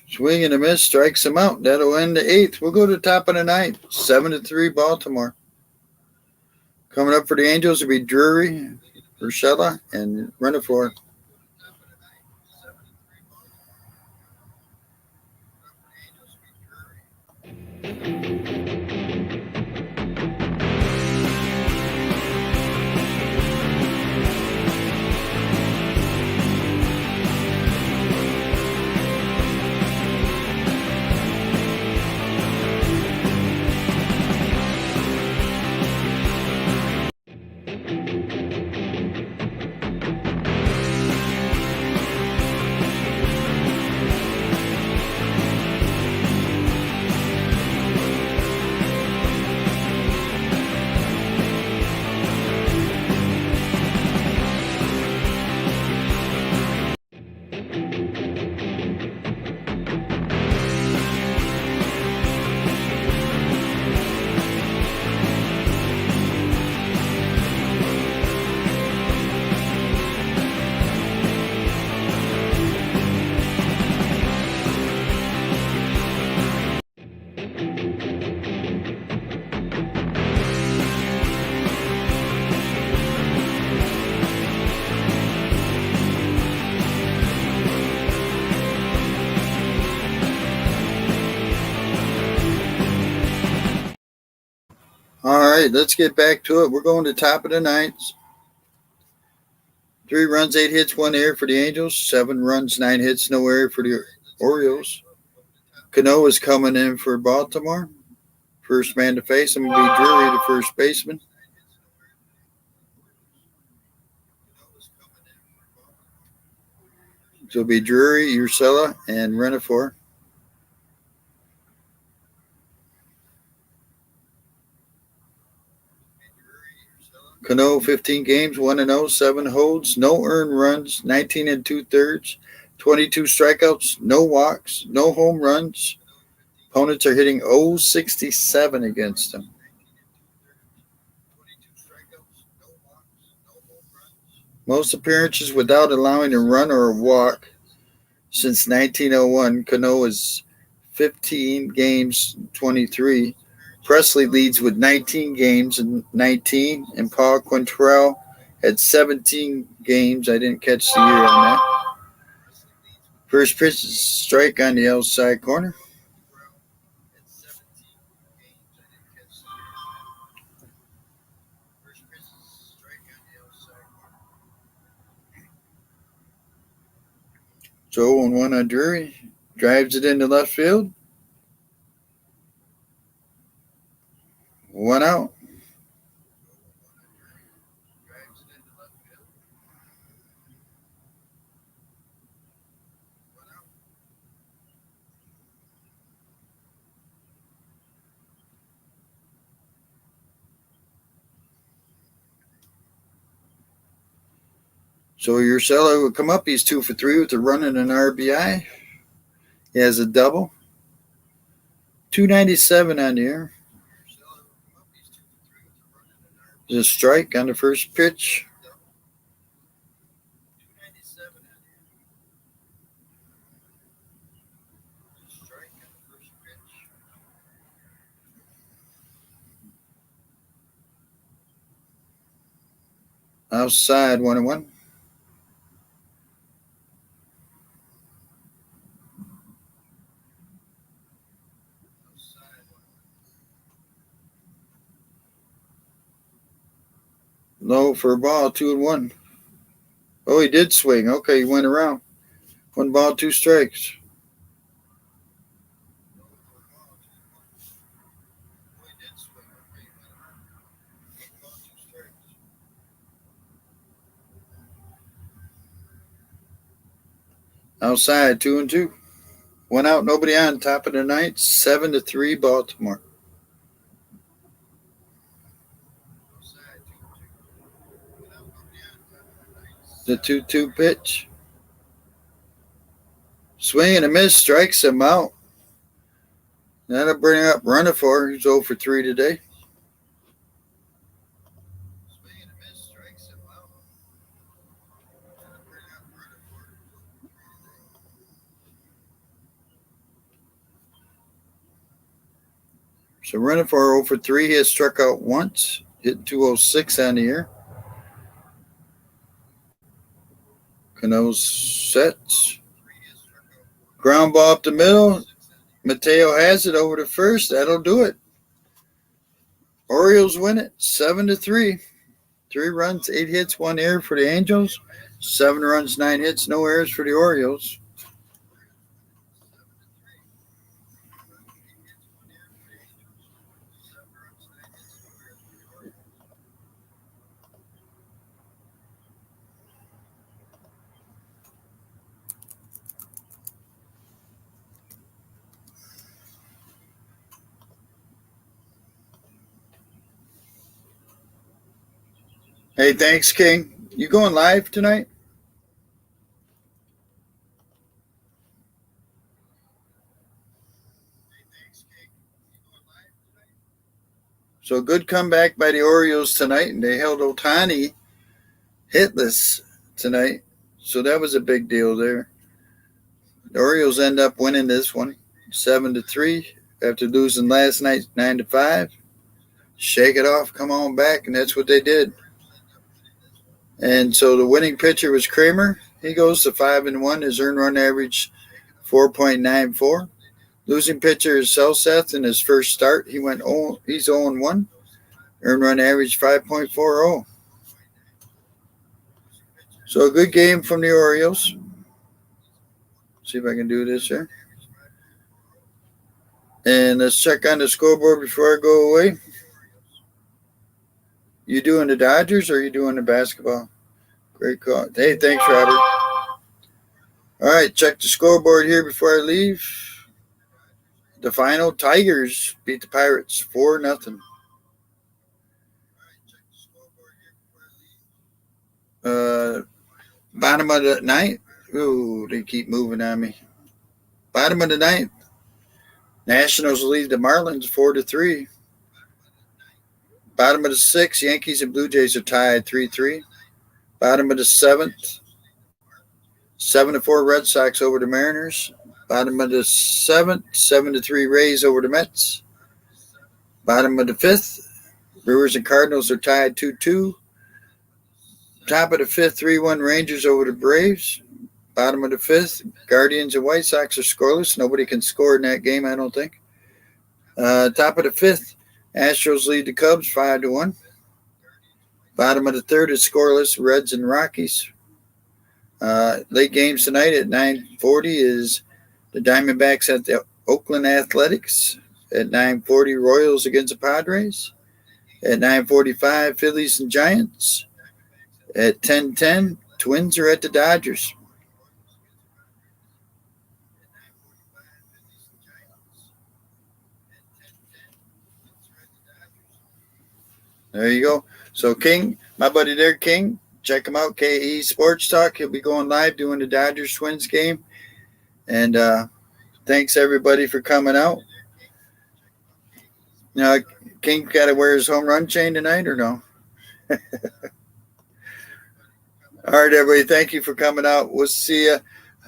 S1: Swing and a miss, strikes him out. That'll end the 8th. We'll go to the top of the 9th. 7-3 Baltimore. Coming up for the Angels will be Drury, Urshela, and Renifort. All right, let's get back to it. We're going to top of the 9th. 3 runs, 8 hits, 1 error for the Angels. 7 runs, 9 hits, no error for the Orioles. Cano is coming in for Baltimore. First man to face him will be Drury, the first baseman. So it'll be Drury, Urshela, and Renifort. Cano, 15 games, 1-0, 7 holds, no earned runs, 19 and 2/3, 22 strikeouts, no walks, no home runs. Opponents are hitting .067 against him. Most appearances without allowing a run or a walk since 1901. Cano is 15 games, 23. Presley leads with 19 games and 19, and Paul Quantrill had 17 games. I didn't catch the year on that. First pitch is strike on the outside corner. So 0-1 on Drury. Drives it into left field. 1 out. So Urshela would come up. He's 2 for 3 with a run and an RBI. He has a double. 297 on the air. There's a strike on the first pitch. Outside, 1-1. Low for a ball, 2-1. Oh, he did swing. Okay, he went around. 1 ball, 2 strikes. Outside, 2-2. 1 out, nobody on. Top of the ninth, 7-3 Baltimore. The 2-2 pitch. Swing and a miss, strikes him out. That'll bring up Runifor, who's 0 for 3 today. So Runifor 0 for 3. He has struck out once, hit 206 on the year. Cano's sets. Ground ball up the middle. Mateo has it over to first. That'll do it. Orioles win it 7-3. 3 runs, 8 hits, 1 error for the Angels. 7 runs, 9 hits, no errors for the Orioles. Hey, thanks, King. You going live tonight? So good comeback by the Orioles tonight, and they held Ohtani hitless tonight. So that was a big deal there. The Orioles end up winning this one 7-3 after losing last night 9-5. Shake it off, come on back, and that's what they did. And so the winning pitcher was Kramer. He goes to 5-1. His earned run average 4.94. Losing pitcher is Selseth in his first start. He's 0-1. Earned run average 5.40. So a good game from the Orioles. See if I can do this here. And let's check on the scoreboard before I go away. You doing the Dodgers or you doing the basketball? Great call. Hey, thanks, Robert. All right, check the scoreboard here before I leave. The final, Tigers beat the Pirates 4-0. Bottom of the ninth. Ooh, they keep moving on me. Bottom of the ninth. Nationals lead the Marlins 4-3. Bottom of the sixth, Yankees and Blue Jays are tied 3-3. Bottom of the seventh, 7-4 Red Sox over the Mariners. Bottom of the seventh, 7-3 Rays over the Mets. Bottom of the fifth, Brewers and Cardinals are tied 2-2. Top of the fifth, 3-1 Rangers over the Braves. Bottom of the fifth, Guardians and White Sox are scoreless. Nobody can score in that game, I don't think. Top of the fifth, Astros lead the Cubs 5-1. Bottom of the third is scoreless, Reds and Rockies. Late games tonight at 9:40 is the Diamondbacks at the Oakland Athletics. At 9:40, Royals against the Padres. At 9:45, Phillies and Giants. At 10:10, Twins are at the Dodgers. There you go. So King, my buddy there, King, check him out, KE Sports Talk. He'll be going live doing the Dodgers Twins game. And thanks everybody for coming out. Now, King got to wear his home run chain tonight or no? All right, everybody. Thank you for coming out. We'll see you.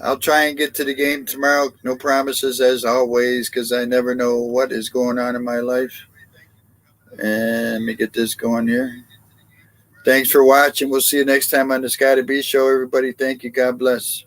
S1: I'll try and get to the game tomorrow. No promises as always, because I never know what is going on in my life. And let me get this going here. Thanks for watching. We'll see you next time on the Scotty B Show, everybody. Thank you. God bless.